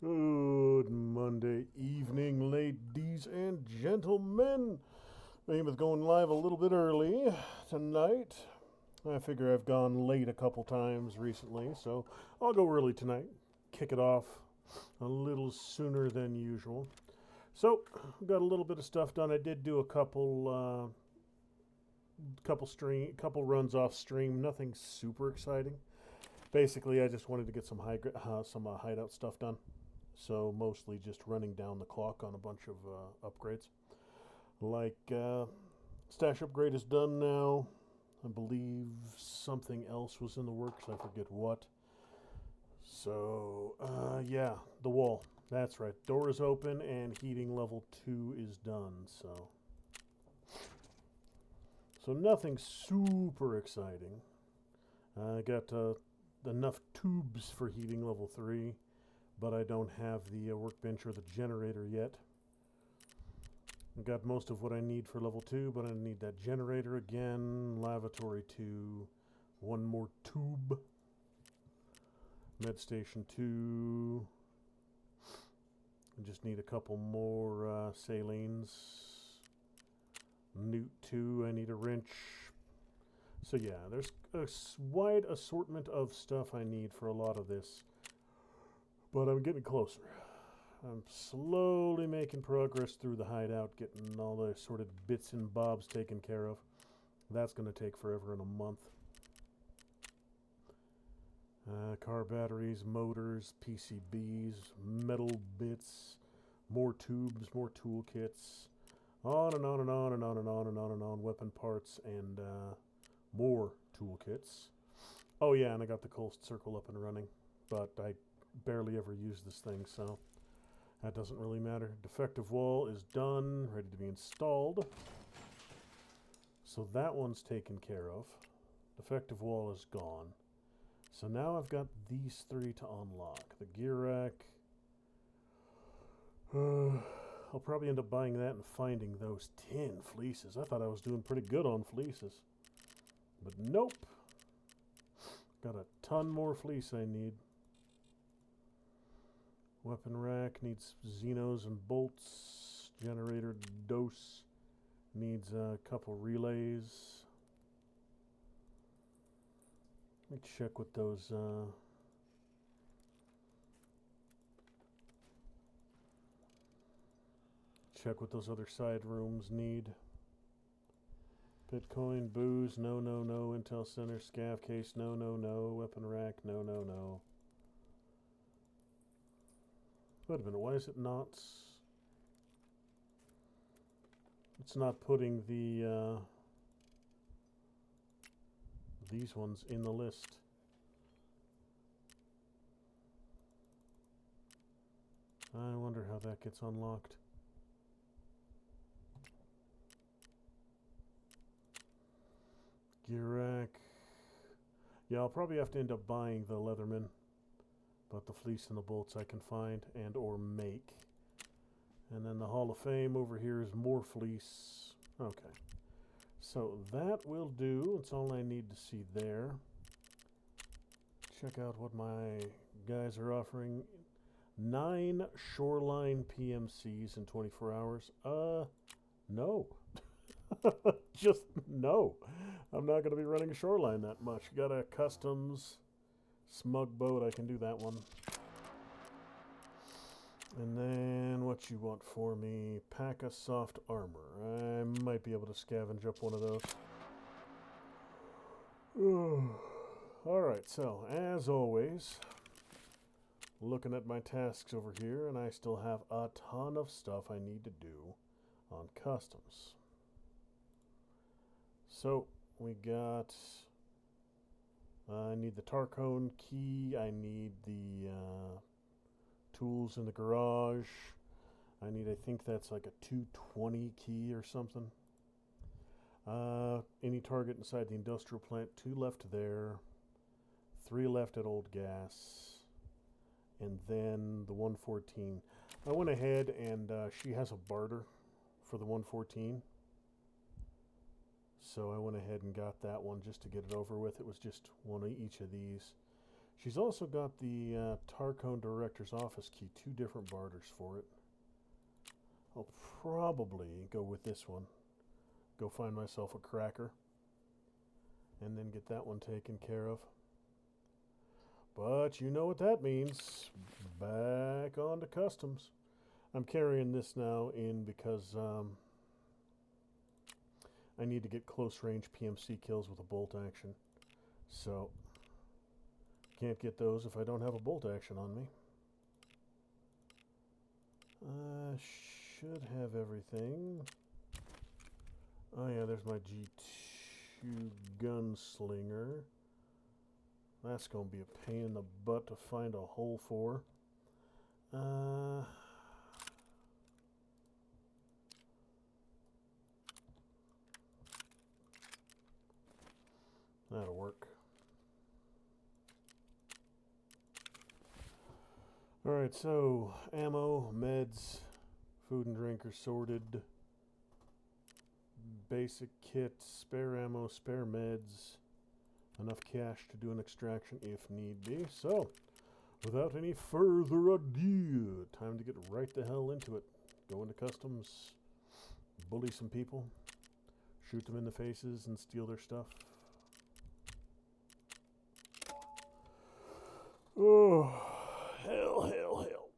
Good Monday evening, ladies and gentlemen. Name is going live a little bit early tonight. I figure I've gone late a couple times recently, so I'll go early tonight. Kick it off a little sooner than usual. So, got a little bit of stuff done. I did do a couple runs off stream. Nothing super exciting. Basically, I just wanted to get some hideout stuff done. So mostly just running down the clock on a bunch of upgrades. Like stash upgrade is done now. I believe something else was in the works. I forget what. So yeah, the wall. That's right. Door is open and heating level 2 is done. So nothing super exciting. I got enough tubes for heating level 3. But I don't have the workbench or the generator yet. I got most of what I need for level 2, but I need that generator again, lavatory 2, one more tube, med station 2. I just need a couple more salines. Newt 2, I need a wrench. So yeah, there's a wide assortment of stuff I need for a lot of this. But I'm getting closer. I'm slowly making progress through the hideout, getting all the assorted bits and bobs taken care of. That's going to take forever in a month. Car batteries, motors, PCBs, metal bits, more tubes, more toolkits, on and on and on and on and on and on and on, weapon parts, and more toolkits. Oh yeah, and I got the coast circle up and running, but I barely ever use this thing, so that doesn't really matter. Defective wall is done, ready to be installed. So that one's taken care of. Defective wall is gone. So now I've got these 3 to unlock. The gear rack. I'll probably end up buying that and finding those 10 fleeces. I thought I was doing pretty good on fleeces. But nope. Got a ton more fleece I need. Weapon rack needs Xenos and bolts. Generator dose needs a couple relays. Let me check what those other side rooms need. Bitcoin, booze, no, no, no. Intel center, scav case, no, no, no. Weapon rack, no, no, no. Wait a minute, why is it not? It's not putting the these ones in the list. I wonder how that gets unlocked. Gear rack. Yeah, I'll probably have to end up buying the Leatherman. But the fleece and the bolts I can find and or make. And then the Hall of Fame over here is more fleece. Okay. So that will do. That's all I need to see there. Check out what my guys are offering. 9 shoreline PMCs in 24 hours. No. Just no. I'm not going to be running a shoreline that much. Got a customs smug boat, I can do that one. And then what you want for me? Pack a soft armor. I might be able to scavenge up one of those. Alright, so as always, looking at my tasks over here, and I still have a ton of stuff I need to do on customs. So we got I need the Tarkov key. I need the tools in the garage. I need, I think that's like a 220 key or something. Any target inside the industrial plant. 2 left there. 3 left at Old Gas. And then the 114. I went ahead and she has a barter for the 114. So I went ahead and got that one just to get it over with. It was just one of each of these. She's also got the Tarkov Director's Office key, 2 different barters for it. I'll probably go with this one. Go find myself a cracker. And then get that one taken care of. But you know what that means. Back on to customs. I'm carrying this now in because I need to get close range PMC kills with a bolt action. So, can't get those if I don't have a bolt action on me. Should have everything. Oh yeah, there's my G2 gunslinger. That's going to be a pain in the butt to find a hole for. That'll work. Alright, so ammo, meds, food and drink are sorted. Basic kit, spare ammo, spare meds. Enough cash to do an extraction if need be. So, without any further ado, time to get right the hell into it. Go into customs, bully some people, shoot them in the faces and steal their stuff. Oh, hell, hell, hell.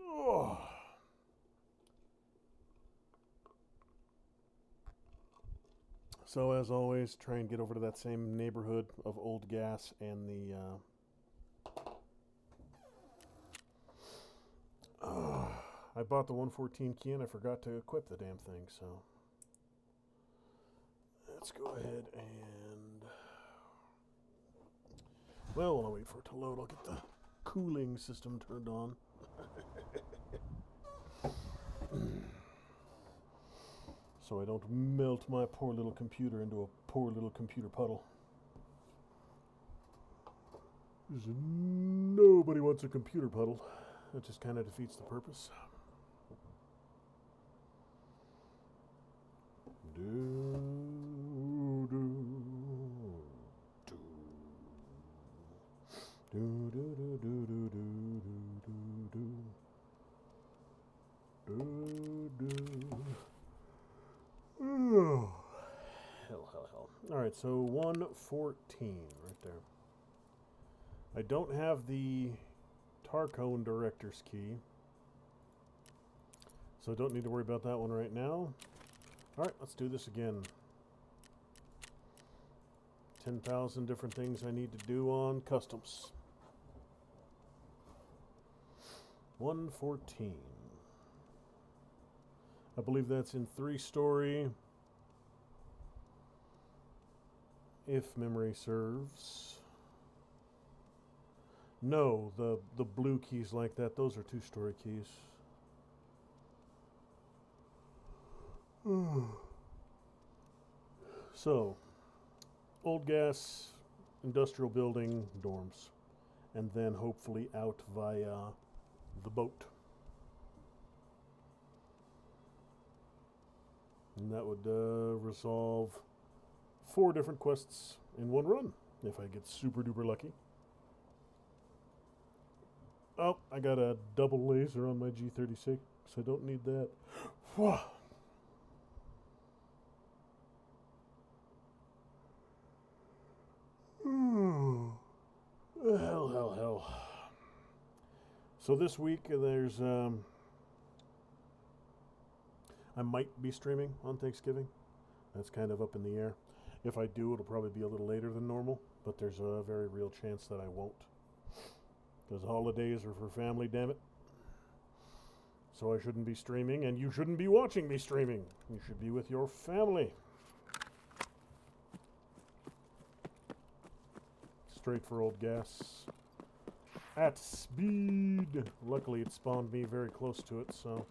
Oh. So as always, try and get over to that same neighborhood of old gas and the I bought the 114 key and I forgot to equip the damn thing, so let's go ahead and well, while I wait for it to load, I'll get the cooling system turned on. So I don't melt my poor little computer into a poor little computer puddle. Nobody wants a computer puddle. That just kind of defeats the purpose. Oh, hell. Alright, so 114 right there. I don't have the Tarkov Director's key, so I don't need to worry about that one right now. Alright, let's do this again. 10,000 different things I need to do on customs. 114. I believe that's in 3-story, if memory serves. No, the blue keys like that, those are 2-story keys. So, old gas, industrial building, dorms. And then hopefully out via the boat. And that would resolve 4 different quests in one run, if I get super duper lucky. Oh, I got a double laser on my G36, so I don't need that. Hell. So this week there's I might be streaming on Thanksgiving. That's kind of up in the air. If I do, it'll probably be a little later than normal, but there's a very real chance that I won't. Because holidays are for family, damn it. So I shouldn't be streaming, and you shouldn't be watching me streaming. You should be with your family. Straight for old gas. At speed. Luckily, it spawned me very close to it, so...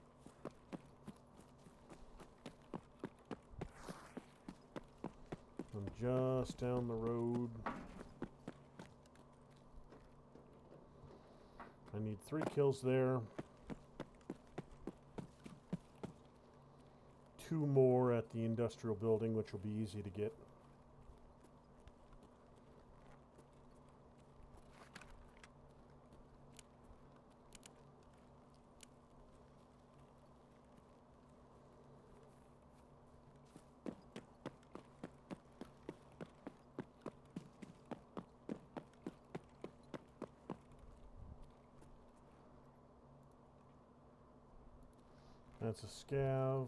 I'm just down the road. I need 3 kills there. 2 more at the industrial building, which will be easy to get. That's a scav.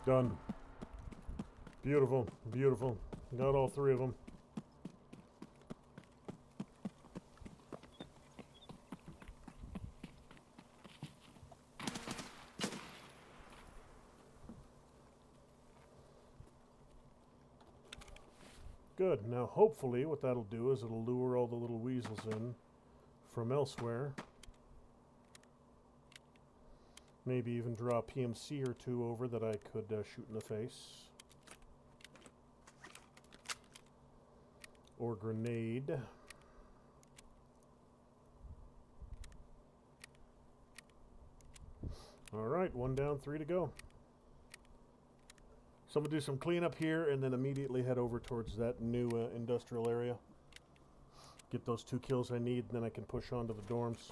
Done. Beautiful, beautiful. Got all three of them. Good. Now, hopefully, what that'll do is it'll lure all the little weasels in from elsewhere. Maybe even draw a PMC or two over that I could shoot in the face. Or grenade. Alright, 1 down, 3 to go. So I'm going to do some cleanup here and then immediately head over towards that new industrial area. Get those 2 kills I need, and then I can push on to the dorms.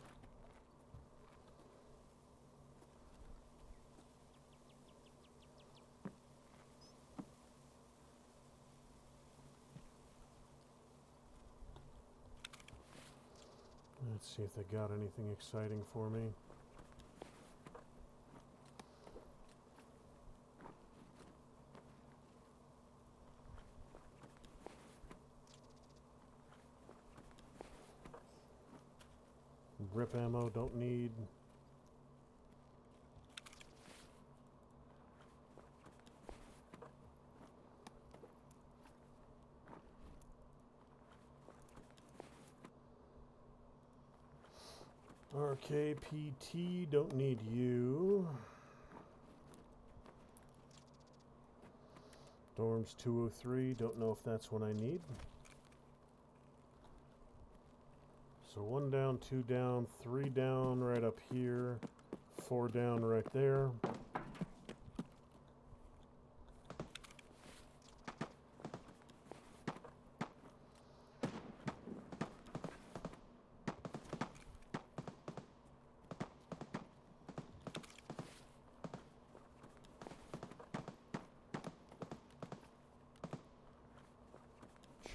Let's see if they got anything exciting for me. Grip ammo, don't need. RKPT, don't need you. Dorms 203, don't know if that's what I need. So 1 down, 2 down, 3 down right up here, 4 down right there.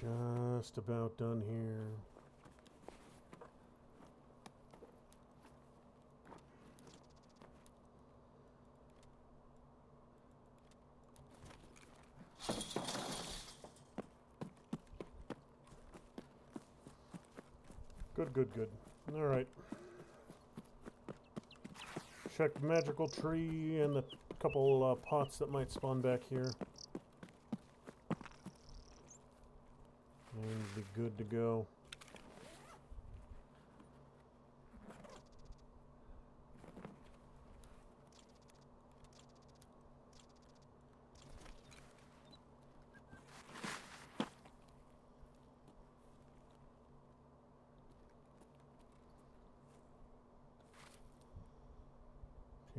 Just about done here. Good, good, good. All right. Check the magical tree and the couple pots that might spawn back here. And be good to go.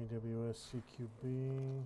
AWS CQB.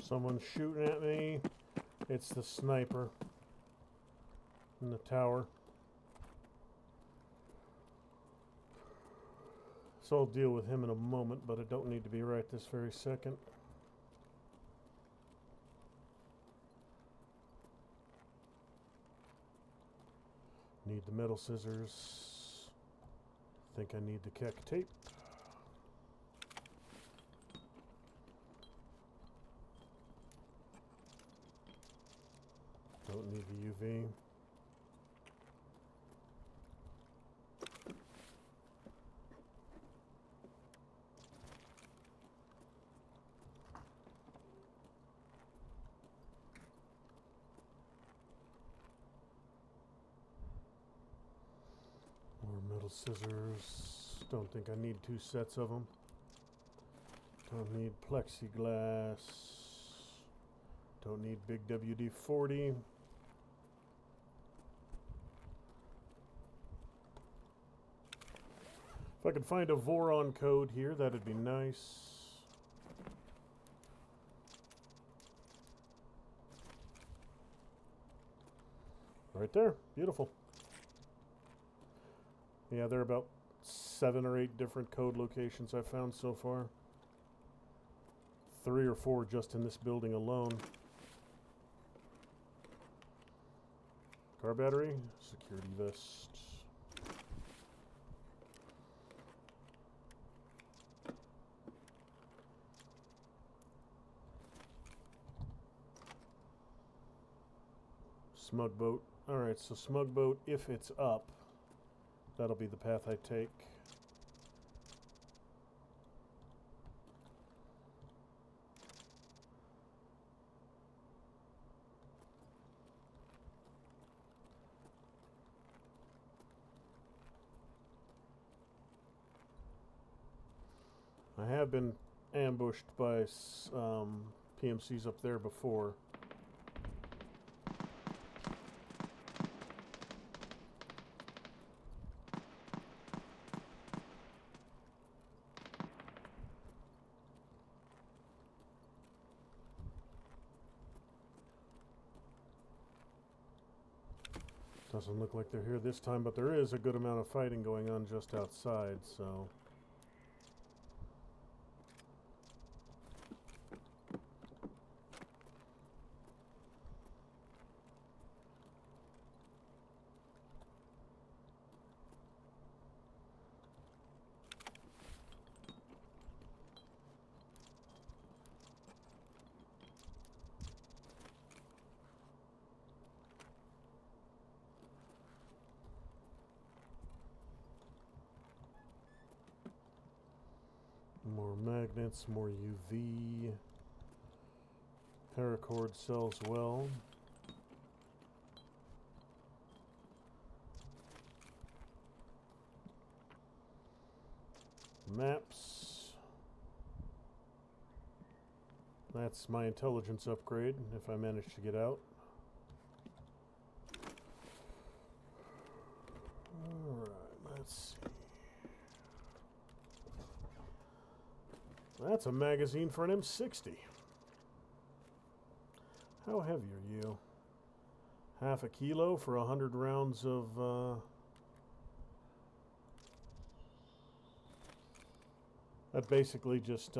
Someone's shooting at me. It's the sniper in the tower. So I'll deal with him in a moment, but I don't need to be right this very second. Need the metal scissors. Think I need the keck tape. Don't need the UV. Surgical scissors. Don't think I need 2 sets of them. Don't need plexiglass. Don't need big WD-40. If I could find a Voron code here, that'd be nice. Right there. Beautiful. Yeah, there are about 7 or 8 different code locations I've found so far. 3 or 4 just in this building alone. Car battery, security vest. Smug boat. Alright, so smug boat, if it's up, that'll be the path I take. I have been ambushed by PMCs up there before. Doesn't look like they're here this time, but there is a good amount of fighting going on just outside, so... More magnets, more UV. Paracord sells well. Maps. That's my intelligence upgrade, if I manage to get out. Alright, let's see. That's a magazine for an M60. How heavy are you? Half a kilo for 100 rounds of... That basically just...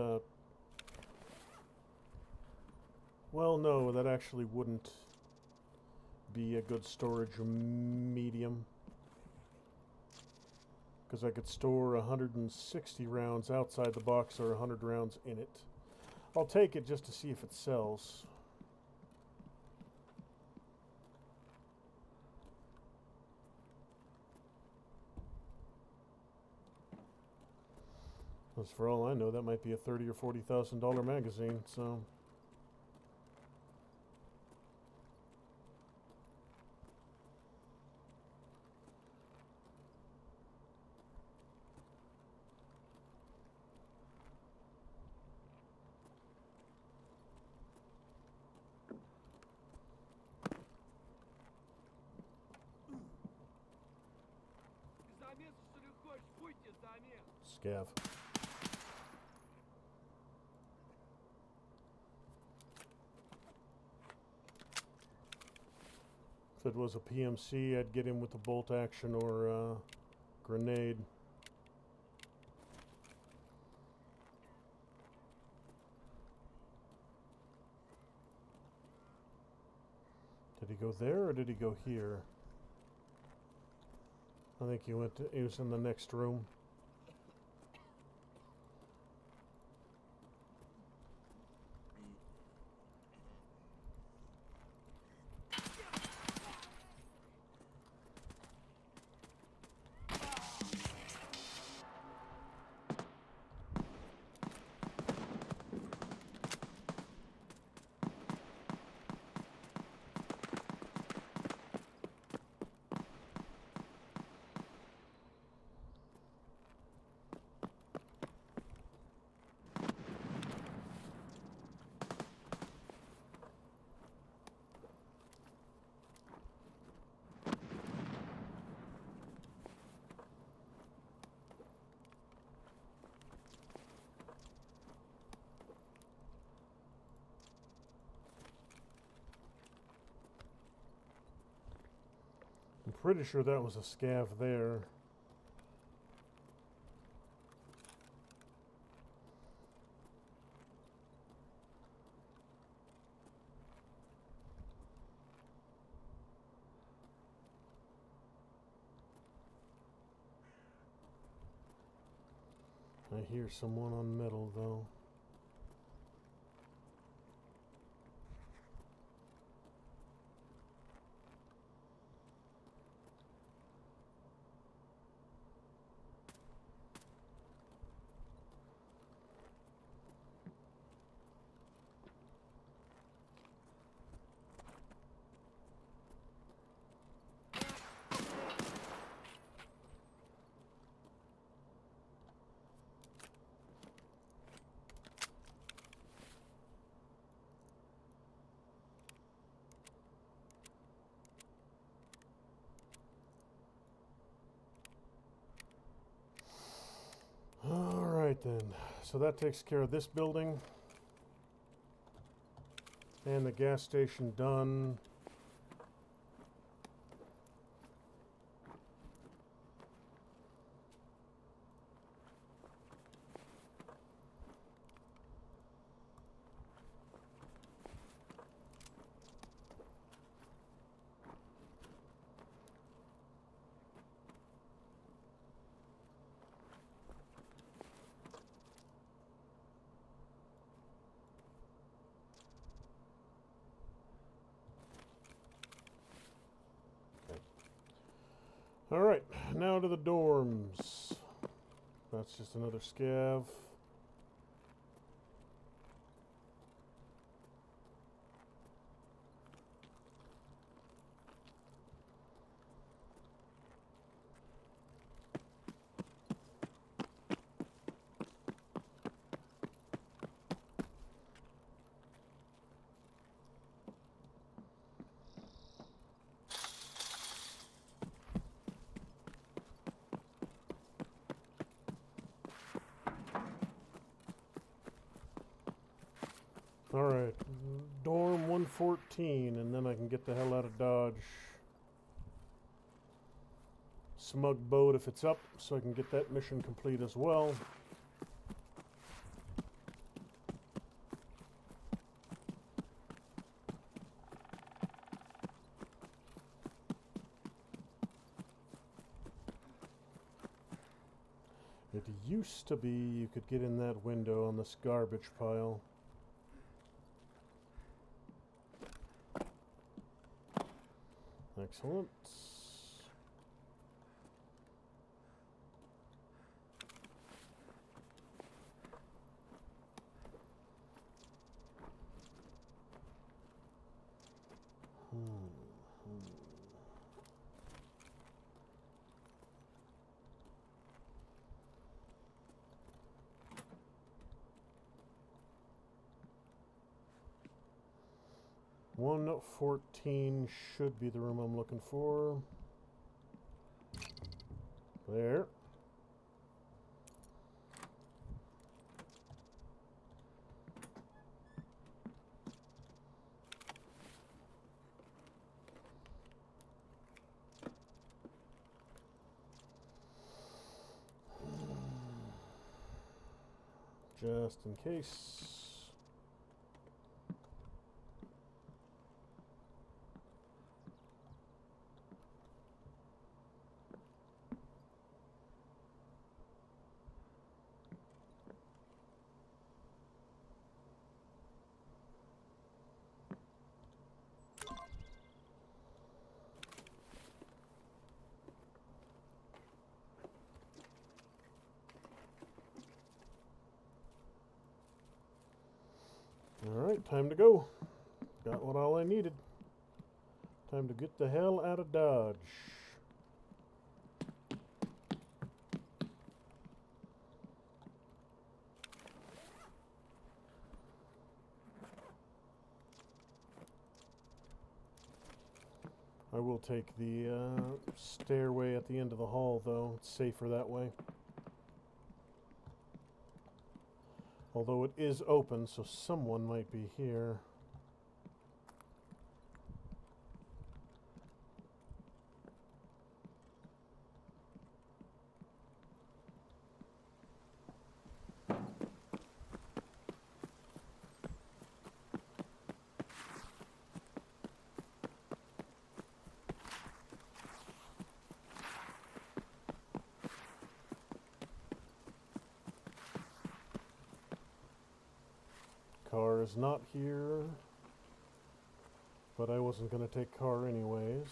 Well, no, that actually wouldn't be a good storage medium. Because I could store 160 rounds outside the box or 100 rounds in it. I'll take it just to see if it sells. As for all I know, that might be a $30,000 or $40,000 magazine, so... Scav. If it was a PMC, I'd get him with a bolt action or grenade. Did he go there or did he go here? I think he was in the next room. pretty sure that was a scav there. I hear someone on metal, though. Alright then, so that takes care of this building. And the gas station done. Alright, now to the dorms. That's just another scav. Alright, dorm 114, and then I can get the hell out of Dodge. Smug boat if it's up, so I can get that mission complete as well. It used to be you could get in that window on this garbage pile. Excellent. One 14 should be the room I'm looking for. There. Just in case. Alright, time to go. Got what all I needed. Time to get the hell out of Dodge. I will take the stairway at the end of the hall, though. It's safer that way. Although it is open, so someone might be here. car is not here, but I wasn't going to take car anyways.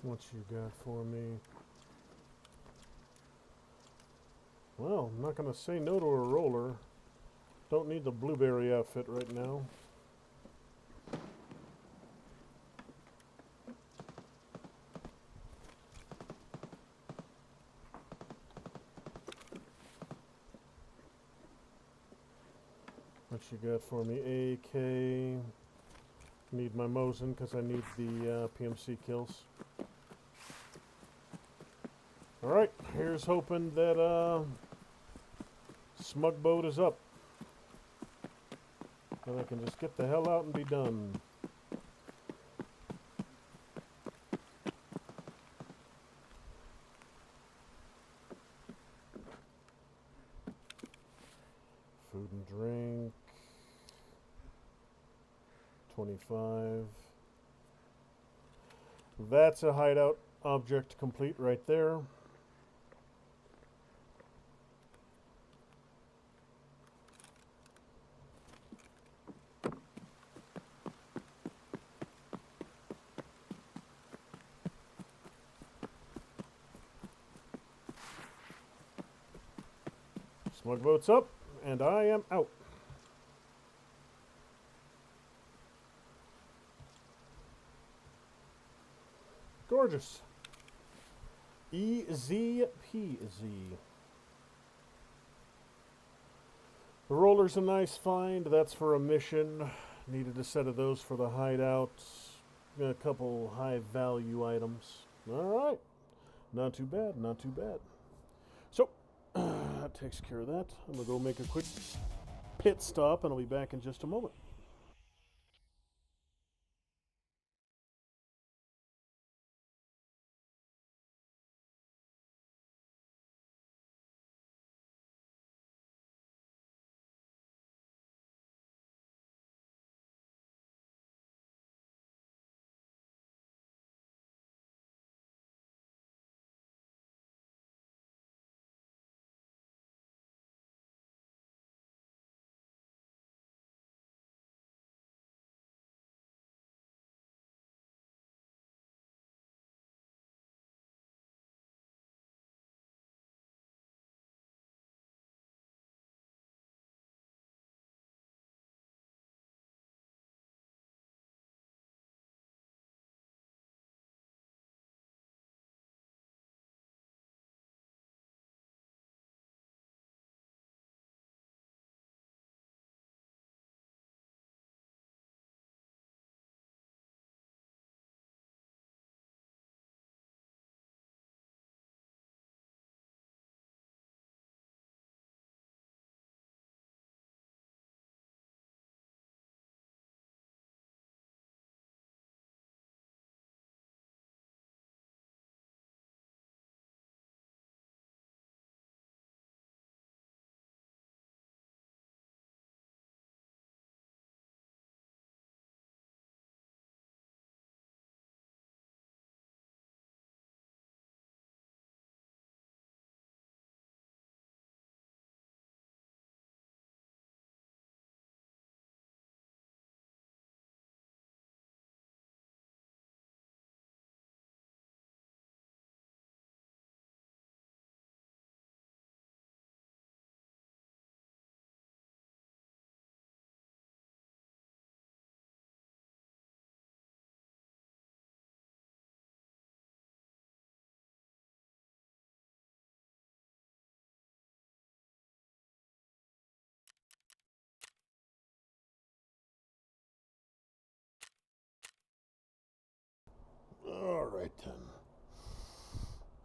What you got for me? Well, I'm not going to say no to a roller. Don't need the blueberry outfit right now. What you got for me? AK. Need my Mosin because I need the PMC kills. Alright, here's hoping that smug boat is up. And I can just get the hell out and be done. Food and drink. 25. That's a hideout object complete right there. Smug boat's up, and I am out. Gorgeous. Easy peasy. The roller's a nice find. That's for a mission. Needed a set of those for the hideout. Got a couple high value items. Alright. Not too bad, not too bad. So, that takes care of that. I'm going to go make a quick pit stop, and I'll be back in just a moment.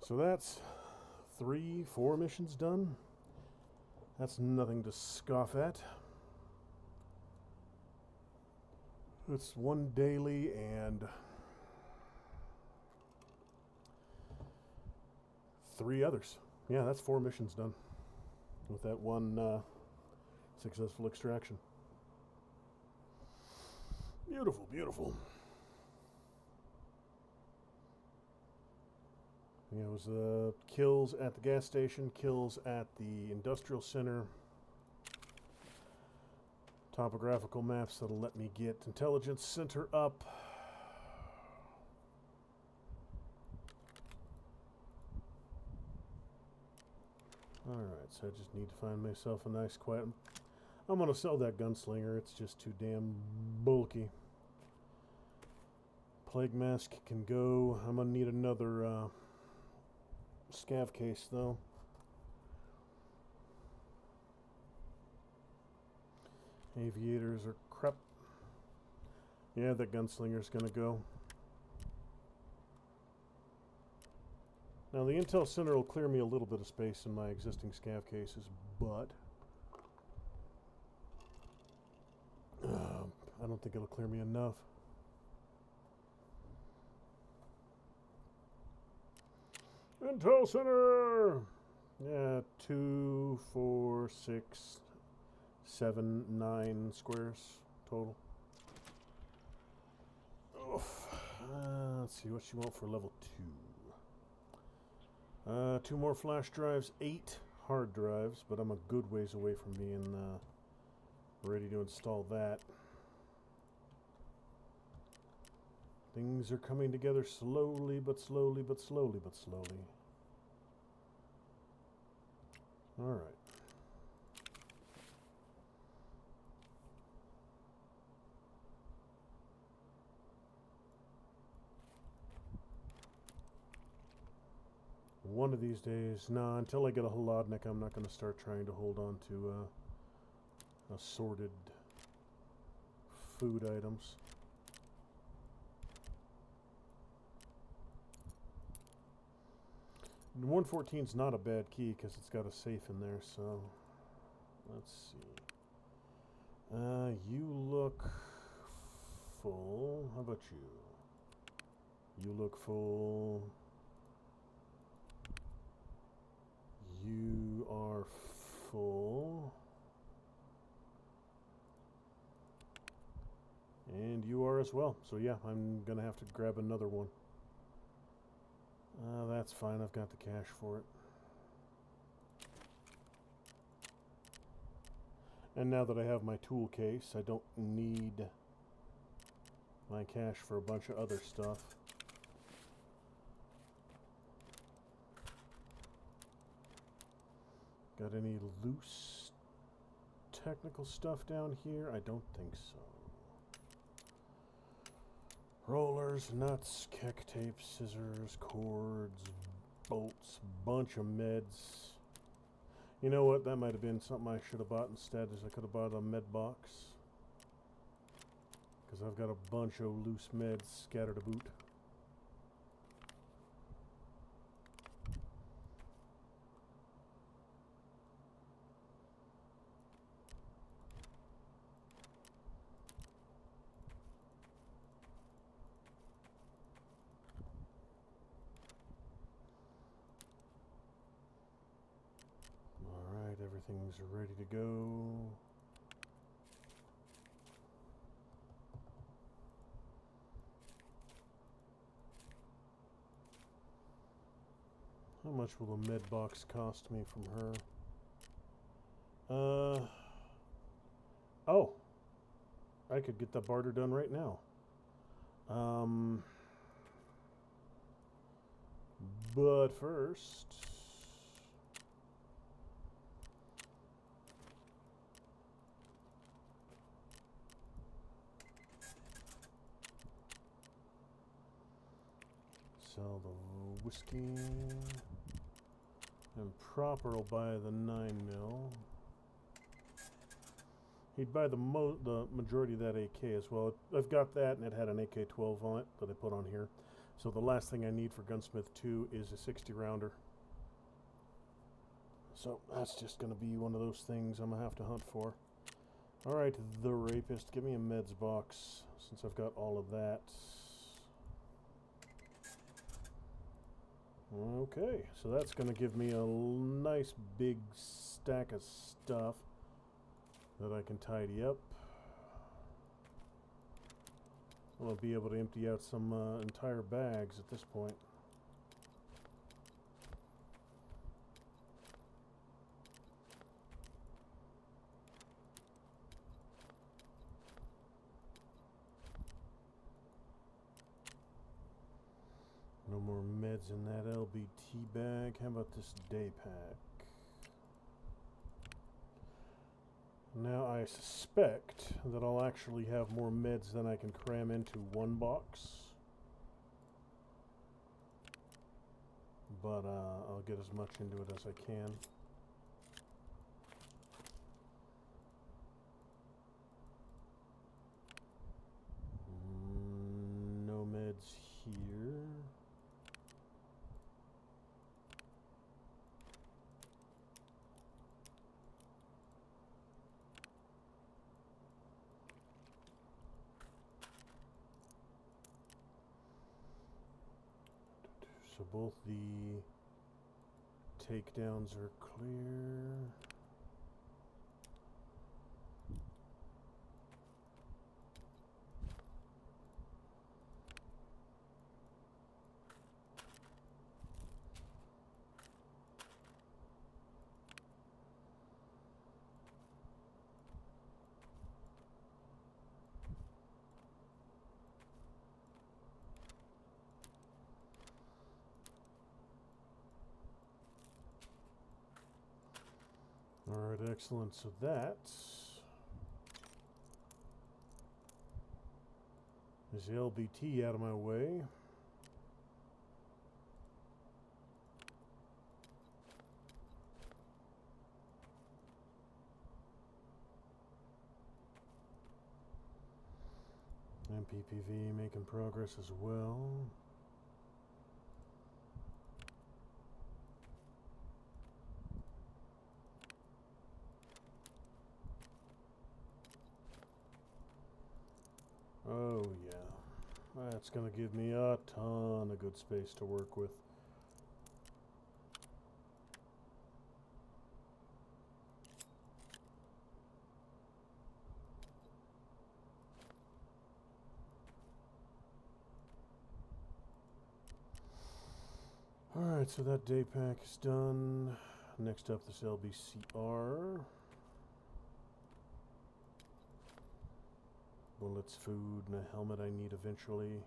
So that's 4 missions done. That's nothing to scoff at. It's 1 daily and 3 others. Yeah, that's 4 missions done with that 1 successful extraction. Beautiful, beautiful. Yeah, it was kills at the gas station, kills at the industrial center, topographical maps that'll let me get intelligence center up. Alright, so I just need to find myself a nice quiet... I'm going to sell that gunslinger, it's just too damn bulky. Plague mask can go. I'm going to need another scav case though. Aviators are crap. Yeah, that gunslinger's going to go. Now the intel center will clear me a little bit of space in my existing scav cases, but I don't think it'll clear me enough. Intel center! Yeah, 2, 4, 6, 7, 9 squares total. Oof. Let's see what you want for level 2. 2 more flash drives, 8 hard drives, but I'm a good ways away from being ready to install that. Things are coming together slowly, but slowly, but slowly, but slowly. All right. One of these days, nah, until I get a Holodnik, I'm not going to start trying to hold on to assorted food items. The 114 is not a bad key because it's got a safe in there, so let's see. You look full. How about you? You look full. You are full. And you are as well. So yeah, I'm going to have to grab another one. That's fine. I've got the cash for it. And now that I have my tool case, I don't need my cash for a bunch of other stuff. Got any loose technical stuff down here? I don't think so. Rollers, nuts, keck tape, scissors, cords, bolts, bunch of meds. You know what? That might have been something I should have bought instead. Is I could have bought a med box. Because I've got a bunch of loose meds scattered about. Everything's ready to go. How much will a med box cost me from her? Oh, I could get the barter done right now. But first, sell the whiskey, and Proper will buy the 9mm. He'd buy the majority of that AK as well. I've got that, and it had an AK-12 on it that I put on here. So the last thing I need for Gunsmith 2 is a 60 rounder. So that's just going to be one of those things I'm going to have to hunt for. Alright, the Rapist. Give me a meds box since I've got all of that. Okay, so that's going to give me a nice big stack of stuff that I can tidy up. I'll be able to empty out some entire bags at this point. No more meds in that LBT bag. How about this day pack? Now I suspect that I'll actually have more meds than I can cram into one box. But I'll get as much into it as I can. No meds here. So both the takedowns are clear. Alright, excellent. So that is the LBT out of my way. And PPV making progress as well. Oh yeah, that's going to give me a ton of good space to work with. Alright, so that day pack is done. Next up, this LBCR. Bullets, food, and a helmet I need eventually.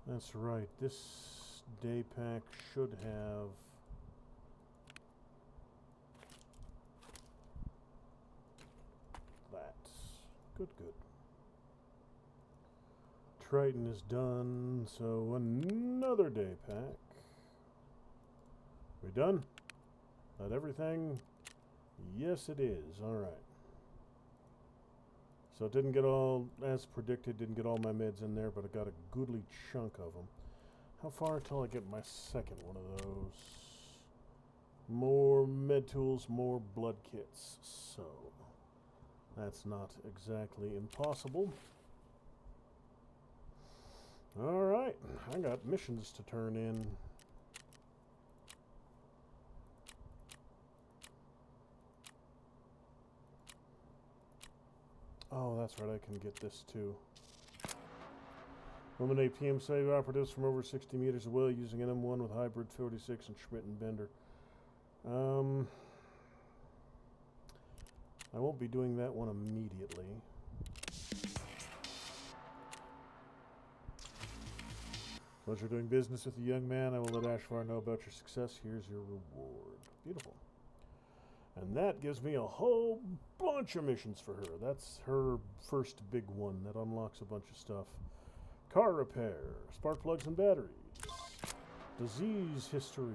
That's right, this day pack should have that. Good. Triton is done, so another day pack. We done? That everything? Yes, it is. Alright. So it didn't get all, as predicted, didn't get all my meds in there, but I got a goodly chunk of them. How far until I get my second one of those? More med tools, more blood kits. So that's not exactly impossible. Alright, I got missions to turn in. Oh, that's right, I can get this too. Eliminate PM save operatives from over 60 meters away using an M1 with hybrid 46 and Schmidt and Bender. I won't be doing that one immediately. Pleasure doing business with you, young man. I will let Ashvar know about your success. Here's your reward. Beautiful. And that gives me a whole bunch of missions for her. That's her first big one that unlocks a bunch of stuff. Car repair, spark plugs and batteries, disease history,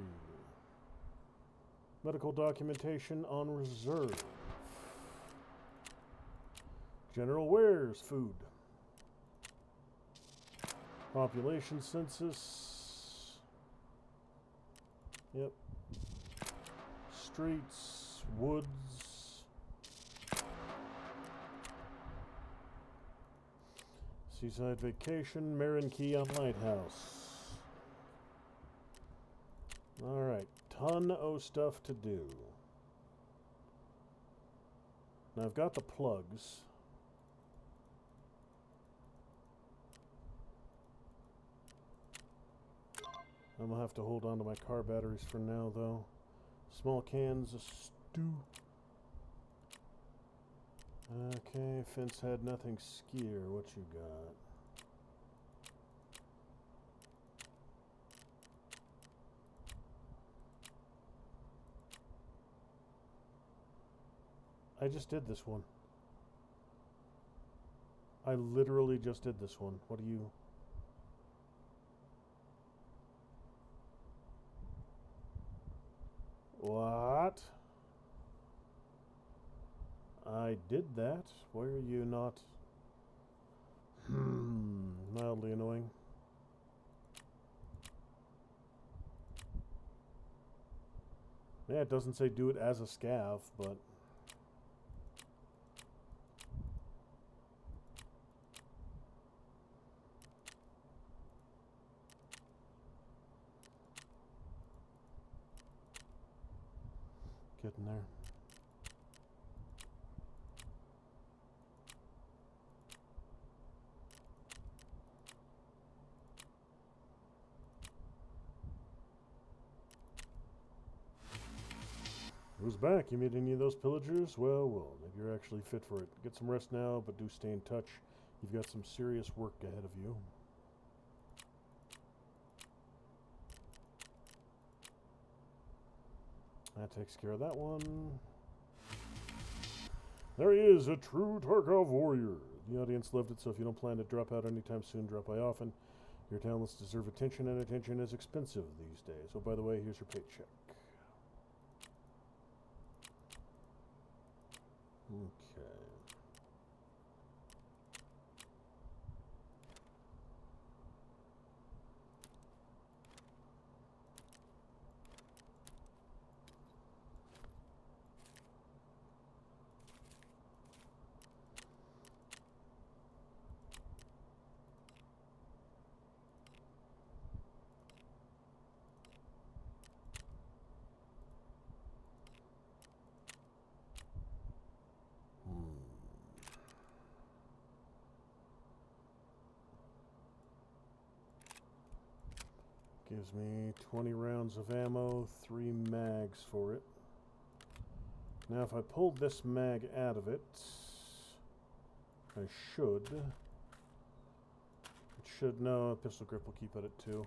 medical documentation on reserve, general wares, food, population census, yep, streets, woods, seaside vacation, Marin Key on Lighthouse. Alright, ton of stuff to do. Now I've got the plugs. I'm gonna have to hold on to my car batteries for now, though. Small cans of stew. Okay, fence had nothing skier. What you got? I just did this one. I literally just did this one. What do you... What? I did that. Why are you not? Mildly annoying. Yeah, it doesn't say do it as a scav, but... Getting there. Who's back? You meet any of those pillagers? Well, maybe you're actually fit for it. Get some rest now, but do stay in touch. You've got some serious work ahead of you. That takes care of that one. There he is, a true Tarkov warrior. The audience loved it, so if you don't plan to drop out anytime soon, drop by often. Your talents deserve attention, and attention is expensive these days. Oh, by the way, here's your paycheck. Okay. Gives me 20 rounds of ammo, 3 mags for it. Now if I pulled this mag out of it, I should. It should, no, a pistol grip will keep it at 2. I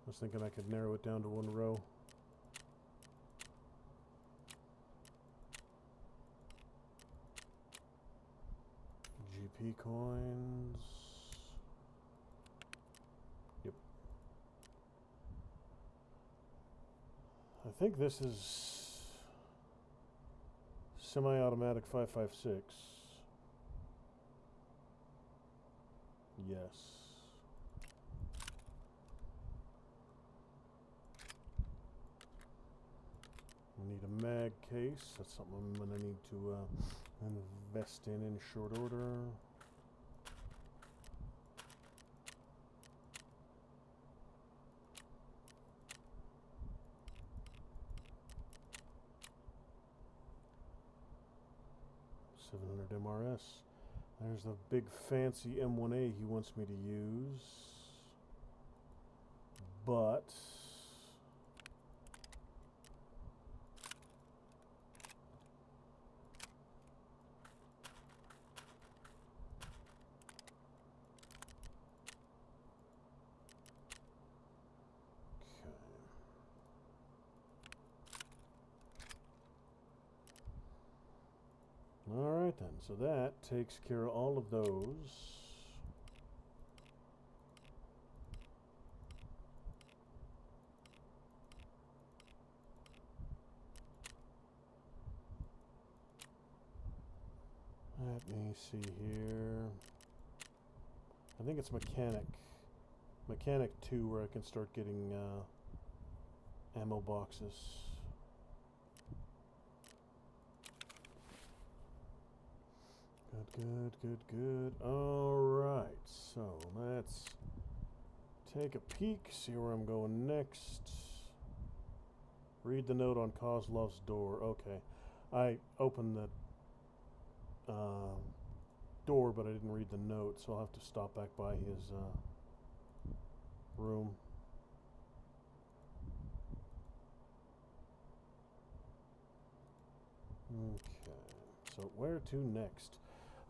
was thinking I could narrow it down to 1 row. GP coins. Yep. I think this is semi-automatic 5.56. Yes. I need a mag case. That's something I'm going to need to invest in short order. $700 MRS. There's the big fancy M1A he wants me to use. But Alright then, so that takes care of all of those. Let me see here. I think it's Mechanic 2 where I can start getting ammo boxes. Good. Alright, so let's take a peek, see where I'm going next. Read the note on Kozlov's door. Okay. I opened the door, but I didn't read the note, so I'll have to stop back by his room. Okay, so where to next?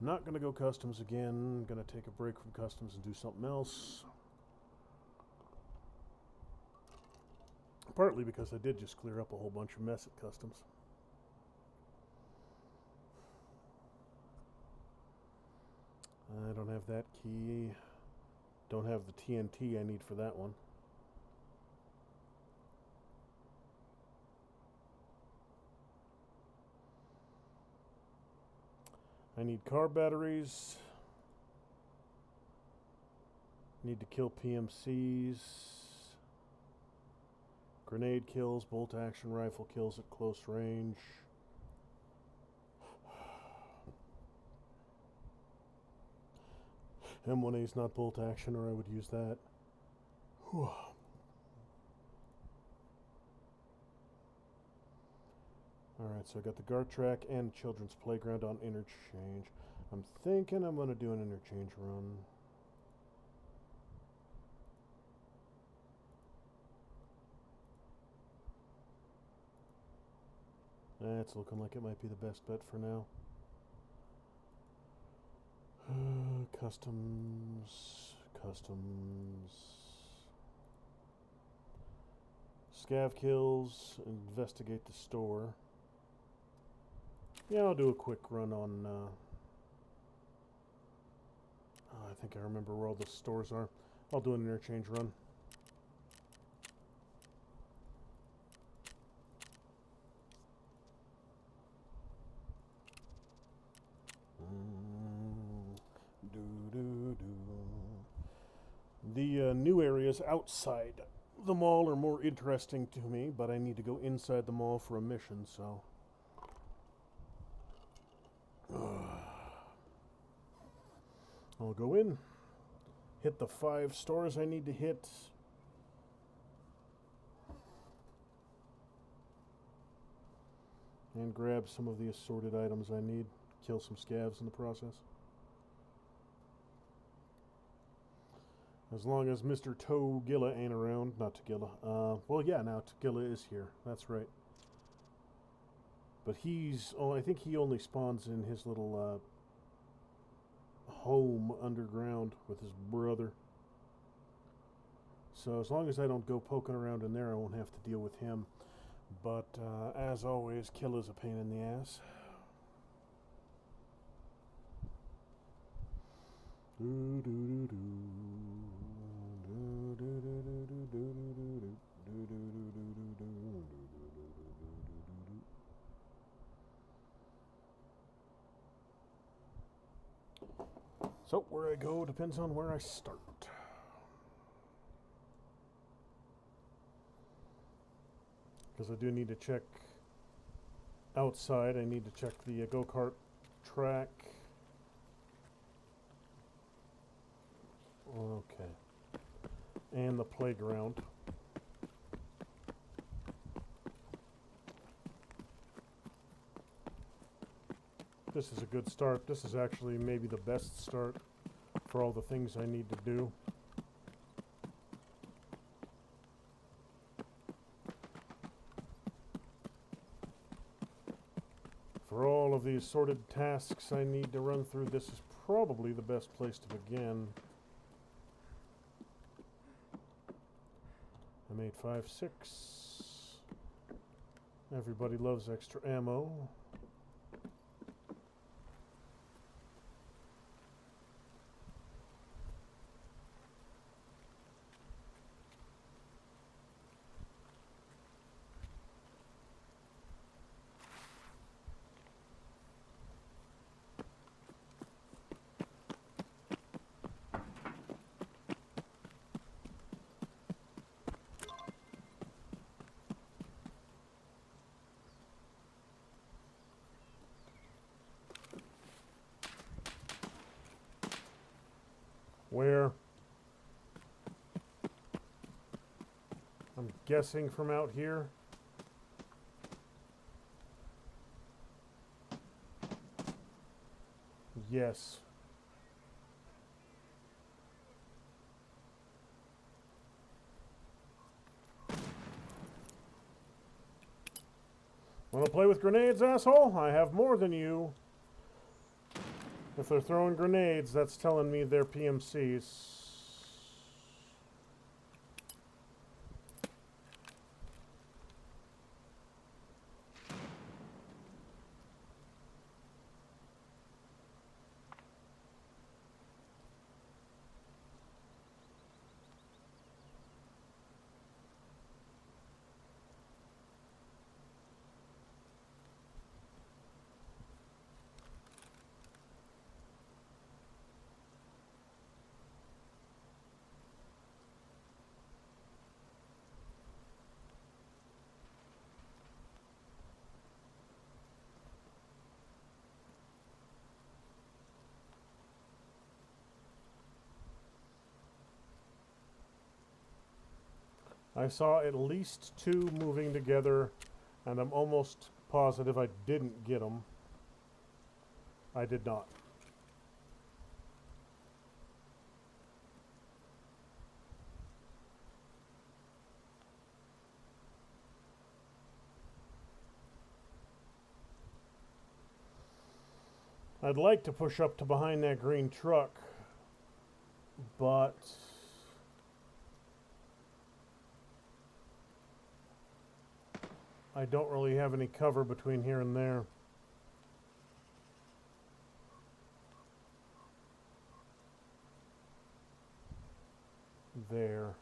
I'm not going to go customs again. I'm going to take a break from customs and do something else. Partly because I did just clear up a whole bunch of mess at customs. I don't have that key. Don't have the TNT I need for that one. I need car batteries. Need to kill PMCs. Grenade kills, bolt action rifle kills at close range. M1A is not bolt action, or I would use that. Whew. Alright, so I got the guard track and children's playground on interchange. I'm thinking I'm going to do an interchange run. That's looking like it might be the best bet for now. Customs. Scav kills, investigate the store. Yeah, I'll do a quick run on, I think I remember where all the stores are. I'll do an interchange run. The new areas outside the mall are more interesting to me, but I need to go inside the mall for a mission, so... I'll go in, hit the 5 stores I need to hit, and grab some of the assorted items I need, kill some scavs in the process. As long as Mr. Togilla ain't around. Not Togilla. Well, yeah, now Togilla is here. That's right. But he's... Oh, I think he only spawns in his little home underground with his brother. So as long as I don't go poking around in there, I won't have to deal with him. But as always, kill is a pain in the ass. So where I go depends on where I start. Because I do need to check outside. I need to check the go-kart track. Okay. And the playground. This is a good start. This is actually maybe the best start for all the things I need to do. For all of the assorted tasks I need to run through, this is probably the best place to begin. I made 5, 6. Everybody loves extra ammo. Where? I'm guessing from out here. Yes. Wanna play with grenades, asshole? I have more than you. If they're throwing grenades, that's telling me they're PMCs. I saw at least two moving together, and I'm almost positive I didn't get them. I did not. I'd like to push up to behind that green truck, but I don't really have any cover between here and there. There.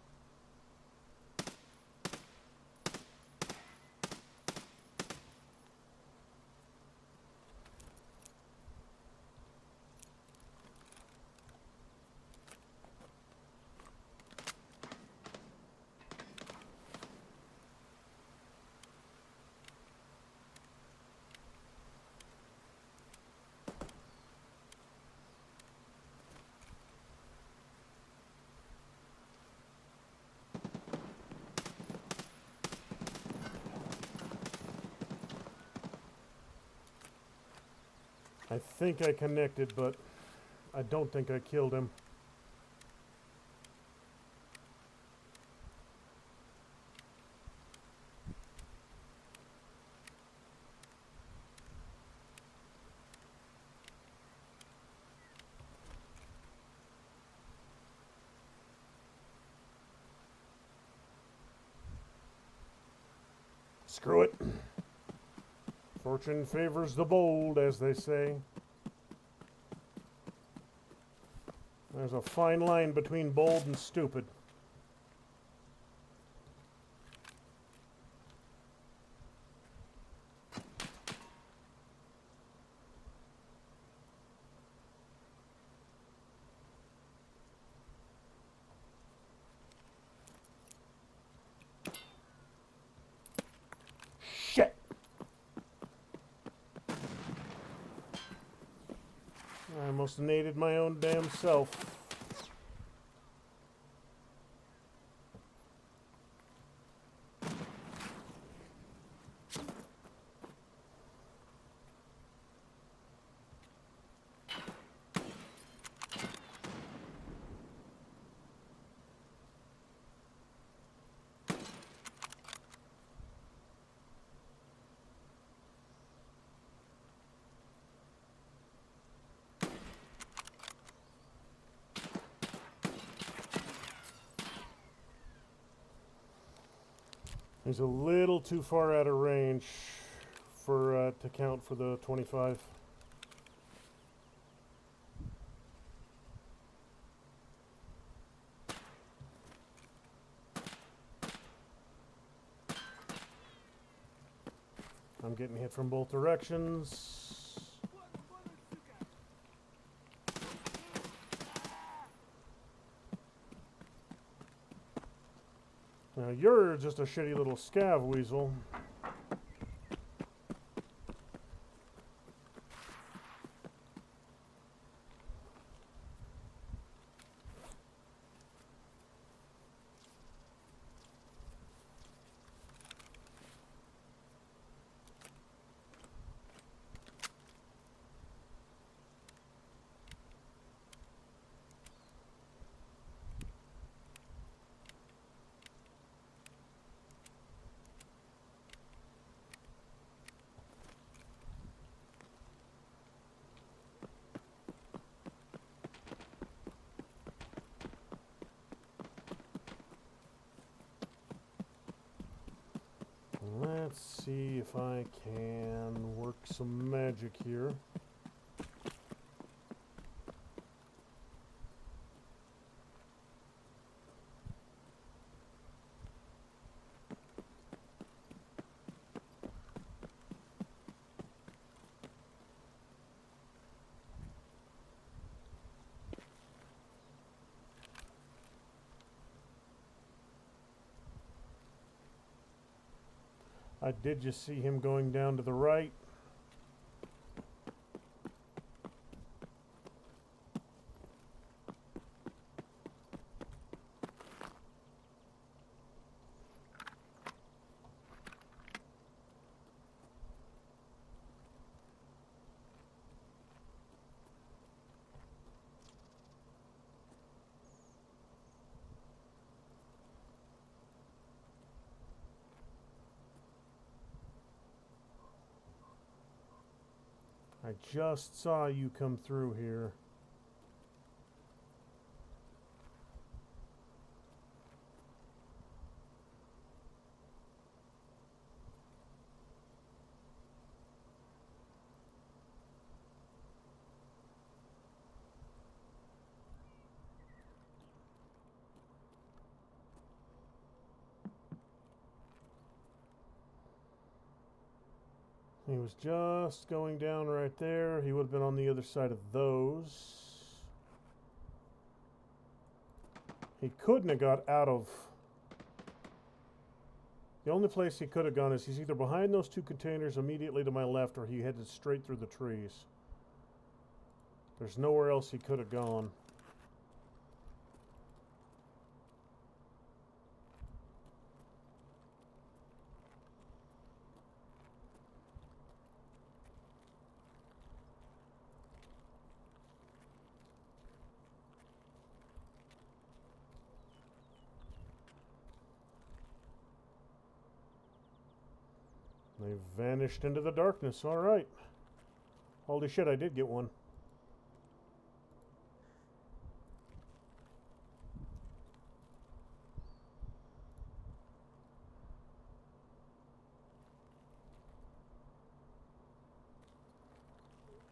I think I connected, but I don't think I killed him. Screw it. Fortune favors the bold, as they say. There's a fine line between bold and stupid. Shit! I almost naded my own damn self. He's a little too far out of range for to count for the 25. I'm getting hit from both directions. Now you're just a shitty little scav weasel. Let's see if I can work some magic here. I did just see him going down to the right. I just saw you come through here. He was just going down right there. He would have been on the other side of those. He couldn't have got out of... The only place he could have gone is he's either behind those two containers immediately to my left, or he headed straight through the trees. There's nowhere else he could have gone. They vanished into the darkness. All right. Holy shit, I did get one.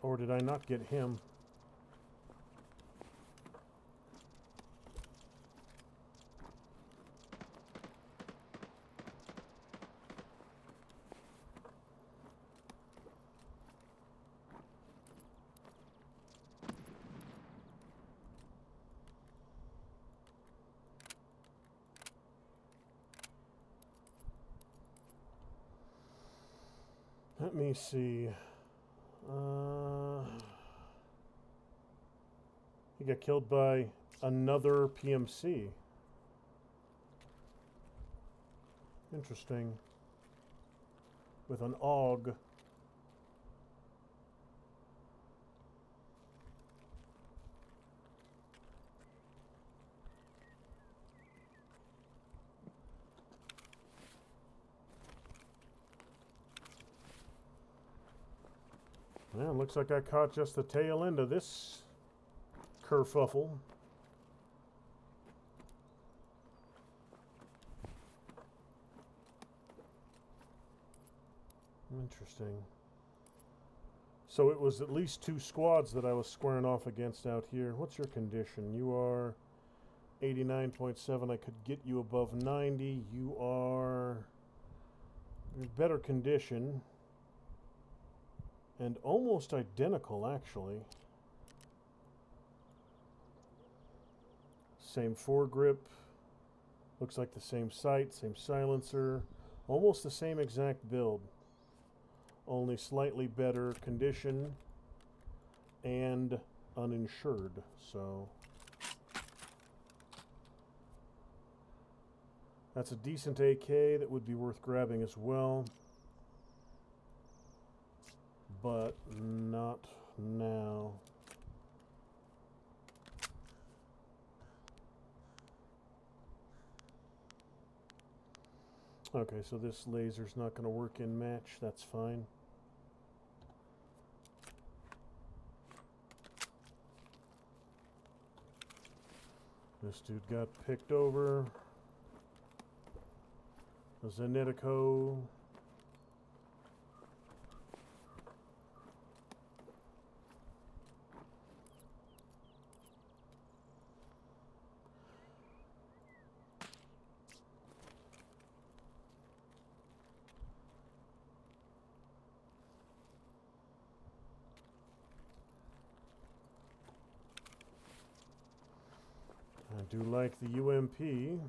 Or did I not get him? Let me see. He got killed by another PMC. Interesting. With an AUG. Well, looks like I caught just the tail end of this kerfuffle. Interesting. So it was at least 2 squads that I was squaring off against out here. What's your condition? You are 89.7. I could get you above 90. You are in better condition. And almost identical, actually. Same foregrip. Looks like the same sight, same silencer. Almost the same exact build. Only slightly better condition and uninsured. So that's a decent AK that would be worth grabbing as well. But not now. Okay, so this laser's not going to work in match. That's fine. This dude got picked over. The Zenitico do like the UMP.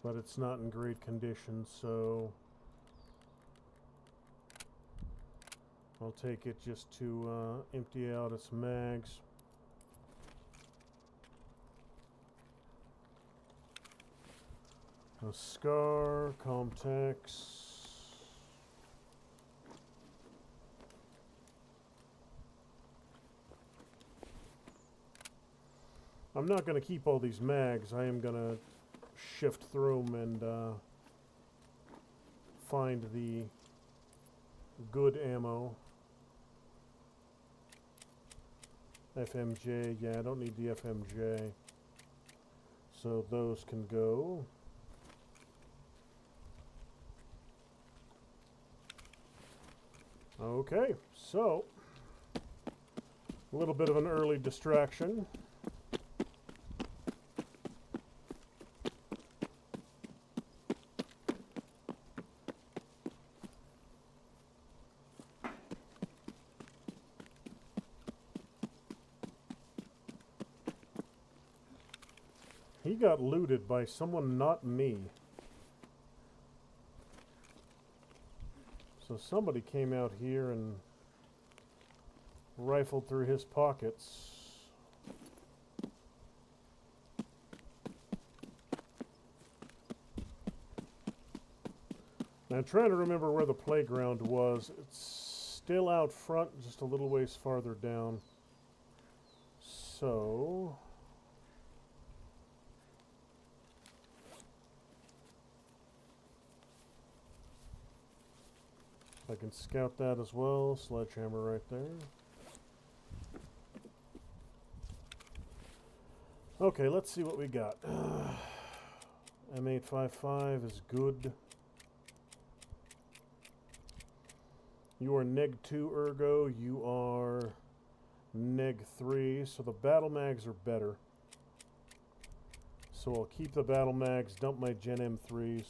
But it's not in great condition, so I'll take it just to empty out its mags. A Scar, Comtex. I'm not going to keep all these mags. I am going to shift through them and find the good ammo. FMJ, yeah, I don't need the FMJ. So those can go. Okay, so a little bit of an early distraction. He got looted by someone not me. So somebody came out here and rifled through his pockets. Now I'm trying to remember where the playground was. It's still out front, just a little ways farther down. So I can scout that as well. Sledgehammer right there. Okay, let's see what we got. M855 is good. You are neg 2 ergo. You are neg 3. So the battle mags are better. So I'll keep the battle mags, dump my Gen M3s.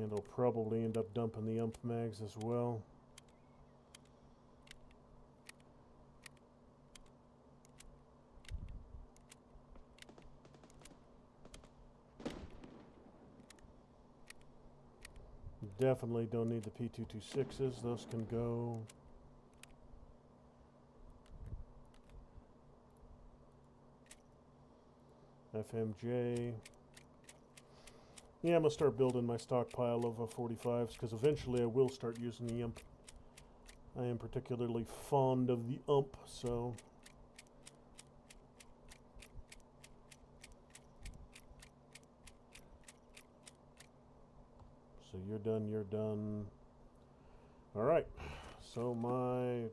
And I'll probably end up dumping the ump mags as well. Definitely don't need the P226s. Those can go. FMJ. Yeah, I'm going to start building my stockpile of 45s because eventually I will start using the ump. I am particularly fond of the ump, so... So you're done, you're done. Alright, so my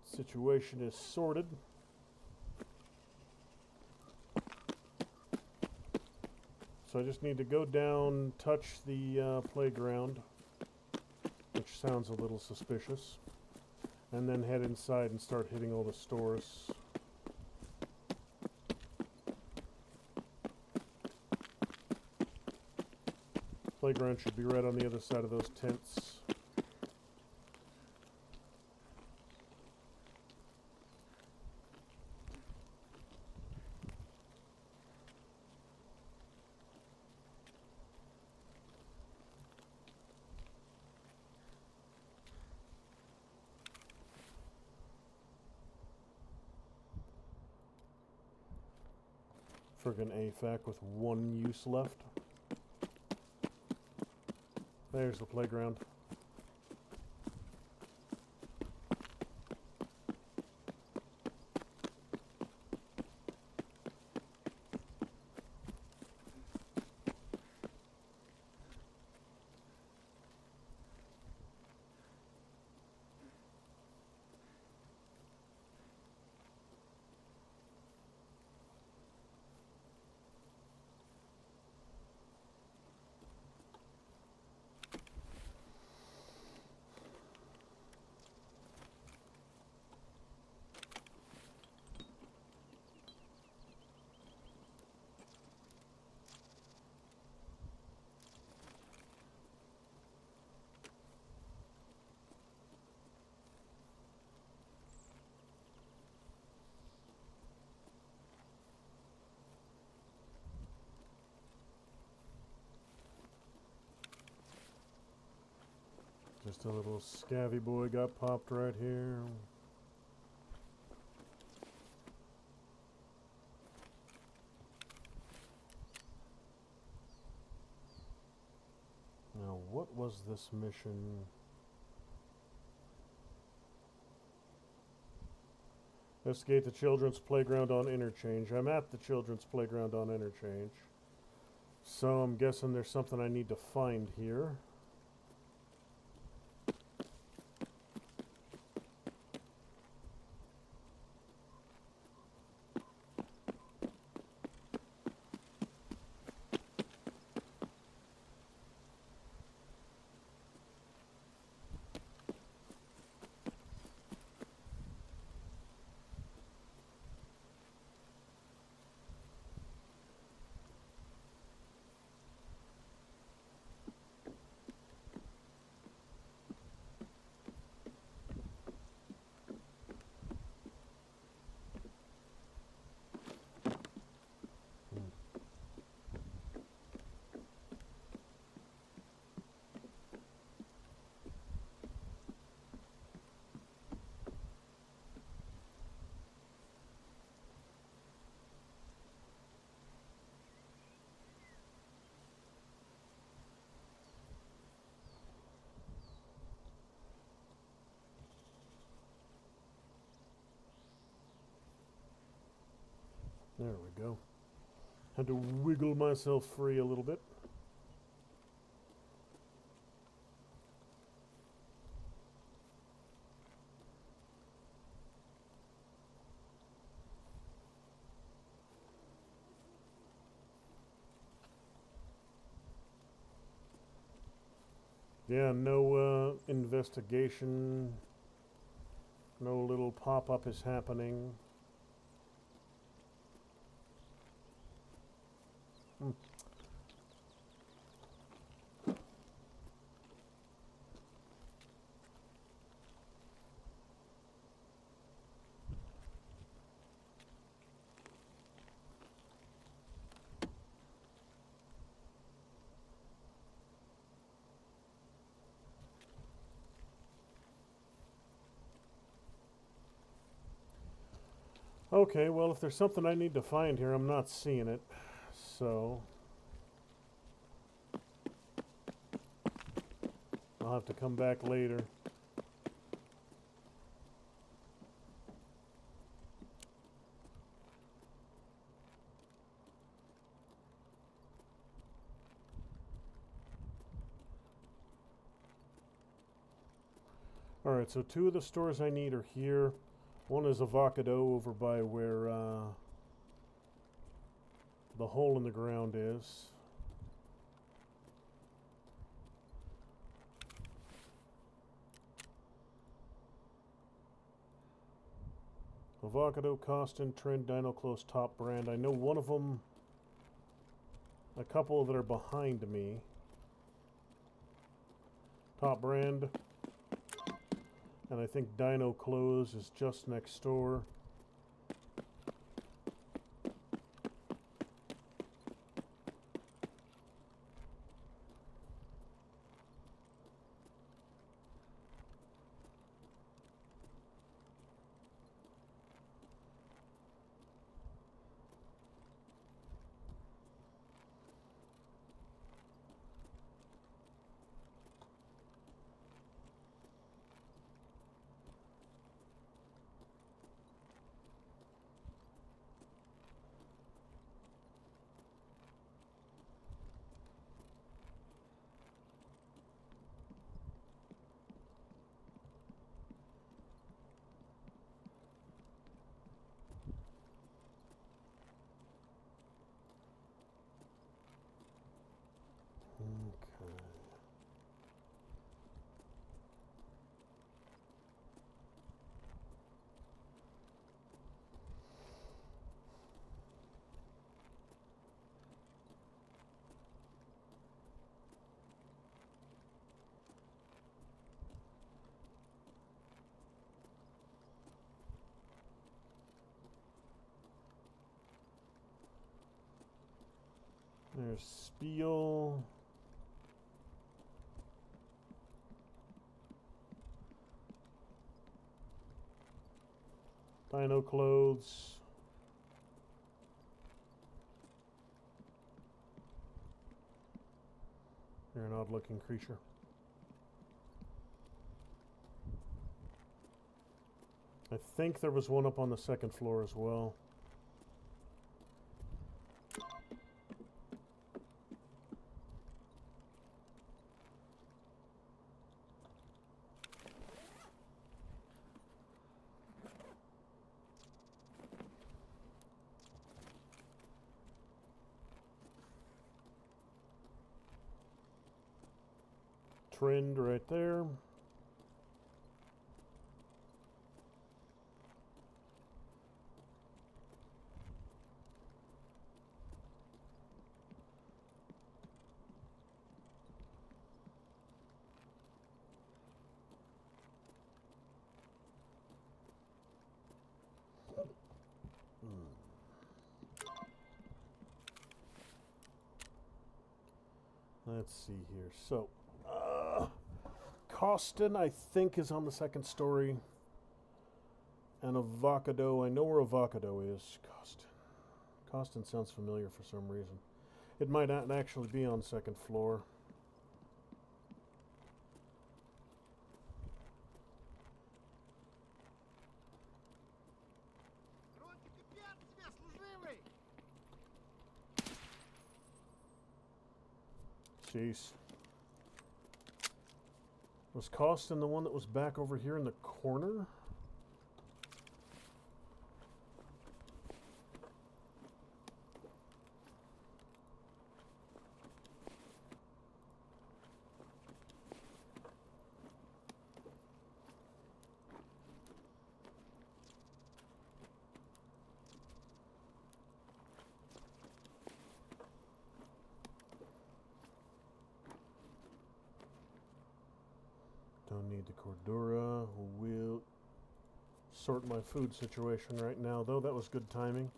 situation is sorted. So I just need to go down, touch the playground, which sounds a little suspicious, and then head inside and start hitting all the stores. Playground should be right on the other side of those tents. Friggin' AFAC with one use left. There's the playground. Just a little scabby boy got popped right here. Now, what was this mission? Investigate the children's playground on Interchange. I'm at the children's playground on Interchange. So I'm guessing there's something I need to find here. There we go. Had to wiggle myself free a little bit. Yeah, no investigation. No little pop-up is happening. Okay, well, if there's something I need to find here, I'm not seeing it. So I'll have to come back later. Alright, so two of the stores I need are here. One is Avocado over by where the hole in the ground is. Avocado, Costin, Trend, Dino Close, Top Brand. I know one of them, a couple that are behind me. Top Brand. And I think Dino Close is just next door. There's Spiel. Dino clothes. You're an odd-looking creature. I think there was one up on the second floor as well. Trend right there. Let's see here. So, Costin, I think, is on the second story. And Avocado, I know where Avocado is. Costin sounds familiar for some reason. It might not actually be on second floor. Jeez. Was Costin the one that was back over here in the corner? Don't need the Cordura. We'll sort my food situation right now, though. That was good timing.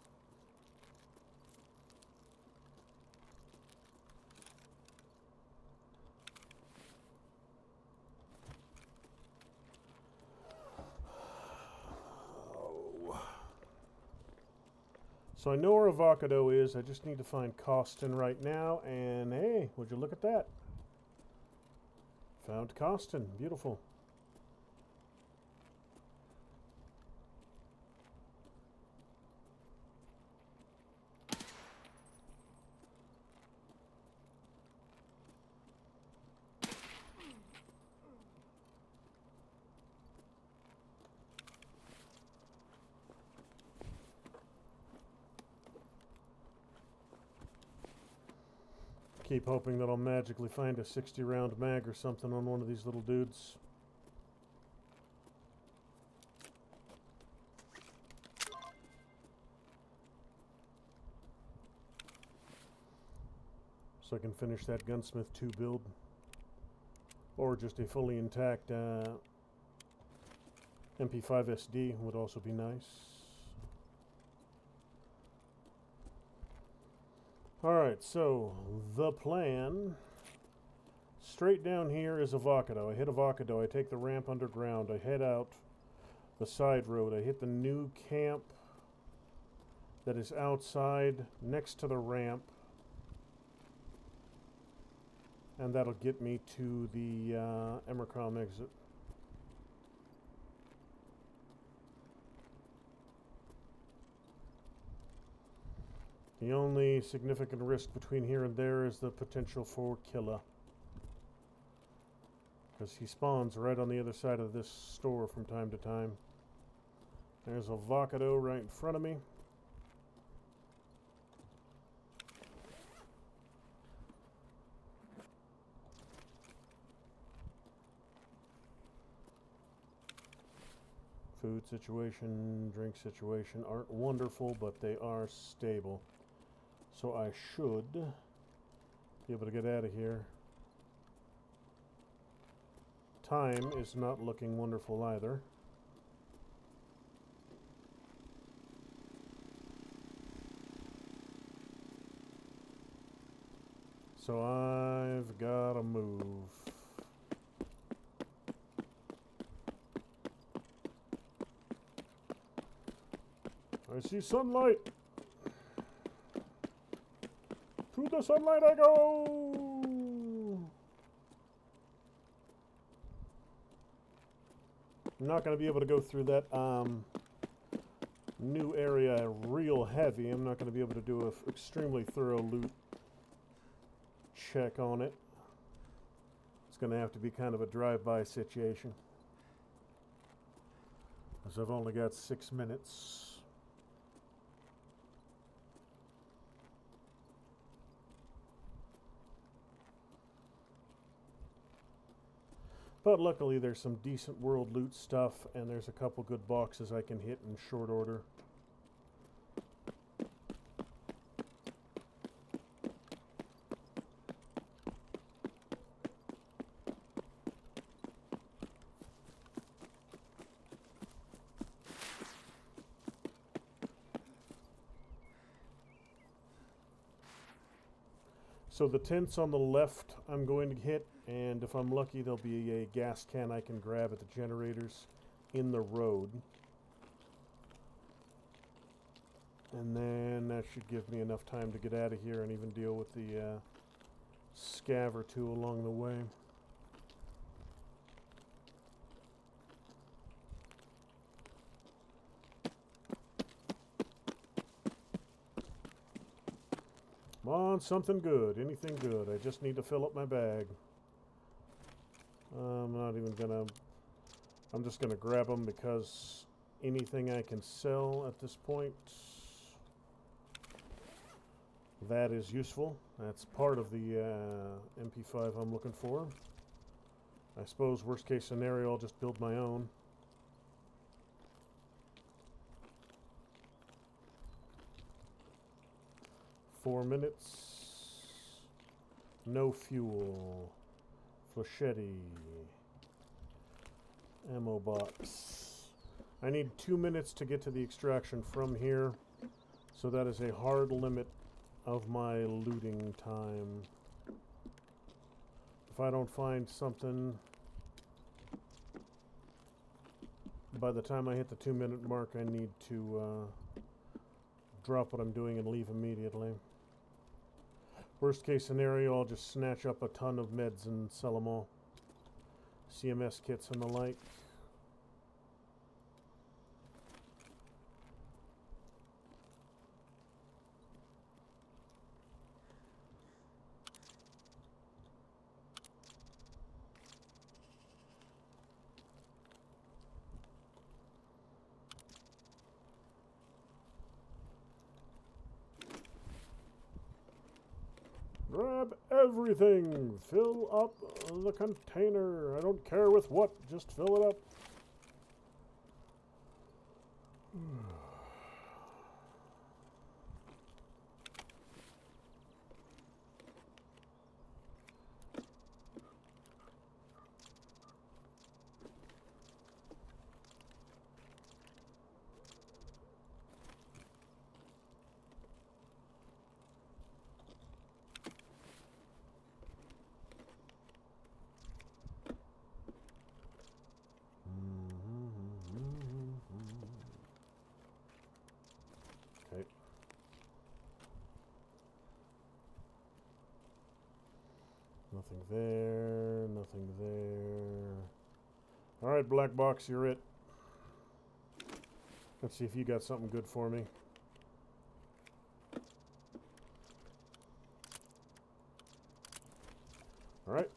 So I know where Avocado is. I just need to find Costin right now. And hey, would you look at that? Found Costin. Beautiful. Keep hoping that I'll magically find a 60-round mag or something on one of these little dudes. So I can finish that Gunsmith 2 build. Or just a fully intact MP5 SD would also be nice. Alright, so the plan. Straight down here is Avocado. I hit Avocado. I take the ramp underground. I head out the side road. I hit the new camp that is outside next to the ramp. And that'll get me to the Emercom exit. The only significant risk between here and there is the potential for Killa. Because he spawns right on the other side of this store from time to time. There's Avocado right in front of me. Food situation, drink situation aren't wonderful, but they are stable. So I should be able to get out of here. Time is not looking wonderful either. So I've got to move. I see sunlight. To the sunlight I go. I'm not going to be able to go through that new area real heavy. I'm not going to be able to do an extremely thorough loot check on it. It's going to have to be kind of a drive-by situation, as I've only got 6 minutes. But luckily there's some decent world loot stuff, and there's a couple good boxes I can hit in short order. So the tents on the left I'm going to hit, and if I'm lucky there'll be a gas can I can grab at the generators in the road. And then that should give me enough time to get out of here and even deal with the scav or two along the way. Come on, something good, anything good. I just need to fill up my bag. I'm not even gonna... I'm just gonna grab them because anything I can sell at this point, that is useful. That's part of the MP5 I'm looking for. I suppose worst case scenario I'll just build my own. Four minutes. No fuel. Flechette. Ammo box. I need 2 minutes to get to the extraction from here, so that is a hard limit of my looting time. If I don't find something by the time I hit the 2-minute mark, I need to drop what I'm doing and leave immediately. Worst case scenario, I'll just snatch up a ton of meds and sell them all. CMS kits and the like. Grab everything! Fill up the container! I don't care with what, just fill it up. Okay. Nothing there, nothing there. Alright, Black Box, you're it. Let's see if you got something good for me. Alright,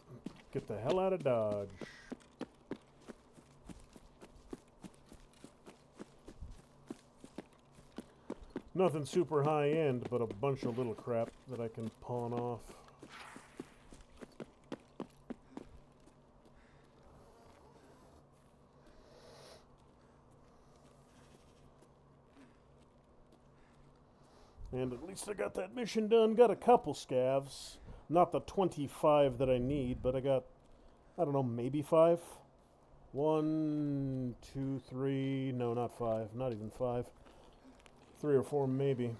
get the hell out of Dodge. Nothing super high end, but a bunch of little crap that I can pawn off. And at least I got that mission done. Got a couple scavs. Not the 25 that I need, but I got, I don't know, maybe 5? 1, 2, 3, no, not 5, not even 5. 3 or 4 maybe.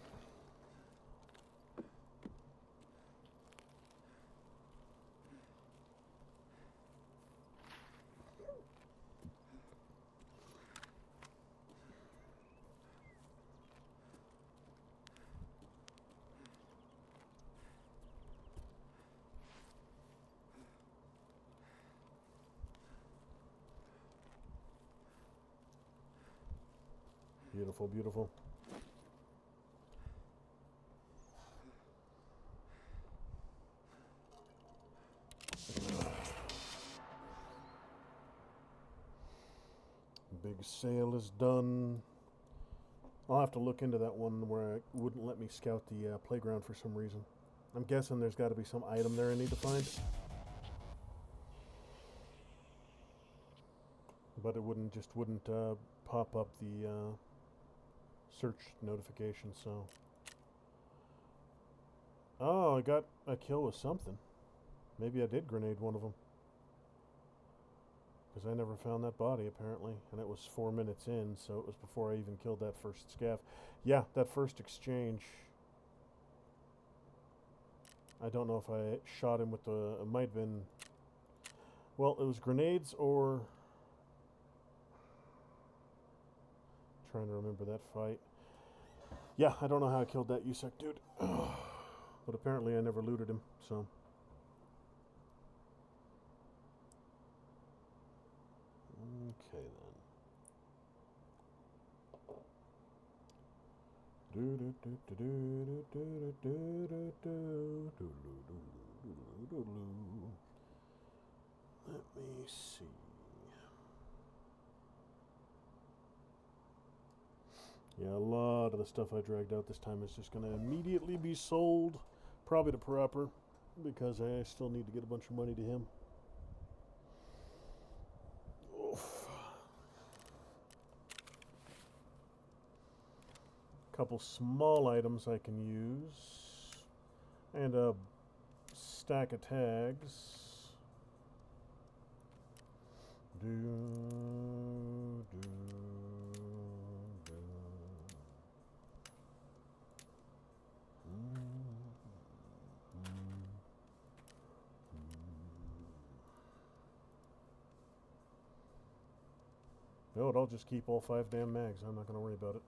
Beautiful, beautiful. Big sale is done. I'll have to look into that one where it wouldn't let me scout the playground for some reason. I'm guessing there's got to be some item there I need to find. But it wouldn't pop up the search notification, so... Oh, I got a kill with something. Maybe I did grenade one of them. Because I never found that body, apparently. And it was 4 minutes in, so it was before I even killed that first scav. Yeah, that first exchange. I don't know if I shot him with the... It might have been... Well, it was grenades or... Trying to remember that fight. Yeah, I don't know how I killed that USEC dude. But apparently I never looted him, so... Okay, then. Let me see. Yeah, a lot of the stuff I dragged out this time is just going to immediately be sold. Probably to Proper, because I still need to get a bunch of money to him. Oof. Couple small items I can use. And a stack of tags. No, I'll just keep all 5 damn mags. I'm not going to worry about it.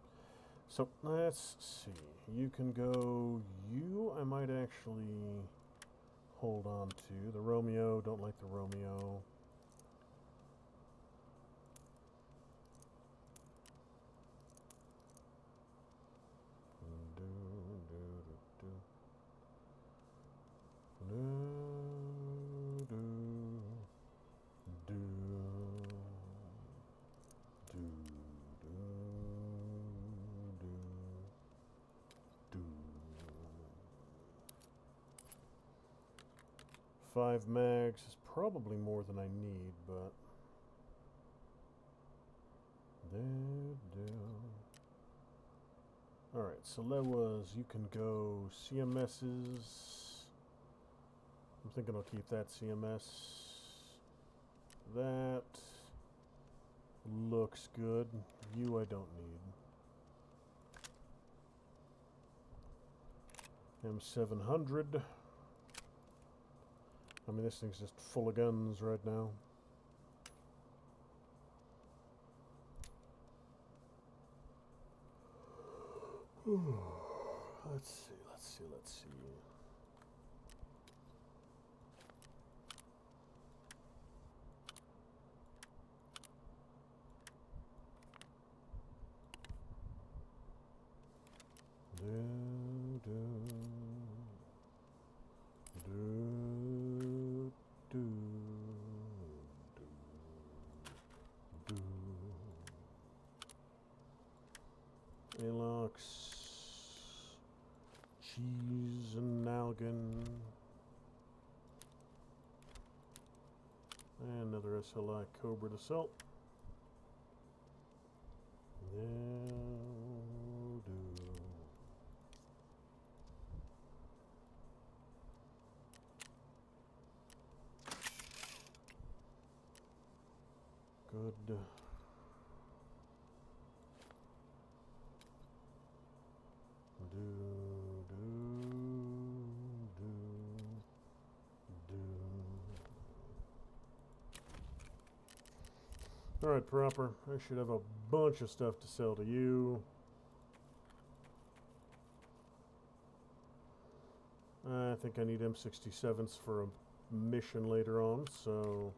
So, let's see. You can go... You, I might actually hold on to. The Romeo, don't like the Romeo. Five mags is probably more than I need, but alright, so that was, you can go CMS's. I'm thinking I'll keep that CMS. That looks good. You I don't need. M700. I mean, this thing's just full of guns right now. Let's see. Alox, cheese and Nalgan, and another SLI Cobra to sell. Good. Alright, Proper. I should have a bunch of stuff to sell to you. I think I need M67s for a mission later on, so...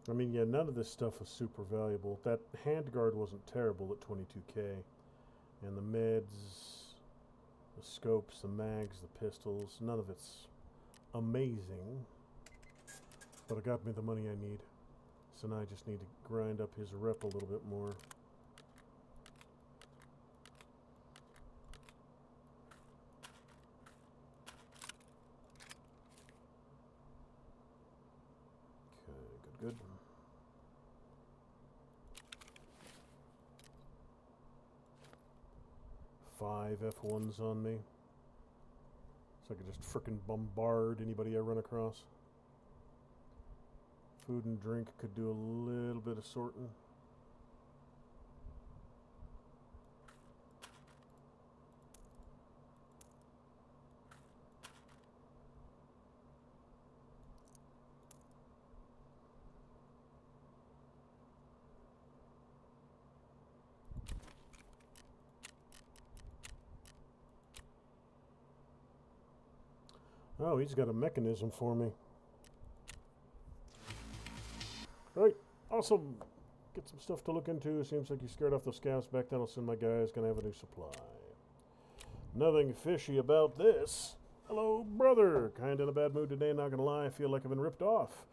I mean, yeah, none of this stuff was super valuable. That handguard wasn't terrible at 22k. And the meds, the scopes, the mags, the pistols, none of it's amazing. But it got me the money I need. So now I just need to grind up his rep a little bit more. Okay, good. 5 F1s on me. So I could just frickin' bombard anybody I run across. Food and drink could do a little bit of sorting. Oh, he's got a mechanism for me. Right, awesome. Get some stuff to look into. Seems like you scared off those scouts back then. I'll send my guys. Gonna have a new supply. Nothing fishy about this. Hello, brother. Kind of in a bad mood today, not gonna lie. I feel like I've been ripped off.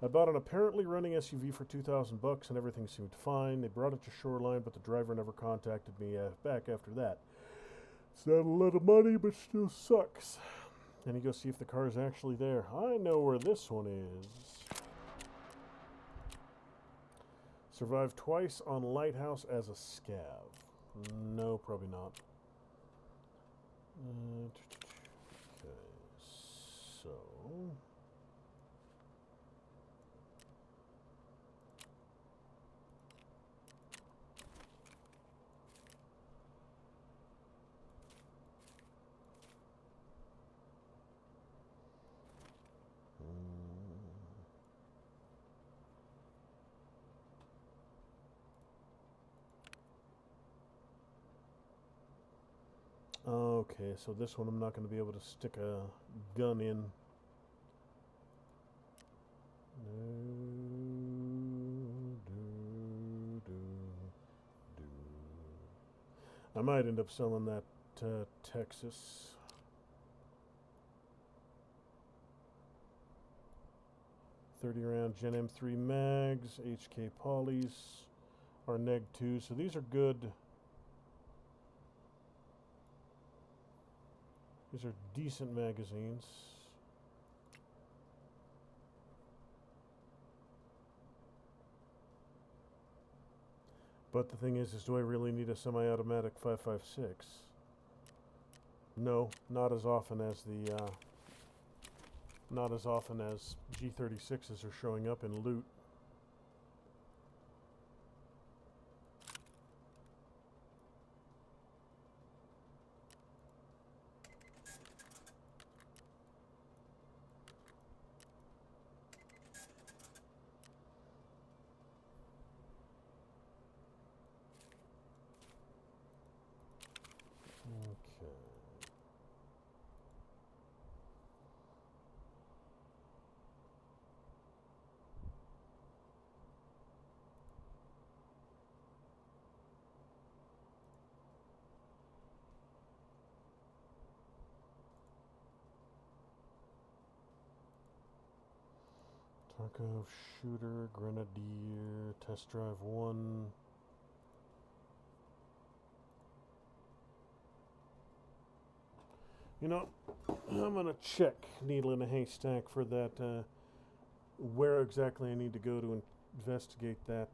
I bought an apparently running SUV for $2,000 and everything seemed fine. They brought it to Shoreline, but the driver never contacted me back after that. It's not a lot of money, but still sucks. Then you go see if the car is actually there. I know where this one is. Survived twice on Lighthouse as a scav. No, probably not. Okay, so... Okay, so this one I'm not going to be able to stick a gun in. I might end up selling that Texas. .30 round Gen M3 mags, HK polys, are neg 2, so these are good. These are decent magazines. But the thing is do I really need a semi-automatic 5.56? No, not as often as the G36s are showing up in loot. Tarkov Shooter, Grenadier, Test Drive 1. You know, I'm going to check Needle in a Haystack for that, where exactly I need to go to investigate that,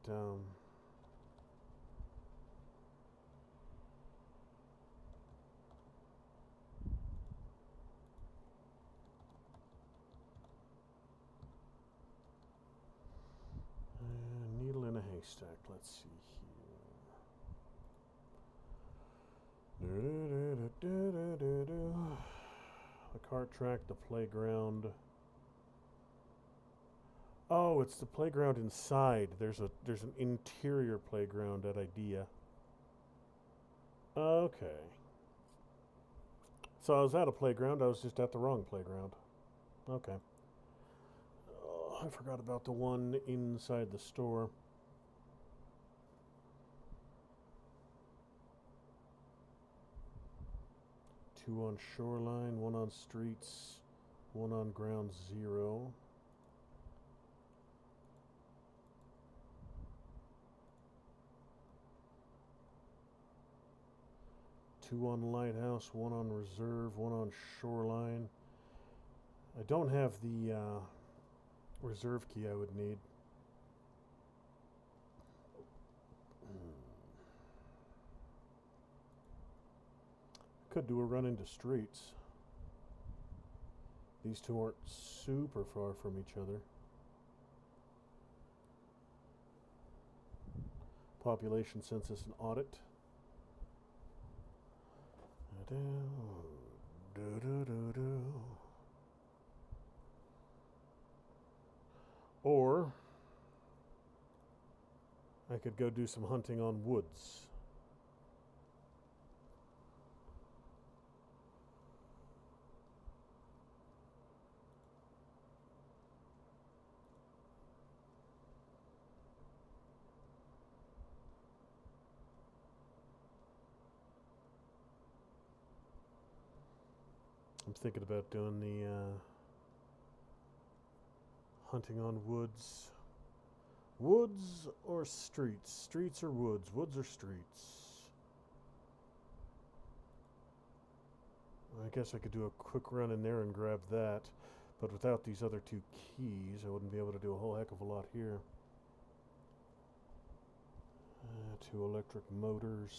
Needle in a Haystack. Let's see here. The cart track, the playground. Oh, it's the playground inside. There's an interior playground at Idea. Okay. So I was at a playground. I was just at the wrong playground. Okay. I forgot about the one inside the store. Two on shoreline, one on streets, one on ground zero. Two on lighthouse, one on reserve, one on shoreline. I don't have the reserve key I would need. Could do a run into streets. These two aren't super far from each other. Population census and audit. Or I could go do some hunting on woods. I'm thinking about doing the hunting on woods. Woods or streets? Streets or woods? Woods or streets? I guess I could do a quick run in there and grab that, but without these other two keys, I wouldn't be able to do a whole heck of a lot here. Two electric motors.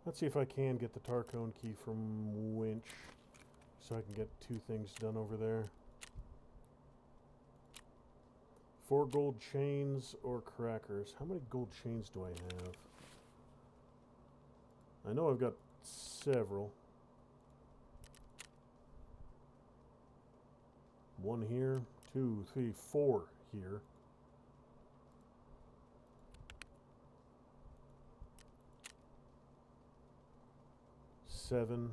Let's see if I can get the Tarkov key from Winch, so I can get two things done over there. 4 gold chains or crackers. How many gold chains do I have? I know I've got several. One here, 2, 3, 4 here. Seven.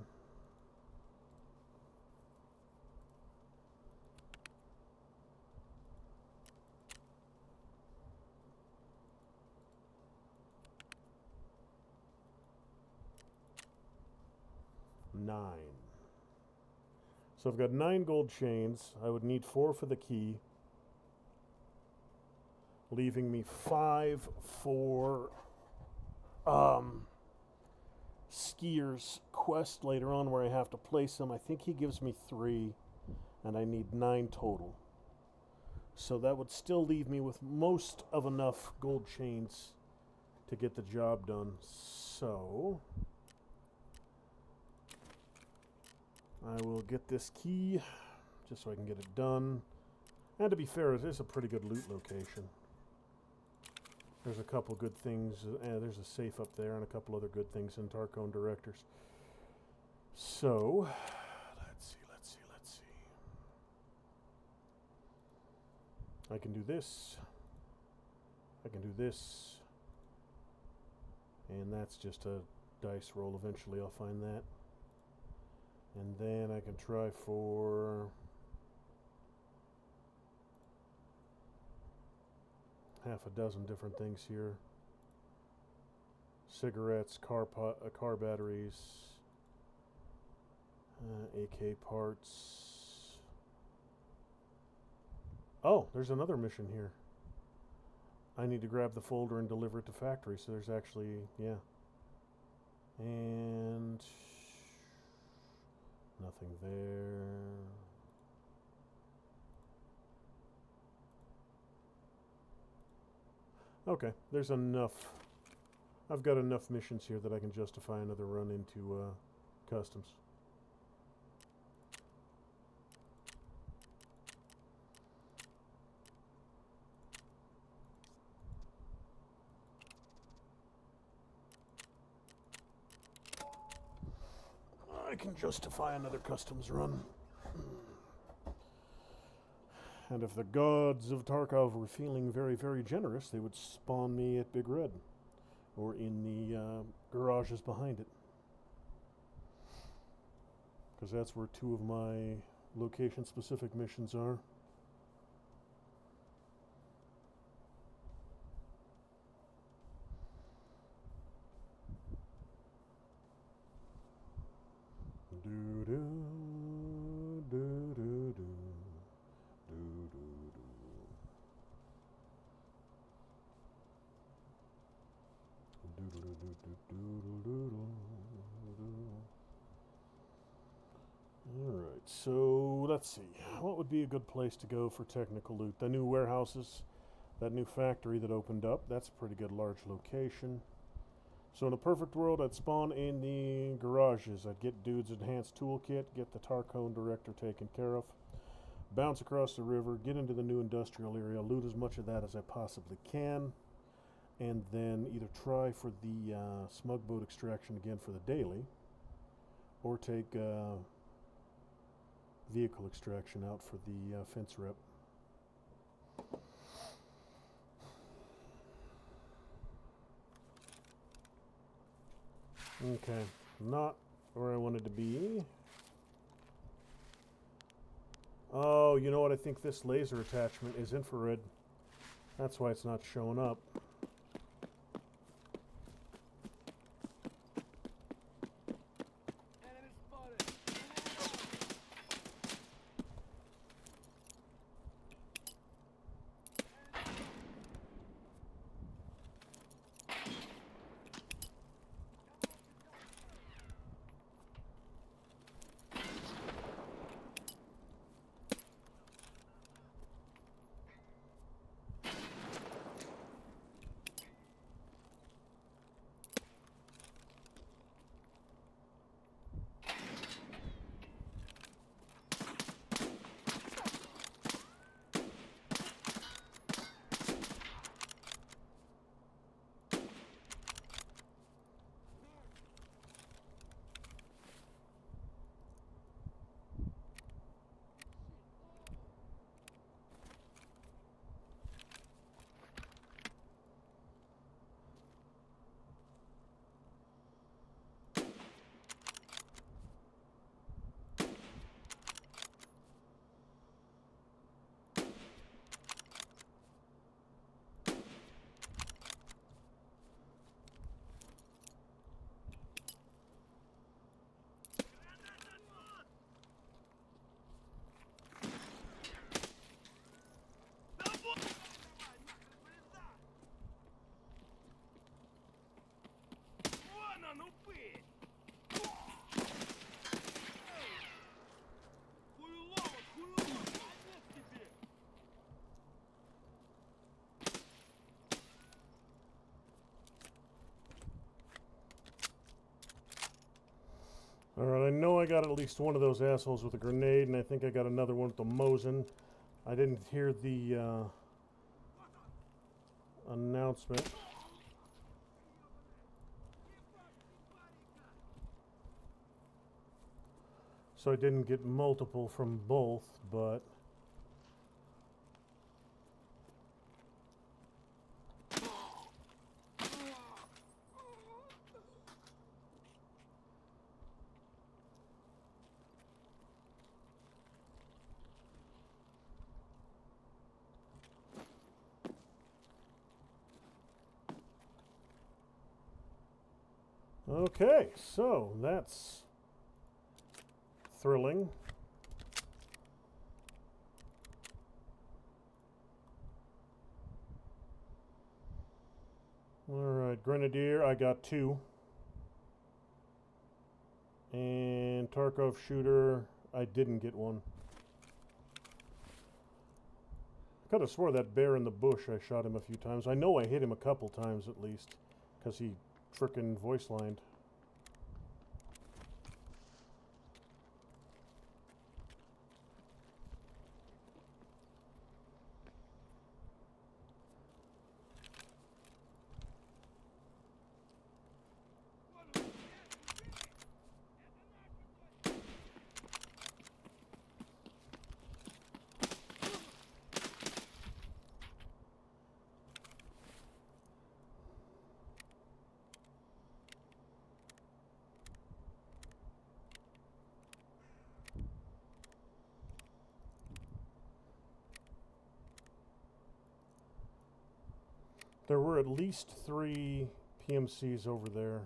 Nine. So I've got 9 gold chains. I would need 4 for the key, leaving me 5 for Skier's quest later on where I have to place them. I think he gives me 3, and I need 9 total. So that would still leave me with most of enough gold chains to get the job done. So I will get this key just so I can get it done. And to be fair, it is a pretty good loot location. There's a couple good things. There's a safe up there and a couple other good things in Tarkov Directors. So, let's see. I can do this. I can do this. And that's just a dice roll. Eventually I'll find that. And then I can try for half a dozen different things here. Cigarettes, car batteries, AK parts. Oh, there's another mission here. I need to grab the folder and deliver it to factory, so there's actually, yeah. And nothing there. Okay, there's enough. I've got enough missions here that I can justify another run into customs. I can justify another customs run. And if the gods of Tarkov were feeling very, very generous, they would spawn me at Big Red, or in the garages behind it. Because that's where 2 of my location-specific missions are. Alright, so let's see. What would be a good place to go for technical loot? The new warehouses, that new factory that opened up, that's a pretty good large location. So in a perfect world, I'd spawn in the garages. I'd get Dude's enhanced toolkit, get the Tarkov director taken care of, bounce across the river, get into the new industrial area, loot as much of that as I possibly can, and then either try for the smug boat extraction again for the daily, or take vehicle extraction out for the fence rep. Okay, not where I wanted to be. Oh, you know what? I think this laser attachment is infrared. That's why it's not showing up. Alright, I know I got at least one of those assholes with a grenade, and I think I got another one with the Mosin. I didn't hear the announcement. So I didn't get multiple from both, but... Okay, so that's thrilling. Alright, Grenadier, I got 2. And Tarkov Shooter, I didn't get 1. I could have swore that bear in the bush, I shot him a few times. I know I hit him a couple times at least, because he frickin' voice lined. There were at least 3 PMCs over there.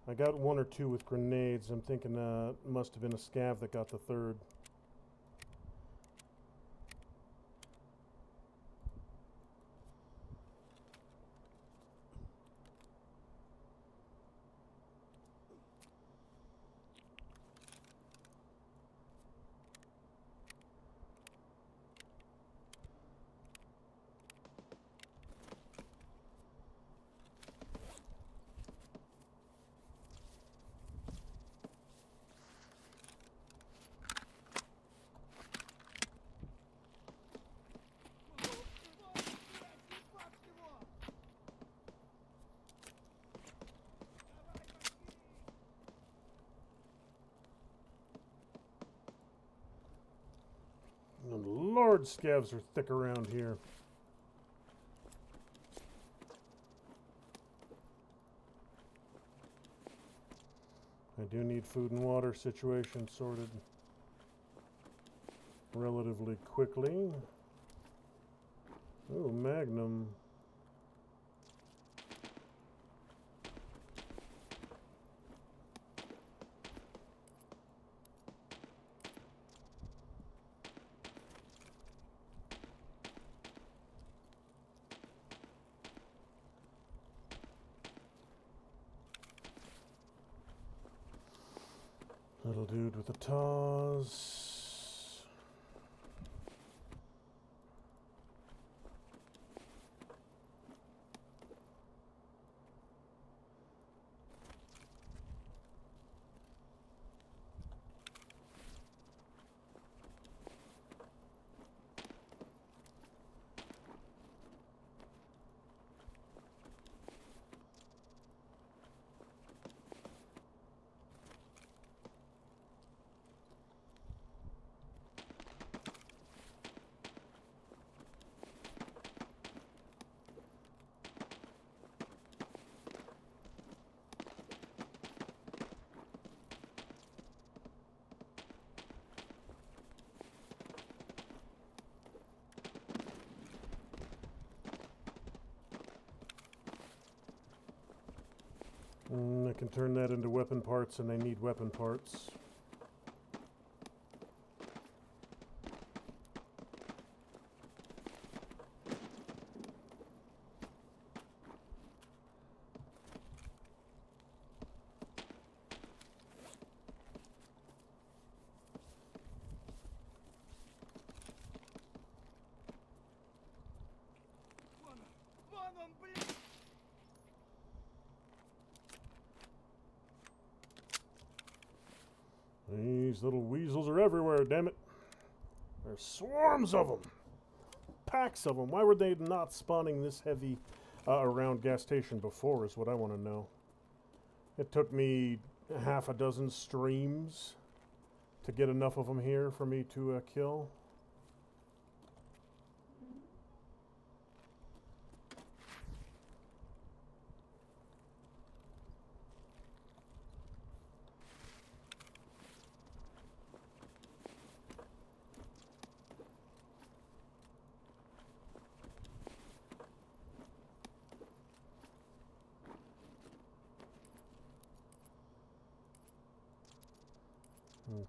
I got 1 or 2 with grenades. I'm thinking it must have been a scav that got the 3rd. sword scavs are thick around here. I do need food and water situation sorted relatively quickly. Ooh, Magnum. Little dude with the TAWs. I can turn that into weapon parts, and I need weapon parts. These little weasels are everywhere, damn it. There's swarms of them. Packs of them. Why were they not spawning this heavy around gas station before is what I want to know. It took me half a dozen streams to get enough of them here for me to kill.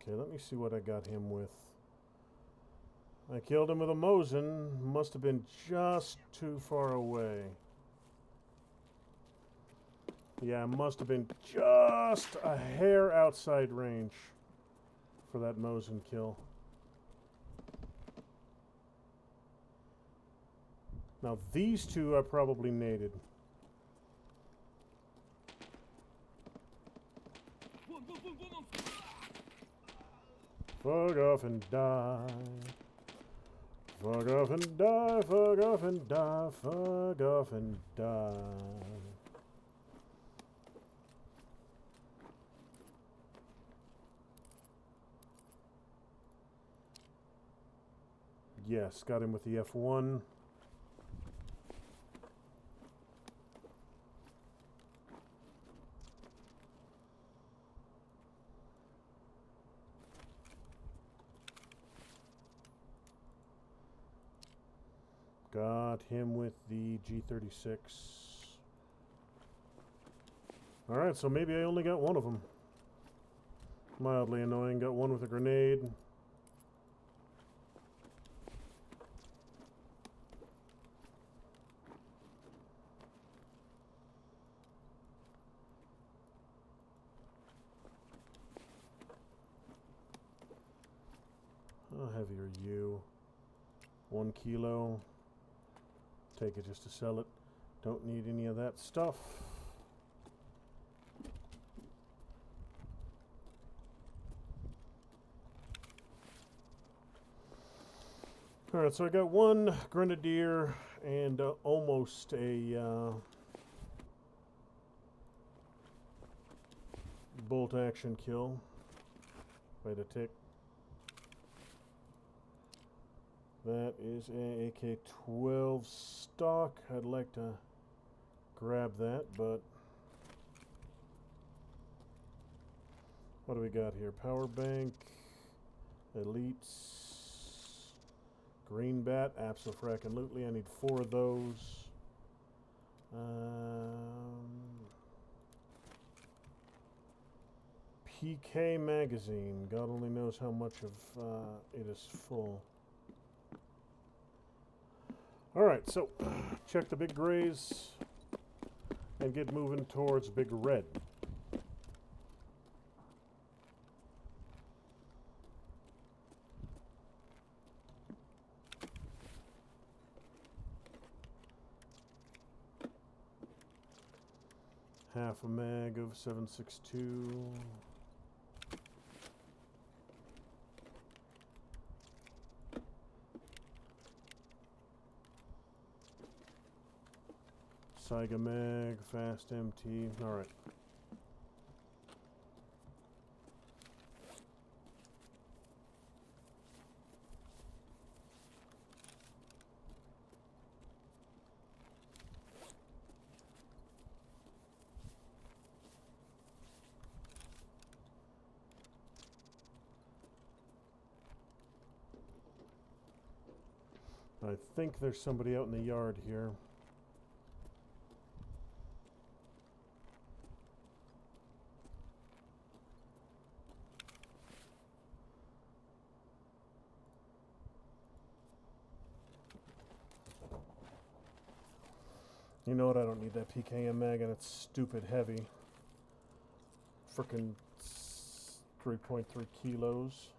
Okay, let me see what I got him with. I killed him with a Mosin. Must have been just too far away. Yeah, must have been just a hair outside range for that Mosin kill. Now these two I probably naded. Fuck off and die. Fuck off and die. Fuck off and die. Fuck off and die. Yes, got him with the F1. Got him with the G36. Alright, so maybe I only got one of them. Mildly annoying. Got one with a grenade. How heavy are you? 1 kilo. Take it just to sell it. Don't need any of that stuff. Alright, so I got one grenadier and almost a bolt action kill. Wait a tick. That is a AK-12 stock. I'd like to grab that, but what do we got here? Power bank, elites, green bat, abso-frackin-lutely. I need 4 of those. PK magazine. God only knows how much of it is full. Alright, so check the big grays and get moving towards big red. Half a mag of 7.62. Saiga mag, fast MT. Alright. I think there's somebody out in the yard here. You know what? I don't need that PKM mag, and it's stupid heavy. Frickin' 3.3 kilos.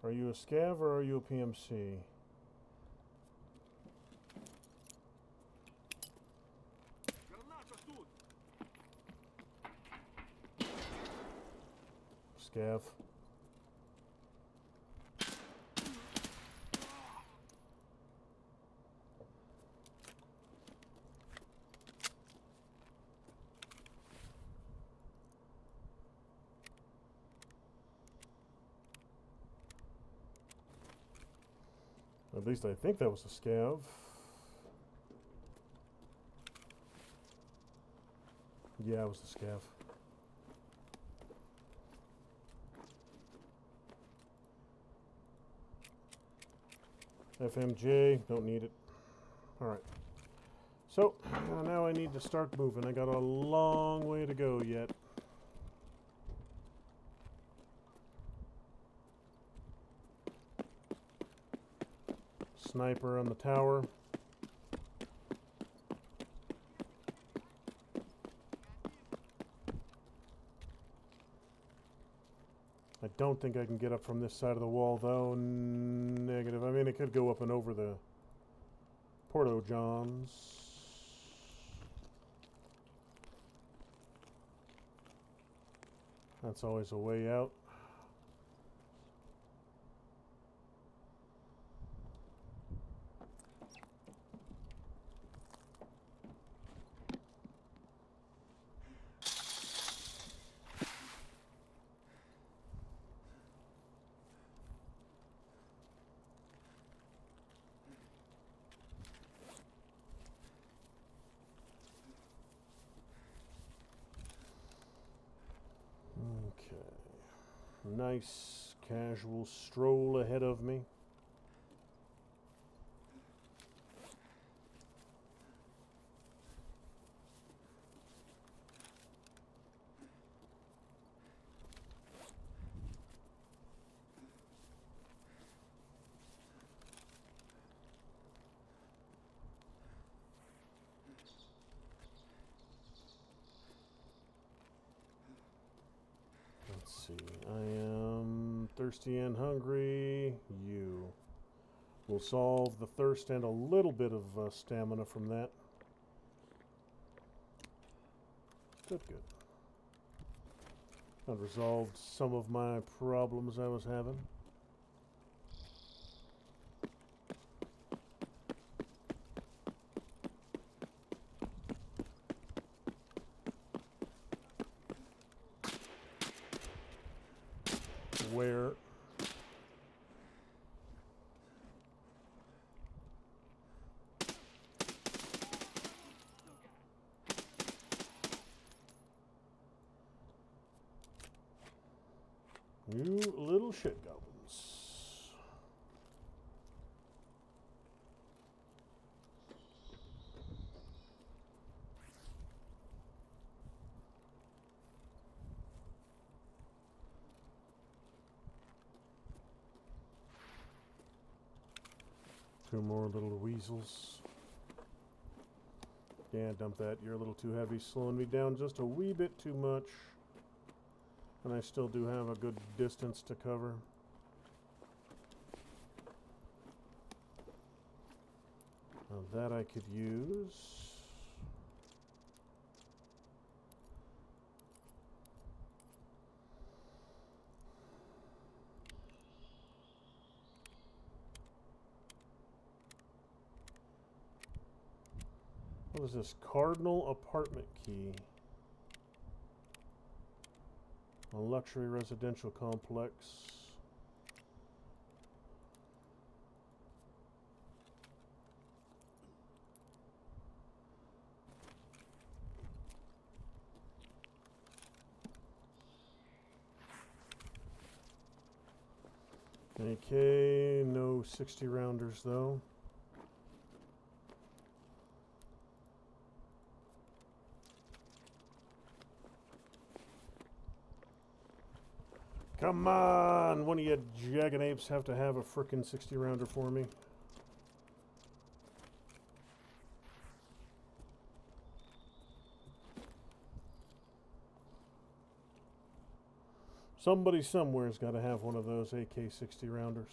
Are you a scav or are you a PMC? Scav. At least I think that was a scav. Yeah, it was the scav. FMJ, don't need it. Alright. So, now I need to start moving. I got a long way to go yet. Sniper on the tower. I don't think I can get up from this side of the wall, though. Negative. I mean, it could go up and over the Porto Johns. That's always a way out. Nice casual stroll ahead of me. Let's see. I am thirsty and hungry. You will solve the thirst and a little bit of stamina from that. Good, good. I've resolved some of my problems I was having. Where You little shit goblins. Two more little weasels. Yeah, dump that. You're a little too heavy, slowing me down just a wee bit too much. And I still do have a good distance to cover. Now that I could use. What is this? Cardinal apartment key. A luxury residential complex. Okay, no 60 rounders though. Come on! One of you jagged apes have to have a frickin' 60 rounder for me. Somebody somewhere's got to have one of those AK-60 rounders.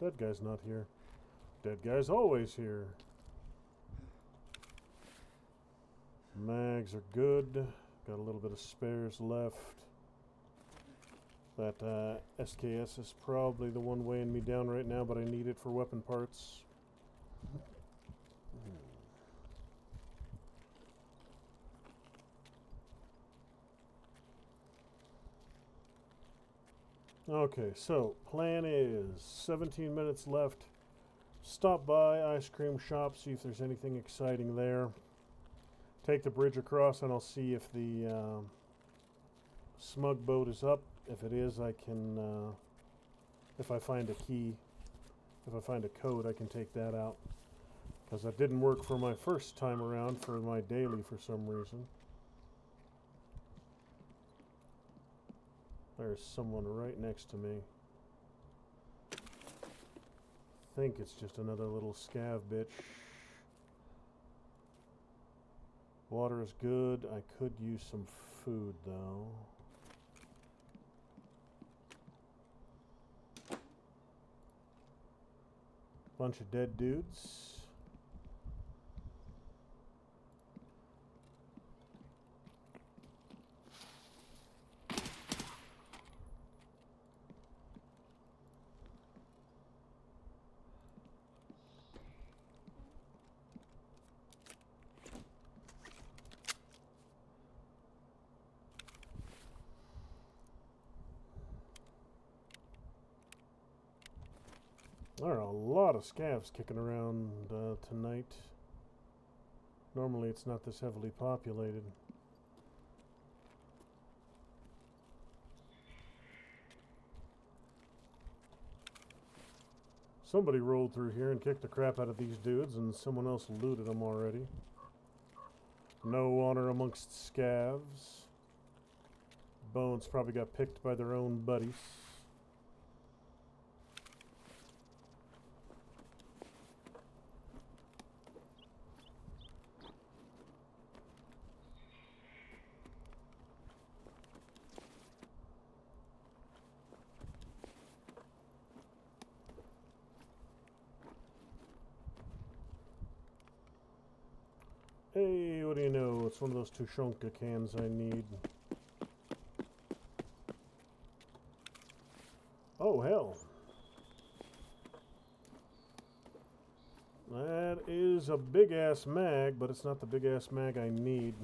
Dead guy's not here. Dead guy's always here. Mags are good. Got a little bit of spares left. That SKS is probably the one weighing me down right now, but I need it for weapon parts. Okay, so plan is 17 minutes left. Stop by ice cream shop, see if there's anything exciting there. Take the bridge across and I'll see if the smug boat is up. If it is, I can, if I find a key, if I find a code, I can take that out. Because that didn't work for my first time around for my daily for some reason. There's someone right next to me. I think it's just another little scav bitch. Water is good. I could use some food though. Bunch of dead dudes. There are a lot of scavs kicking around tonight. Normally it's not this heavily populated. Somebody rolled through here and kicked the crap out of these dudes, and someone else looted them already. No honor amongst scavs. Bones probably got picked by their own buddies. Hey, what do you know? It's one of those Tushonka cans I need. Oh, hell. That is is a big-ass mag, but it's not the big-ass mag I need.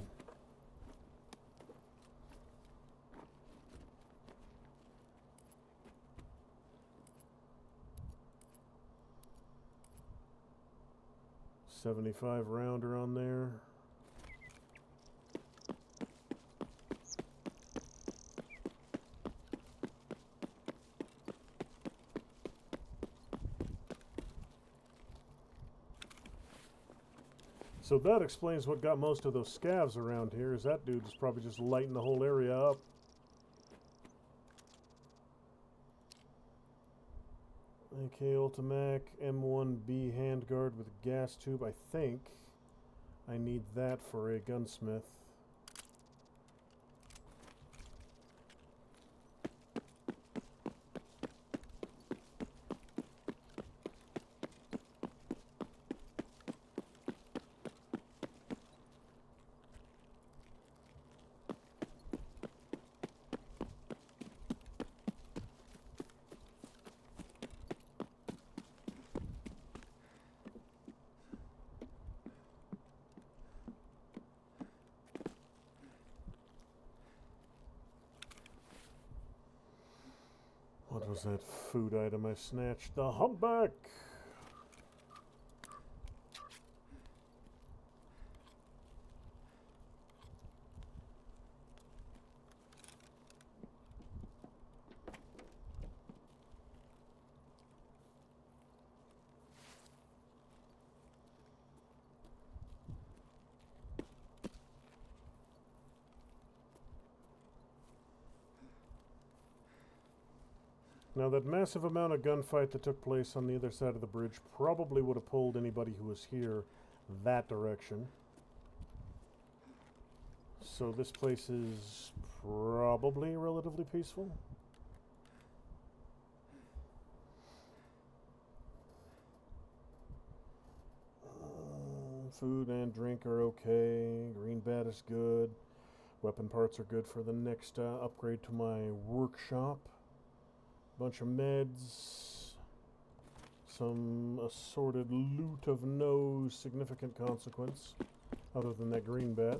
.75 rounder on there. So that explains what got most of those scavs around here, is that dude was probably just lighting the whole area up. AK Ultimac, M1B handguard with a gas tube. I think I need that for a gunsmith. What was that food item I snatched? The humpback! Now, that massive amount of gunfight that took place on the other side of the bridge probably would have pulled anybody who was here that direction. So this place is probably relatively peaceful. Food and drink are okay. Green bat is good. Weapon parts are good for the next upgrade to my workshop. Bunch of meds, some assorted loot of no significant consequence, other than that green bat.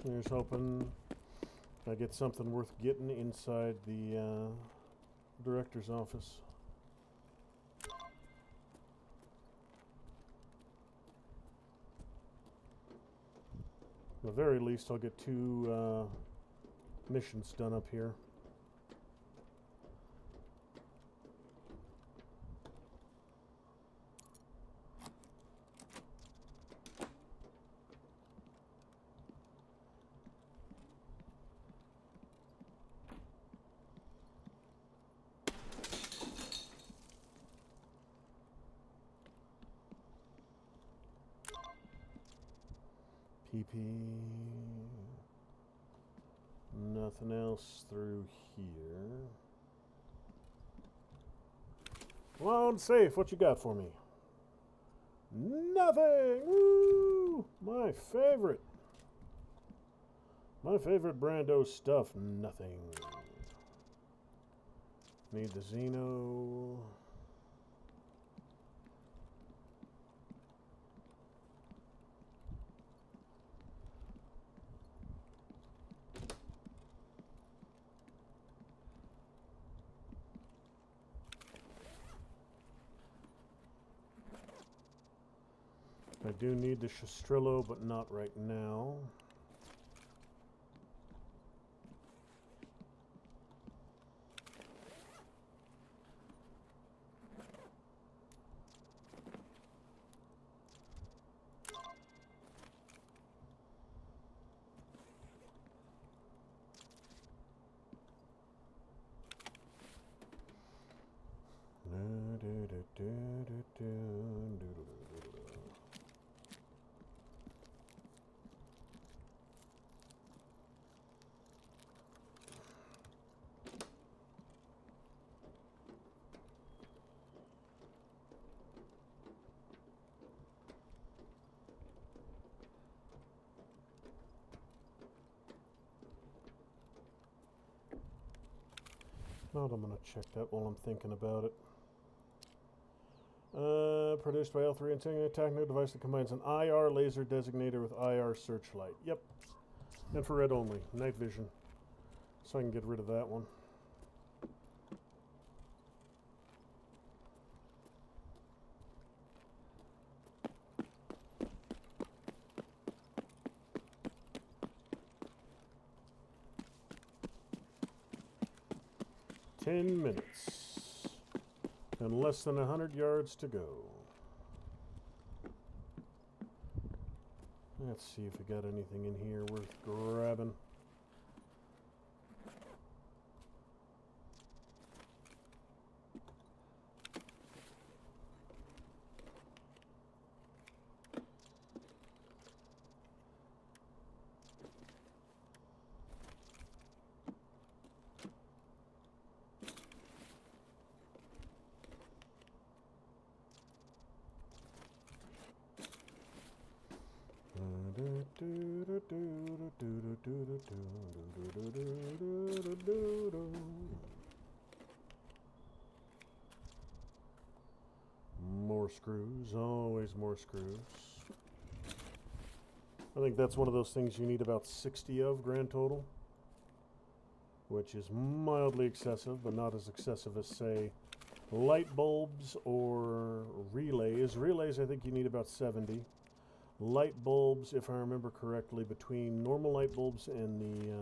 Here's hoping I get something worth getting inside the director's office. At the very least, I'll get two missions done up here. PP. Nothing else through here. Well, safe. What you got for me? Nothing. Woo! My favorite. My favorite Brando stuff. Nothing. Need the Xeno. I do need the Shastrillo, but not right now. Not, I'm going to check that while I'm thinking about it. Produced by L3 and attack no device that combines an IR laser designator with IR searchlight. Yep. Infrared only. Night vision. So I can get rid of that one. $10 and less than 100 yards to go. Let's see if we got anything in here worth grabbing. More screws, always more screws. I think that's one of those things you need about 60 of grand total, which is mildly excessive, but not as excessive as, say, light bulbs or relays. Relays, I think you need about 70. Light bulbs, if I remember correctly, between normal light bulbs and the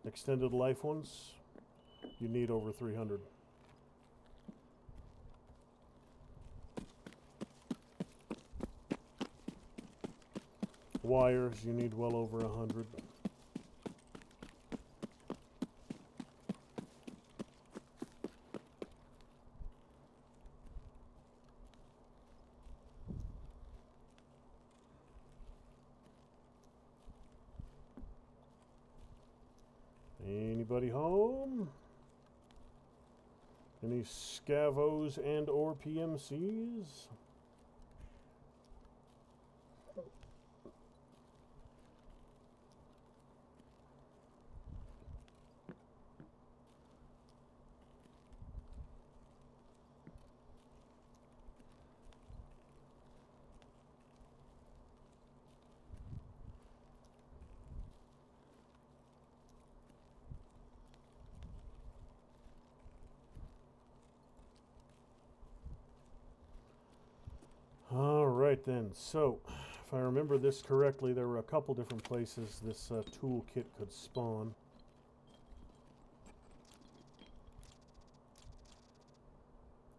extended life ones, you need over 300. Wires, you need well over 100. Anybody home? Any scavos and or PMCs? Alright then, so if I remember this correctly, there were a couple different places this toolkit could spawn.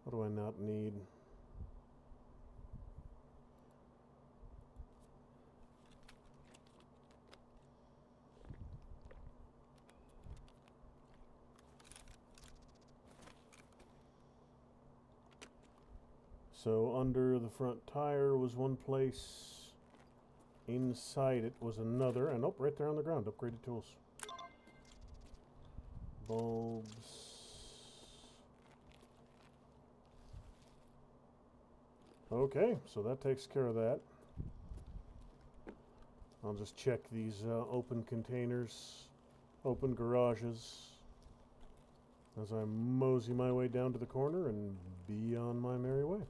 What do I not need? So under the front tire was one place, inside it was another, and oh, right there on the ground, upgraded tools. Bulbs. Okay, so that takes care of that. I'll just check these open containers, open garages, as I mosey my way down to the corner and be on my merry way.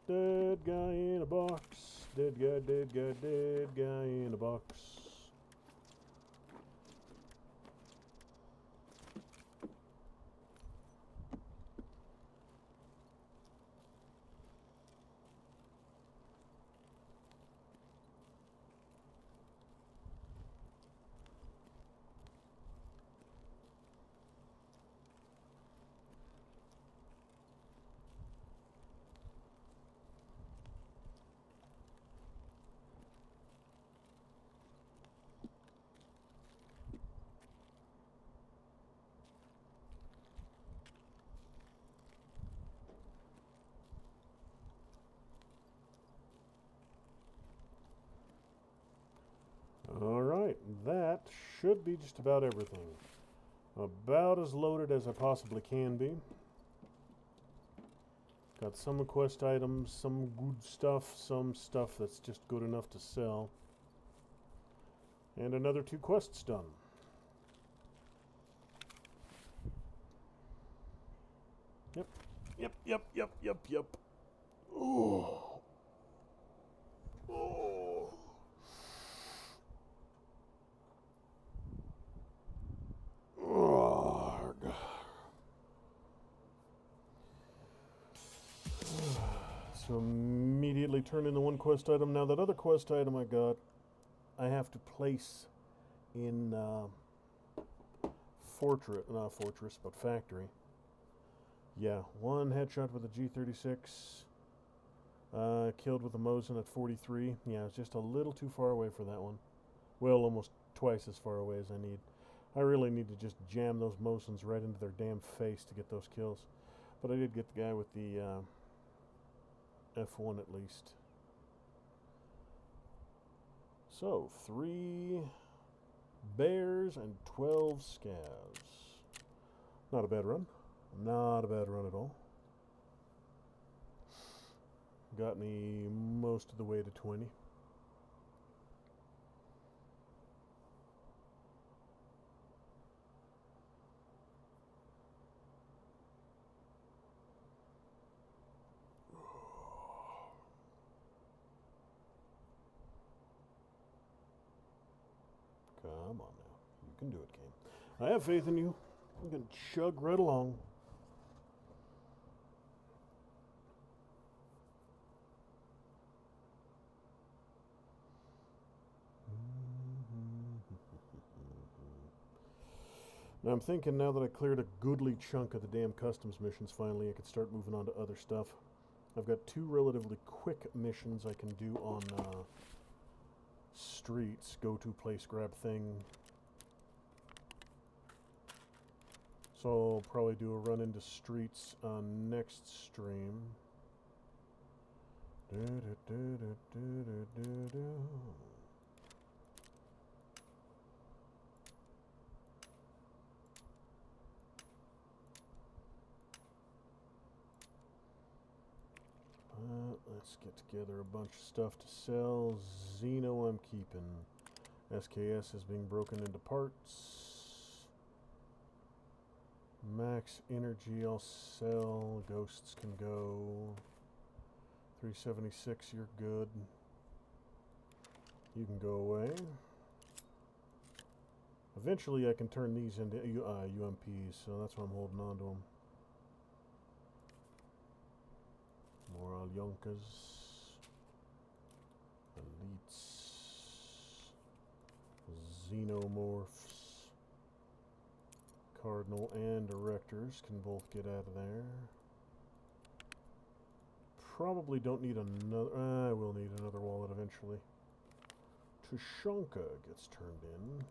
Dead guy in a box. Dead guy, dead guy, dead guy in a box. Alright, that should be just about everything. About as loaded as I possibly can be. Got some quest items, some good stuff, some stuff that's just good enough to sell. And another 2 quests done. Yep. Oh. Oh. Arg. So immediately turn in the one quest item. Now that other quest item I got, I have to place in not fortress, but factory. Yeah, one headshot with a G36. Killed with a Mosin at 43. Yeah, it's just a little too far away for that one. Well, almost twice as far away as I need. I really need to just jam those Mosins right into their damn face to get those kills. But I did get the guy with the F1 at least. So, 3 bears and 12 scavs. Not a bad run. Not a bad run at all. Got me most of the way to 20. Come on now. You can do it, game. I have faith in you. You can chug right along. Now I'm thinking now that I cleared a goodly chunk of the damn customs missions finally, I could start moving on to other stuff. I've got 2 relatively quick missions I can do on streets. Go to place, grab thing. So I'll probably do a run into streets on next stream. Let's get together a bunch of stuff to sell. Xeno I'm keeping. SKS is being broken into parts. Max energy I'll sell. Ghosts can go. 376, you're good. You can go away. Eventually I can turn these into UMPs, so that's why I'm holding on to them. More Alyonkas. Elites. Xenomorphs. Cardinal and Directors can both get out of there. Probably don't need another... I will need another wallet eventually. Tushonka gets turned in.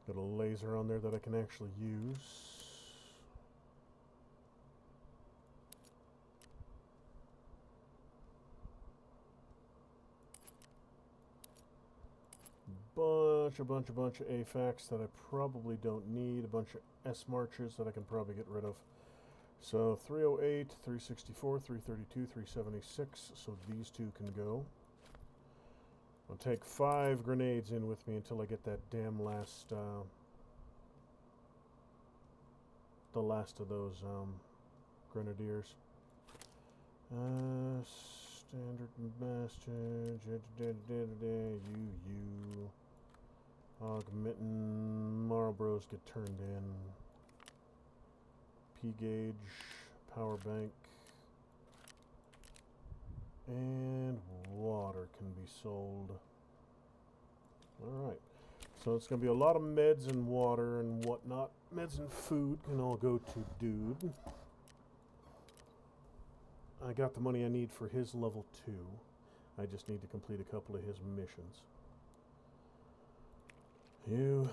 Got a laser on there that I can actually use. Bunch of AFACs that I probably don't need. A bunch of S marches that I can probably get rid of. So 308, 364, 332, 376. So these 2 can go. I'll take 5 grenades in with me until I get that damn last, the last of those grenadiers. Standard Bastion, you. Augmentin, Marlboros get turned in. P-gauge, power bank. And water can be sold. Alright. So it's going to be a lot of meds and water and whatnot. Meds and food can all go to Dude. I got the money I need for his level 2. I just need to complete a couple of his missions. You.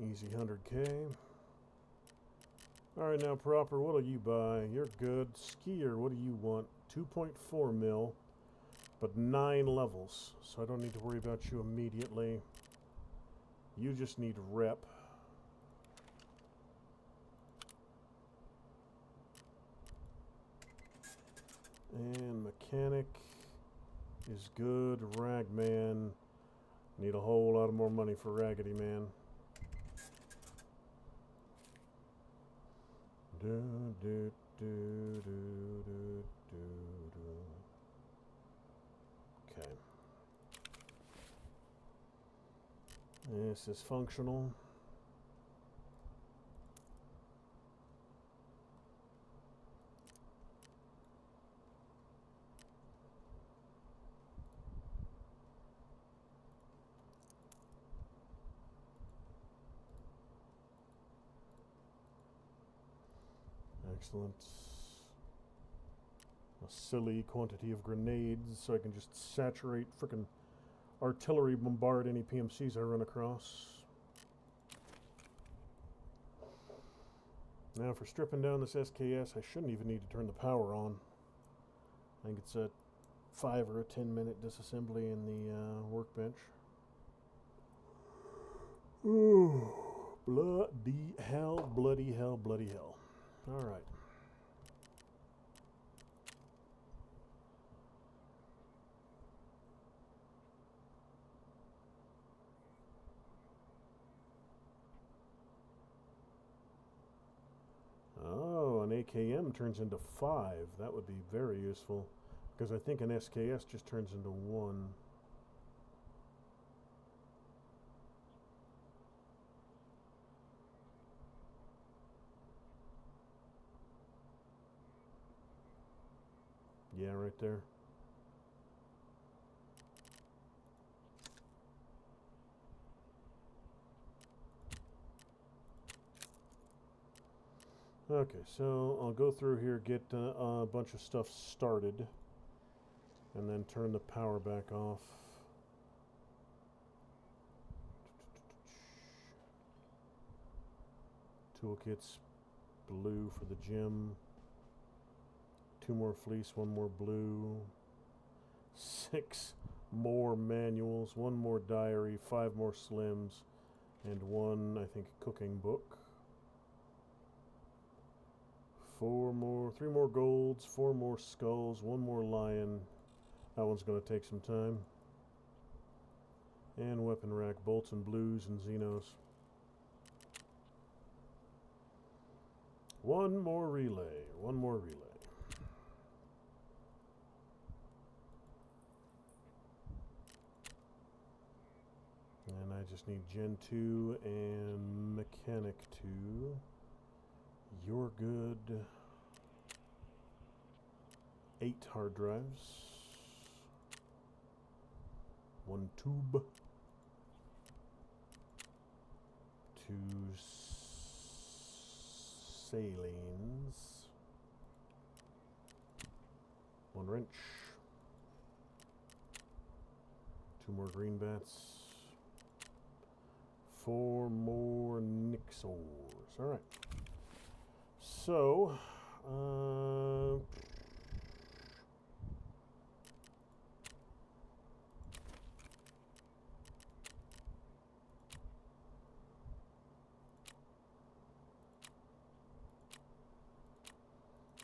Easy 100K. Alright, now Proper, what'll you buy? You're good. Skier, what do you want? 2.4 mil, but 9 levels. So I don't need to worry about you immediately. You just need rep. And mechanic is good. Ragman. Need a whole lot of more money for Raggedy Man. Okay. This is functional. Excellent. A silly quantity of grenades so I can just saturate frickin' artillery bombard any PMCs I run across. Now for stripping down this SKS, I shouldn't even need to turn the power on. I think it's a 5 or a 10 minute disassembly in the workbench. Ooh, bloody hell, bloody hell, bloody hell. Alright. Oh, an AKM turns into 5. That would be very useful. Because I think an SKS just turns into 1. Yeah, right there. Okay, so I'll go through here, get a bunch of stuff started, and then turn the power back off. Toolkits, blue for the gym. 2 more fleece, 1 more blue. 6 more manuals, 1 more diary, 5 more slims, and 1, I think, cooking book. 3 more golds, 4 more skulls, 1 more lion. That one's going to take some time. And weapon rack, bolts and blues and Xenos. 1 more relay, 1 more relay. And I just need Gen 2 and Mechanic 2. You're good. 8 hard drives. 1 tube. 2 salines. 1 wrench. 2 more green bats. 4 more Nixors. Alright. So,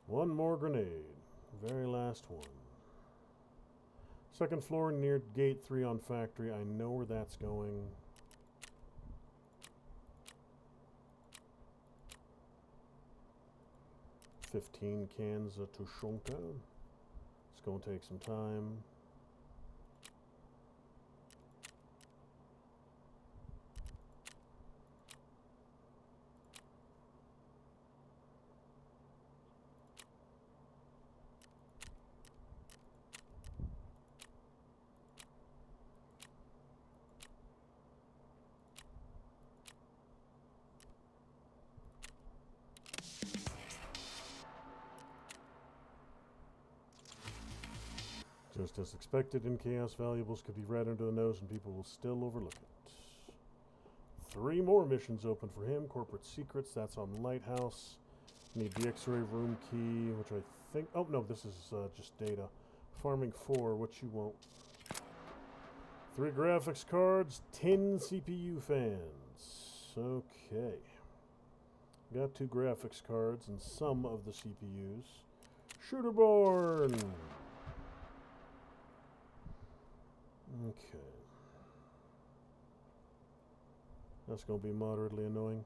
one more grenade. Very last one. 2nd floor near gate 3 on factory. I know where that's going. $15 cans of Tushonka. It's going to take some time. Just as expected in Chaos, valuables could be right under the nose and people will still overlook it. 3 more missions open for him. Corporate Secrets, that's on Lighthouse. Need the X-ray room key, which I think... Oh, no, this is just data. Farming 4, what you want? 3 graphics cards, 10 CPU fans. Okay. Got 2 graphics cards and some of the CPUs. Shooterborn! Okay. That's going to be moderately annoying.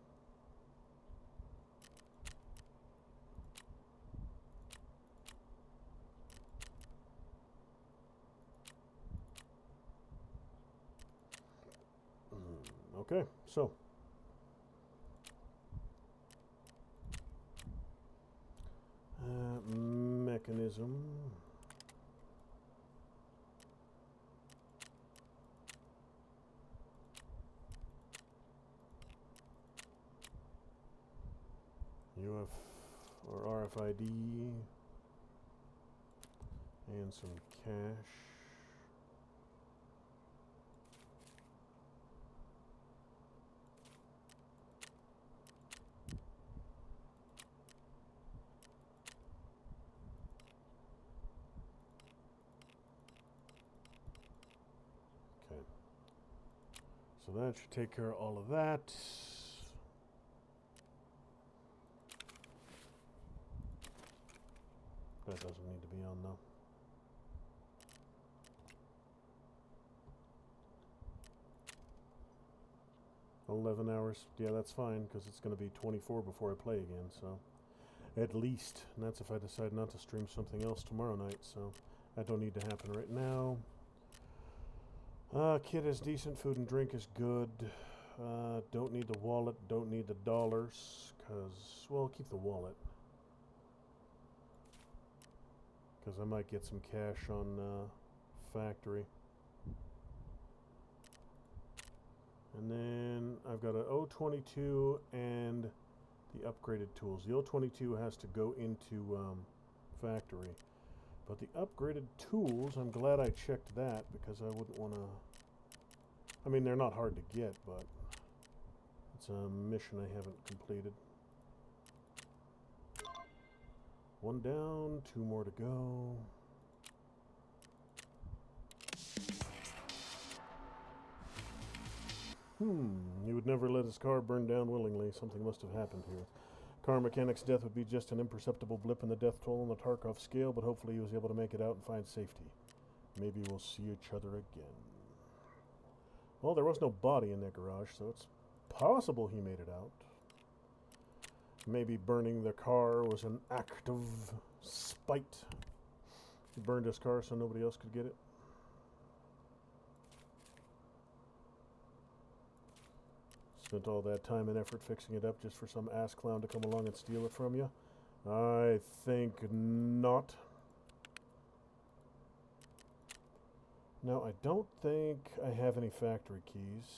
Okay, so. Mechanism. UF or RFID and some cash. Okay. So that should take care of all of that. That doesn't need to be on though. $11 hours. Yeah, that's fine because it's going to be 24 before I play again. So, at least, and that's if I decide not to stream something else tomorrow night. So, that don't need to happen right now. Kit is decent. Food and drink is good. Don't need the wallet. Don't need the dollars because, well, keep the wallet. Because I might get some cash on factory. And then I've got an O22 and the upgraded tools. The O22 has to go into factory. But the upgraded tools, I'm glad I checked that because I wouldn't want to... I mean, they're not hard to get, but it's a mission I haven't completed. 1 down, 2 more to go. He would never let his car burn down willingly. Something must have happened here. Car mechanic's death would be just an imperceptible blip in the death toll on the Tarkov scale, but hopefully he was able to make it out and find safety. Maybe we'll see each other again. Well, there was no body in that garage, so it's possible he made it out. Maybe burning the car was an act of spite. He burned his car so nobody else could get it. Spent all that time and effort fixing it up just for some ass clown to come along and steal it from you? I think not. No, I don't think I have any factory keys.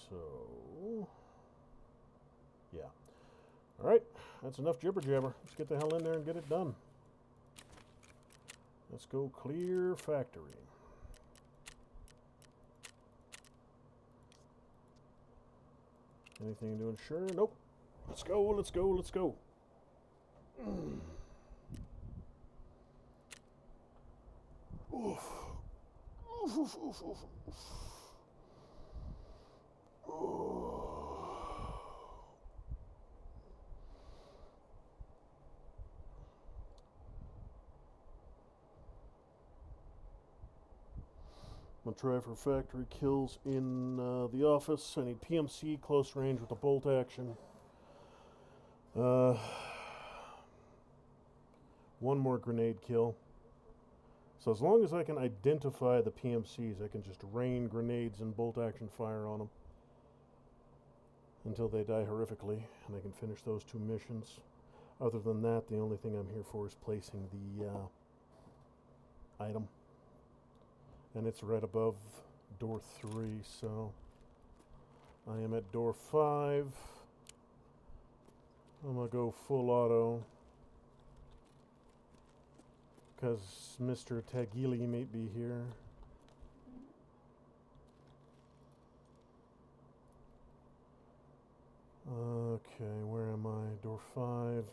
So, yeah. Alright, that's enough jibber jabber. Let's get the hell in there and get it done. Let's go clear factory. Anything to ensure? Nope. Let's go, let's go, let's go. Oof. Oof, oof, oof, oof, oof. I'm going to try for factory kills in the office. I need PMC, close range with a bolt action. 1 more grenade kill. So as long as I can identify the PMCs, I can just rain grenades and bolt action fire on them until they die horrifically, and I can finish those 2 missions. Other than that, the only thing I'm here for is placing the item. And it's right above door 3, so I am at door 5. I'm going to go full auto because Mr. Tagili may be here. Okay, where am I? Door 5.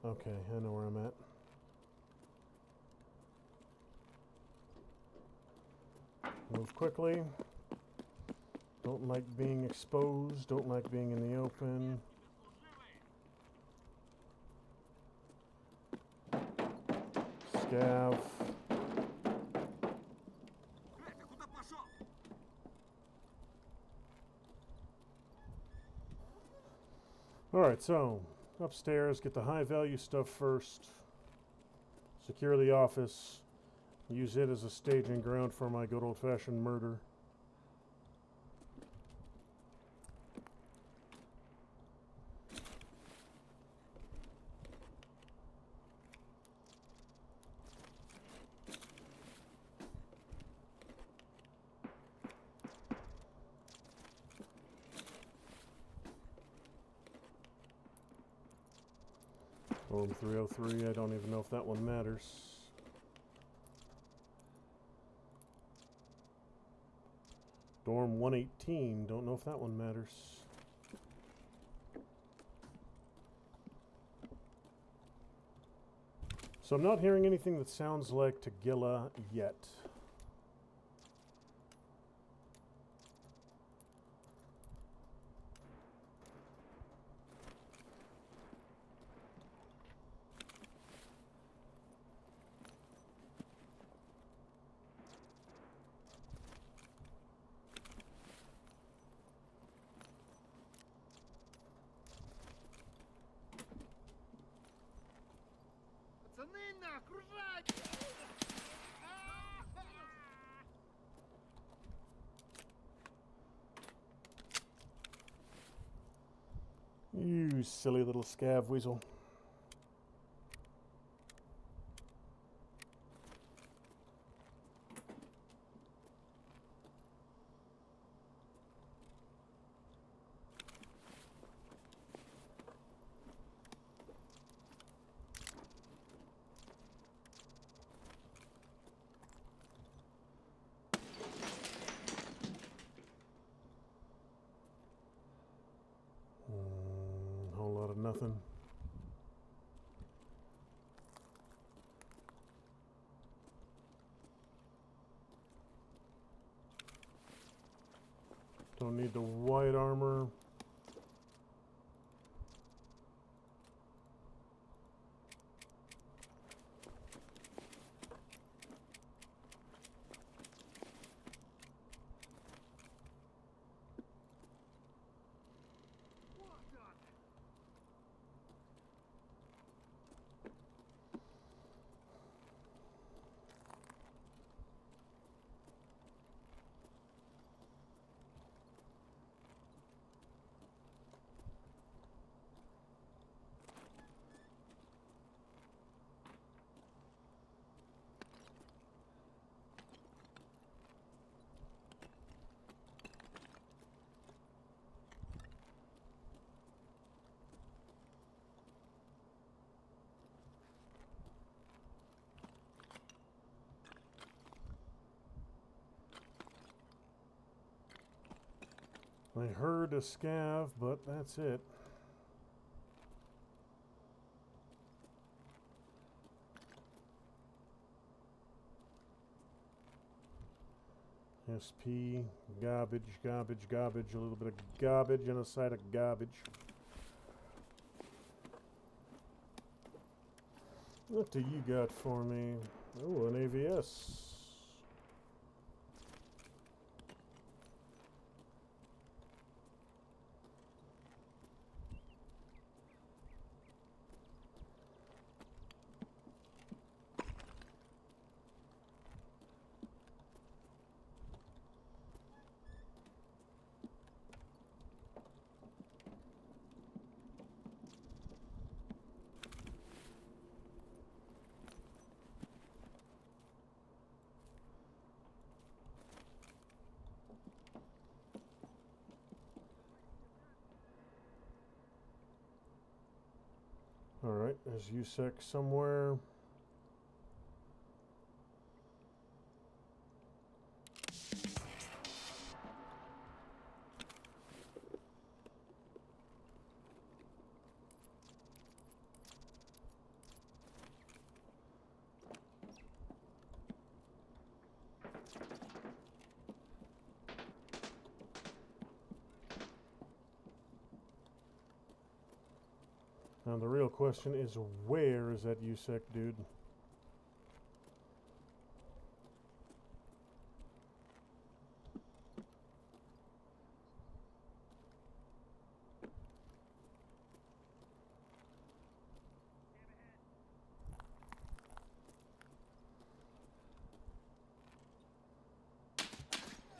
Okay, I know where I'm at. Move quickly. Don't like being exposed. Don't like being in the open. Scav. Alright, so upstairs, get the high value stuff first. Secure the office. Use it as a staging ground for my good old-fashioned murder. Dorm 303, I don't even know if that one matters. Dorm 118, don't know if that one matters. So I'm not hearing anything that sounds like Tagilla yet. You silly little scav weasel. Whole lot of nothing. Don't need the white armor. I heard a scav, but that's it. SP, garbage, garbage, garbage, a little bit of garbage and a side of garbage. What do you got for me? Oh, an AVS. Alright, there's USEC somewhere. Now the real question is, where is that USEC dude?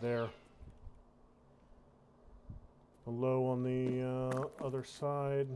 There. Low on the other side.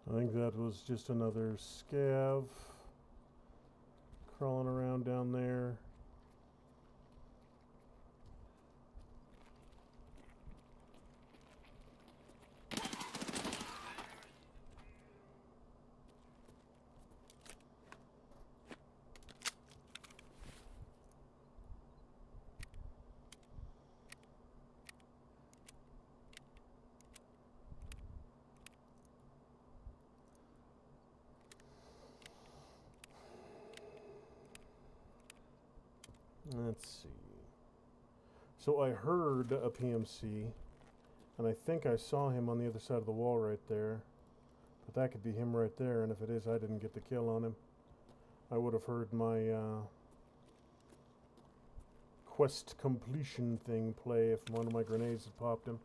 I think that was just another scav crawling around down there. Let's see. So I heard a PMC, and I think I saw him on the other side of the wall right there. But that could be him right there, and if it is, I didn't get the kill on him. I would have heard my quest completion thing play if one of my grenades had popped him.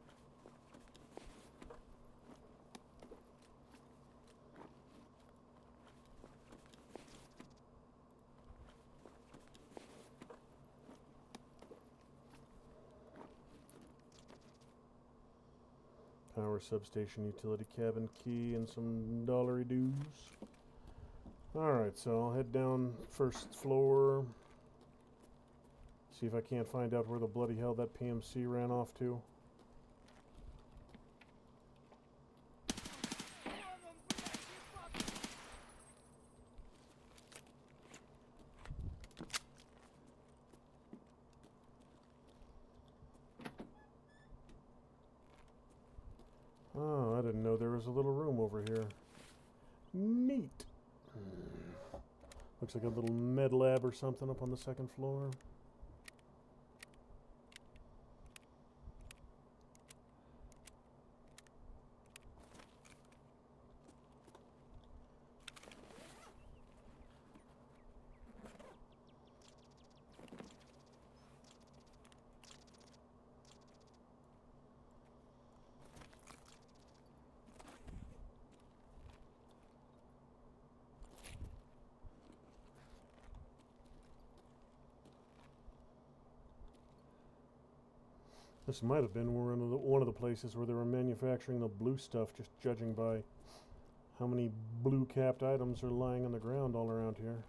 Power substation utility cabin key and some dollary dues. Alright, so I'll head down first floor. See if I can't find out where the bloody hell that PMC ran off to. Oh, I didn't know there was a little room over here. Neat. Looks like a little med lab or something up on the second floor. This might have been one of the places where they were manufacturing the blue stuff, just judging by how many blue-capped items are lying on the ground all around here.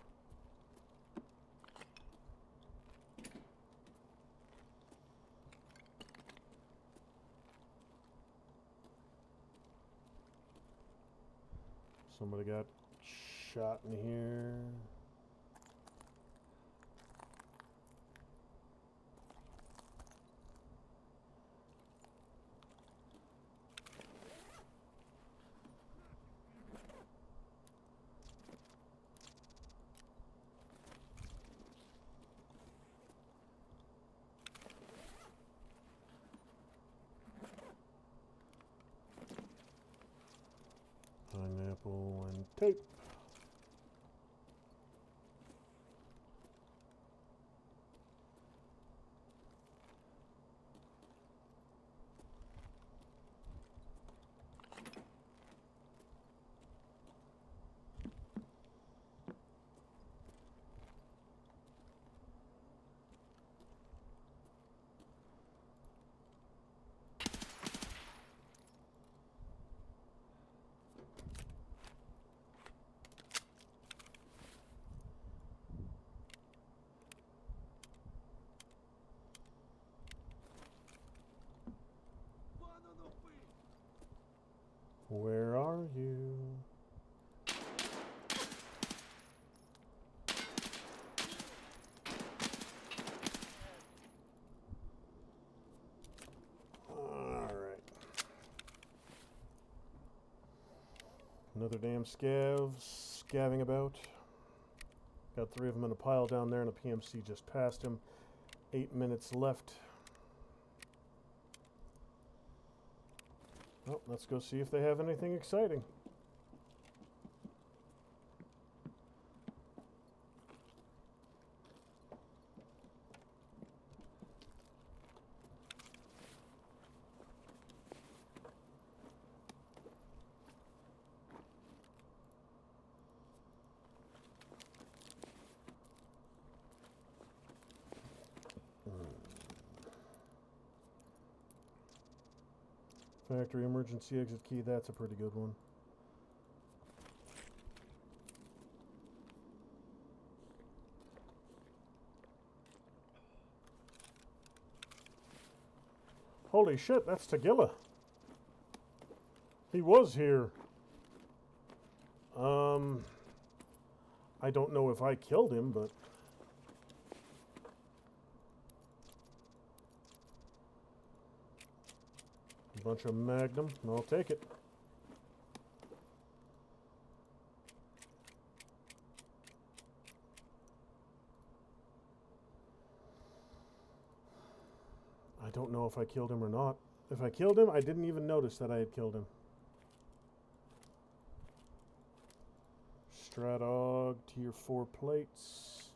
Somebody got shot in here. escape. Where are you? Alright. Another damn scavving about. Got 3 of them in a pile down there, and a PMC just passed him. 8 minutes left. Well, let's go see if they have anything exciting. Factory emergency exit key, that's a pretty good one. Holy shit, that's Tagilla. He was here. I don't know if I killed him, but... a bunch of Magnum, I'll take it. I don't know if I killed him or not. If I killed him, I didn't even notice that I had killed him. Stratog, tier 4 plates.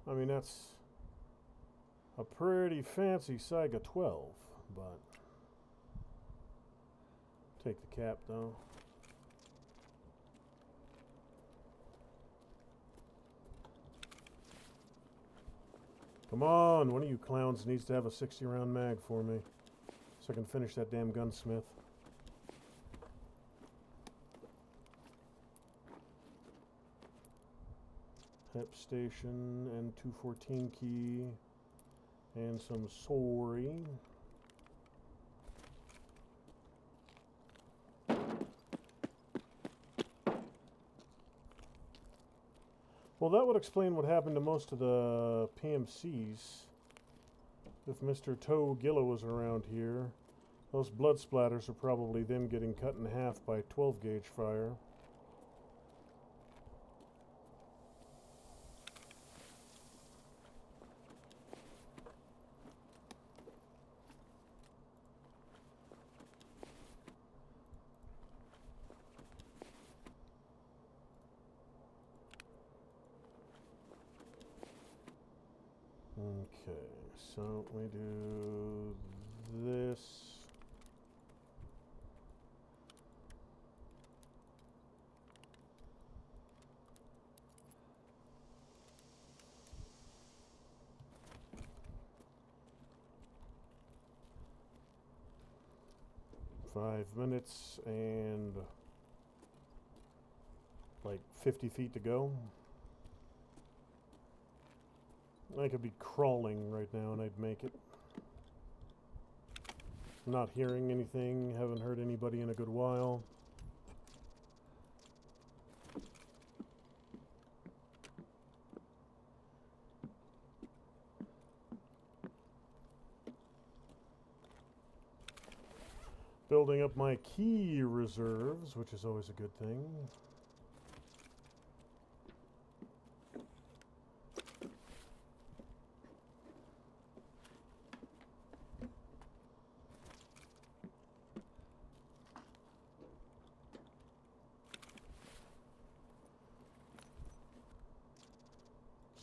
I mean, that's a pretty fancy Saiga 12, but take the cap though. Come on, one of you clowns needs to have a 60-round mag for me so I can finish that damn gunsmith. Hep station and 214 key and some sorry. Well, that would explain what happened to most of the PMCs. If Mr. Tagilla was around here, those blood splatters are probably them getting cut in half by 12-gauge fire. Okay, so we do this. Five minutes and like 50 feet to go. I could be crawling right now and I'd make it. Not hearing anything, haven't heard anybody in a good while. Building up my key reserves, which is always a good thing.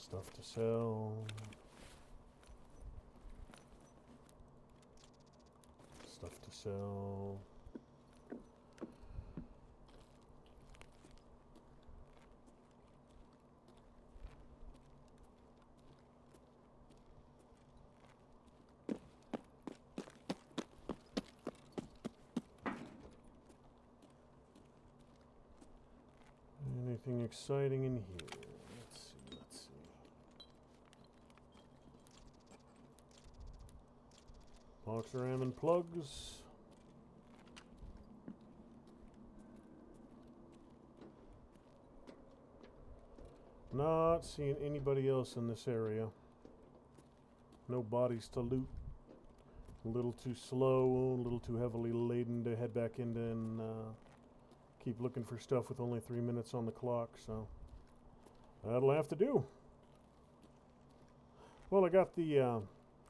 Stuff to sell. Stuff to sell. Anything exciting in here? Let's see, let's see. Box RAM and plugs. Not seeing anybody else in this area. No bodies to loot. A little too slow, a little too heavily laden to head back into and keep looking for stuff with only 3 minutes on the clock, so that'll have to do. Well, I got the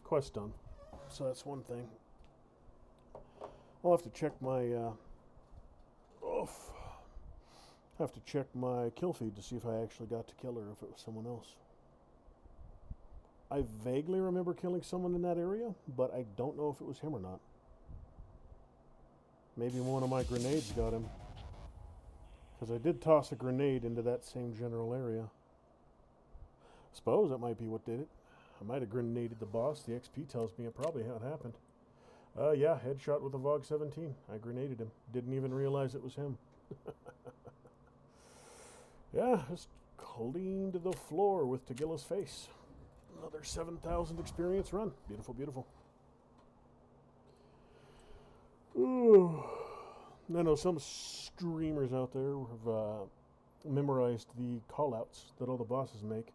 quest done, so that's one thing. I'll have to check my have to check my kill feed to see if I actually got to kill her, if it was someone else. I vaguely remember killing someone in that area, but I don't know if it was him or not. Maybe one of my grenades got him. Because I did toss a grenade into that same general area. Suppose that might be what did it. I might have grenaded the boss. The XP tells me it probably how it happened. Yeah, headshot with a VOG 17. I grenaded him. Didn't even realize it was him. Yeah, just cleaned the floor with Tegilla's face. Another 7,000 experience run. Beautiful, beautiful. Ooh. I know some streamers out there have memorized the call-outs that all the bosses make.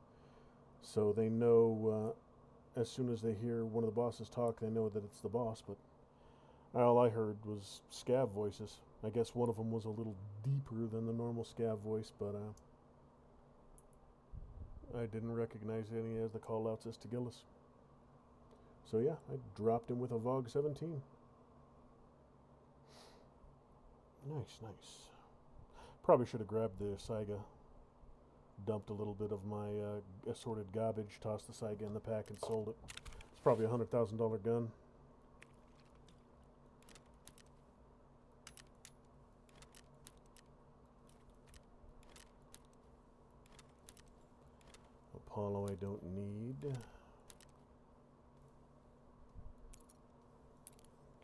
So they know as soon as they hear one of the bosses talk, they know that it's the boss. But all I heard was scav voices. I guess one of them was a little deeper than the normal scav voice, but I didn't recognize any as the call-outs as Tegilla's. So yeah, I dropped him with a VOG 17. Nice, nice. Probably should have grabbed the Saiga. Dumped a little bit of my assorted garbage, tossed the Saiga in the pack and sold it. It's probably a $100,000 gun. Apollo I don't need.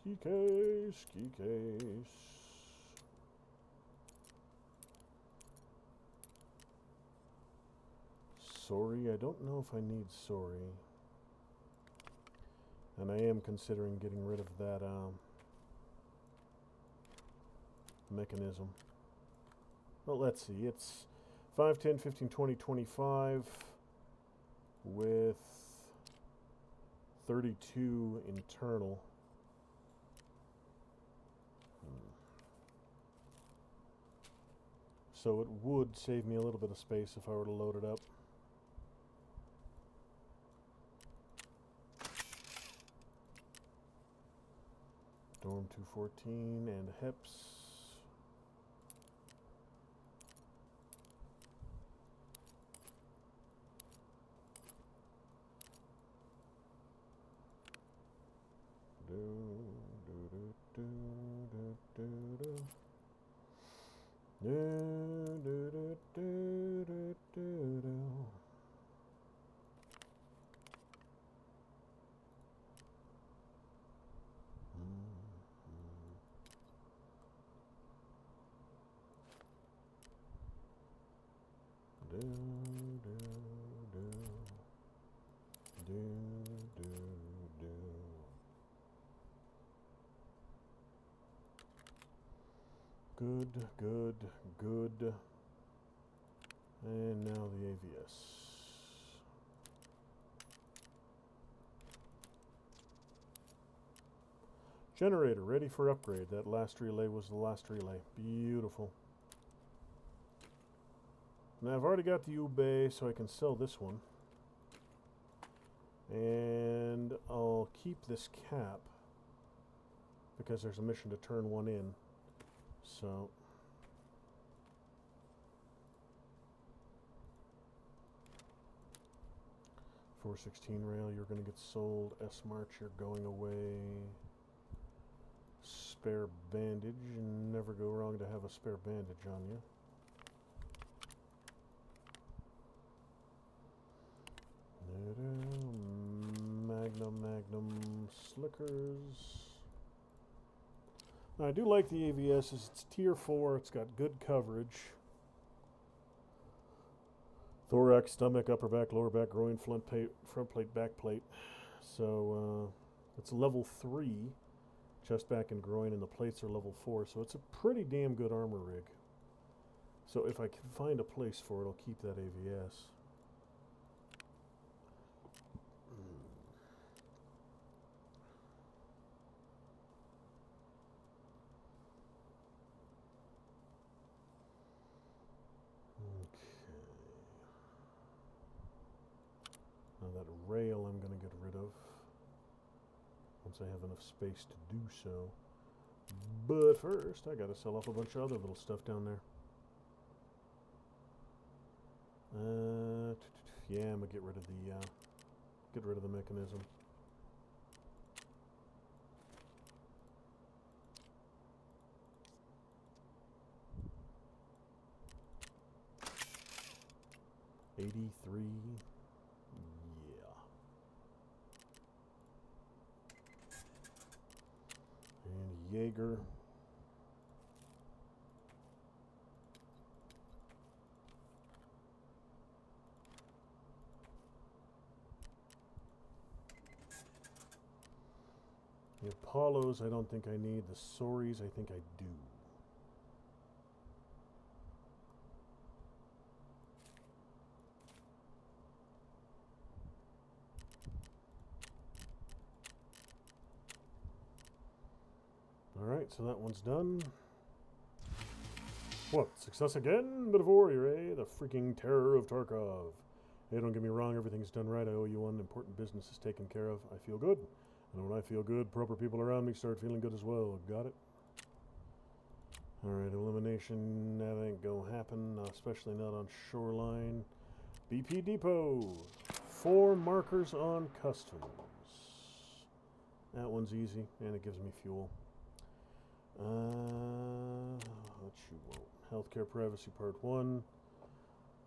Key case, key case. Sorry, I don't know if I need sorry. And I am considering getting rid of that mechanism. Well, let's see. It's 5, 10, 15, 20, 25 with 32 internal. So it would save me a little bit of space if I were to load it up. Storm 214 and Heps. Good, good, good. And now the AVS. Generator ready for upgrade. That last relay was the last relay. Beautiful. Now I've already got the U-Bay, so I can sell this one. And I'll keep this cap because there's a mission to turn one in. So 416 rail, you're going to get sold. S March, you're going away. Spare bandage, never go wrong to have a spare bandage on you. Magnum Slickers. Now, I do like the AVS. It's tier 4. It's got good coverage. Thorax, stomach, upper back, lower back, groin, front plate, back plate. So it's level 3. Chest, back, and groin, and the plates are level 4. So it's a pretty damn good armor rig. So if I can find a place for it, I'll keep that AVS. Now that rail I'm going to get rid of once I have enough space to do so. But first, I got to sell off a bunch of other little stuff down there. Yeah, I'm gonna get rid of the mechanism. $83. Yeah. And Jaeger. The Apollos, I don't think I need. The Soris, I think I do. Alright, so that one's done. What? Success again? Bit of warrior, eh? The freaking terror of Tarkov. Hey, don't get me wrong, everything's done right. I owe you one. Important business is taken care of. I feel good. And when I feel good, proper people around me start feeling good as well. Got it? Alright, elimination. That ain't gonna happen. Especially not on shoreline. BP Depot. 4 markers on customs. That one's easy, and it gives me fuel. Let's shoot. Healthcare privacy part 1.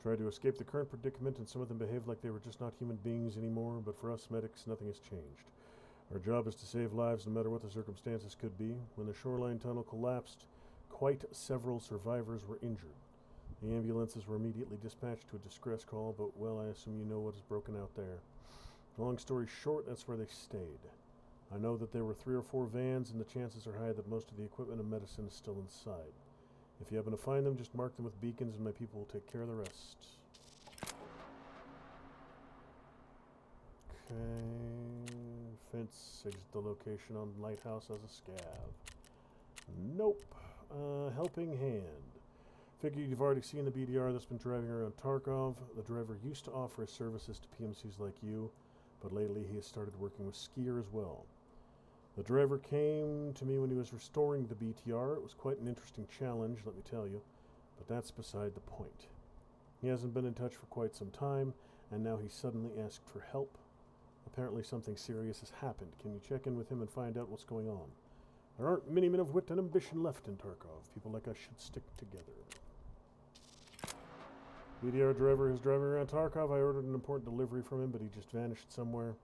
Tried to escape the current predicament, and some of them behaved like they were just not human beings anymore, but for us medics, nothing has changed. Our job is to save lives no matter what the circumstances could be. When the shoreline tunnel collapsed, quite several survivors were injured. The ambulances were immediately dispatched to a distress call, but, well, I assume you know what is broken out there. Long story short, that's where they stayed. I know that there were 3 or 4 vans, and the chances are high that most of the equipment and medicine is still inside. If you happen to find them, just mark them with beacons, and my people will take care of the rest. Okay. Fence, exit the location on lighthouse as a scav. Nope. Helping hand. Figure you've already seen the BDR that's been driving around Tarkov. The driver used to offer his services to PMCs like you, but lately he has started working with Skier as well. The driver came to me when he was restoring the BTR. It was quite an interesting challenge, let me tell you, but that's beside the point. He hasn't been in touch for quite some time, and now he suddenly asked for help. Apparently something serious has happened. Can you check in with him and find out what's going on? There aren't many men of wit and ambition left in Tarkov. People like us should stick together. BDR driver is driving around Tarkov. I ordered an important delivery from him, but he just vanished somewhere.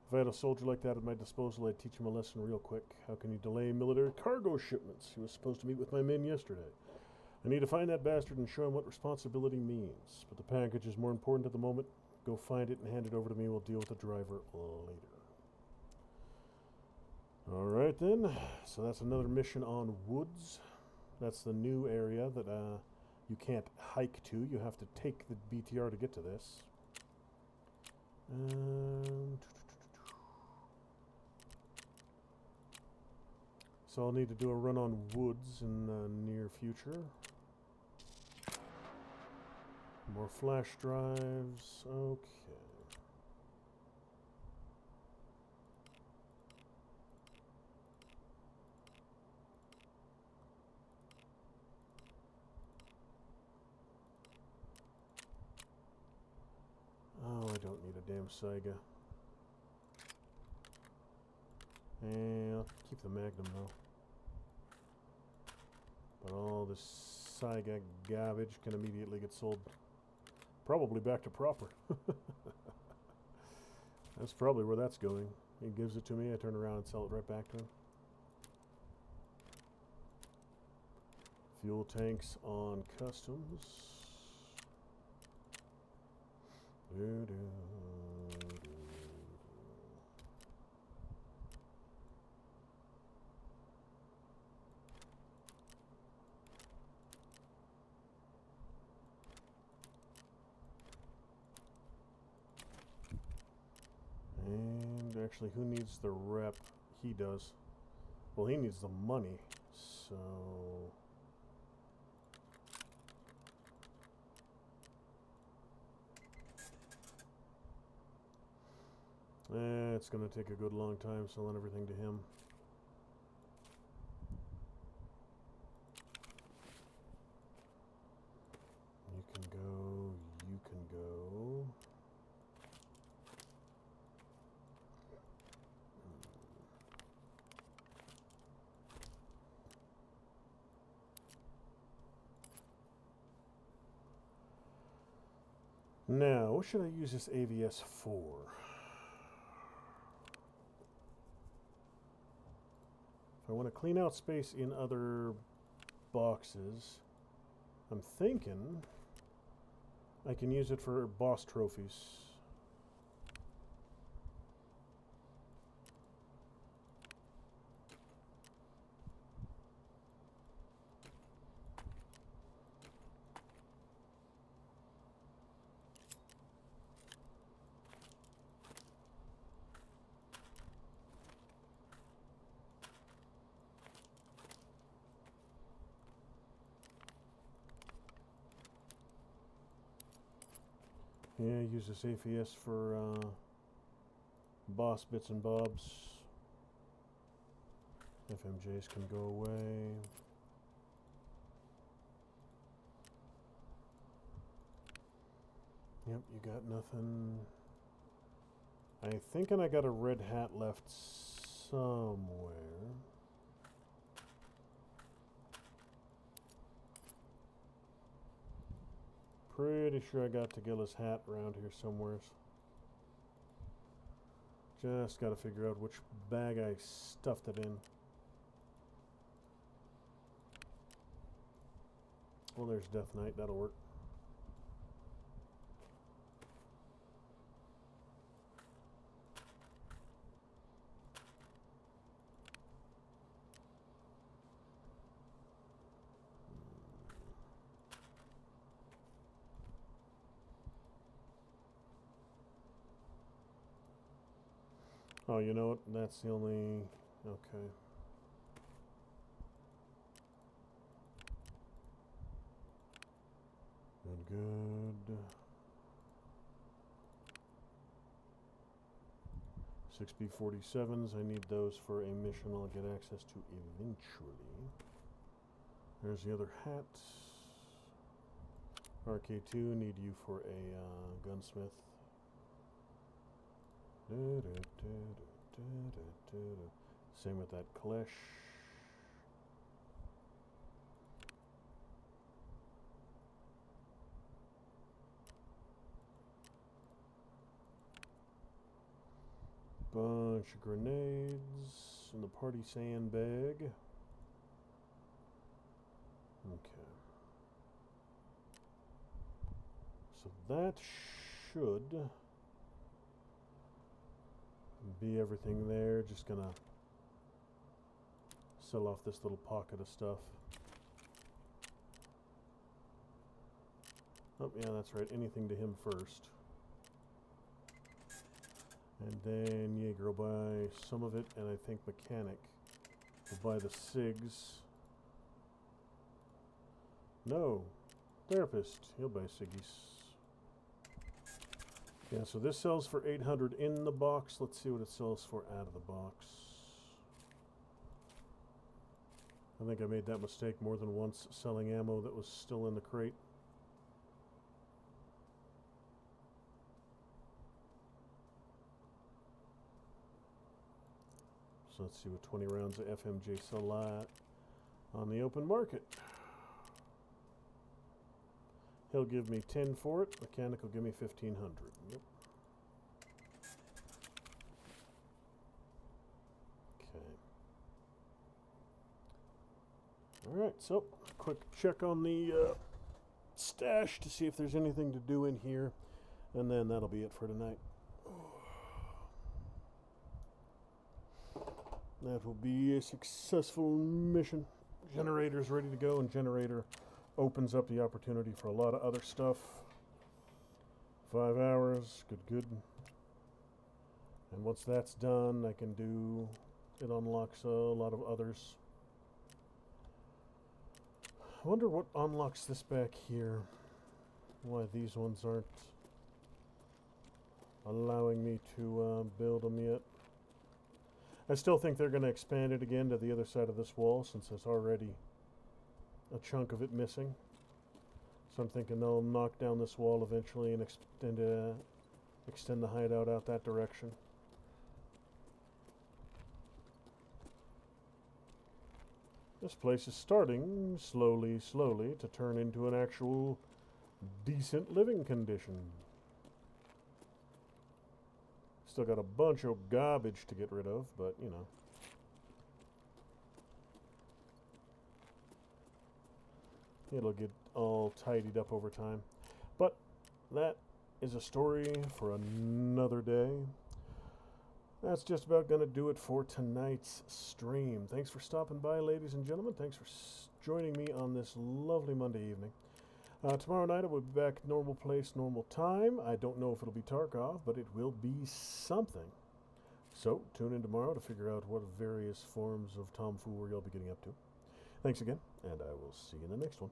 If I had a soldier like that at my disposal, I'd teach him a lesson real quick. How can you delay military cargo shipments? He was supposed to meet with my men yesterday. I need to find that bastard and show him what responsibility means. But the package is more important at the moment. Go find it and hand it over to me. We'll deal with the driver later. Alright then. So that's another mission on Woods. That's the new area that you can't hike to. You have to take the BTR to get to this. So I'll need to do a run on Woods in the near future. More flash drives. Okay. Oh, I don't need a damn Saiga. And I'll keep the Magnum though. But all this Saiga garbage can immediately get sold. Probably back to proper. That's probably where that's going. He gives it to me, I turn around and sell it right back to him. Fuel tanks on customs. And actually, who needs the rep? He does. Well, he needs the money, so... it's going to take a good long time selling everything to him. You can go, you can go. Now, what should I use this AVS for? If I want to clean out space in other boxes, I'm thinking I can use it for boss trophies. Yeah, use this AVS for boss bits and bobs. FMJs can go away. Yep, you got nothing. I think I got a red hat left somewhere. Pretty sure I got Tagilla's hat around here somewhere. Just got to figure out which bag I stuffed it in. Well, there's Death Knight. That'll work. Oh, you know what? That's the only... Okay. Good. 6B47s. I need those for a mission I'll get access to eventually. There's the other hat. RK2, need you for a gunsmith. Same with that Klesh. Bunch of grenades in the party sandbag. Okay. So that should be everything there. Just gonna sell off this little pocket of stuff. Oh, yeah, that's right. Anything to him first. And then Jaeger will buy some of it, and I think Mechanic will buy the SIGs. No. Therapist. He'll buy Siggies. Yeah, so this sells for 800 in the box. Let's see what it sells for out of the box. I think I made that mistake more than once, selling ammo that was still in the crate. So let's see what 20 rounds of FMJ sell at on the open market. He'll give me 10 for it. Mechanic will give me 1,500. Yep. Okay. Alright, so quick check on the stash to see if there's anything to do in here. And then that'll be it for tonight. That will be a successful mission. Generator's ready to go, and generator opens up the opportunity for a lot of other stuff. 5 hours, good. And once that's done, I can do, it unlocks a lot of others. I wonder what unlocks this back here. Why these ones aren't allowing me to build them yet. I still think they're going to expand it again to the other side of this wall, since there's already a chunk of it missing. So I'm thinking they'll knock down this wall eventually and extend the hideout out that direction. This place is starting slowly to turn into an actual decent living condition. Still got a bunch of garbage to get rid of, but you know. It'll get all tidied up over time. But that is a story for another day. That's just about going to do it for tonight's stream. Thanks for stopping by, ladies and gentlemen. Thanks for joining me on this lovely Monday evening. Tomorrow night I will be back normal place, normal time. I don't know if it'll be Tarkov, but it will be something. So tune in tomorrow to figure out what various forms of tomfoolery I'll be getting up to. Thanks again, and I will see you in the next one.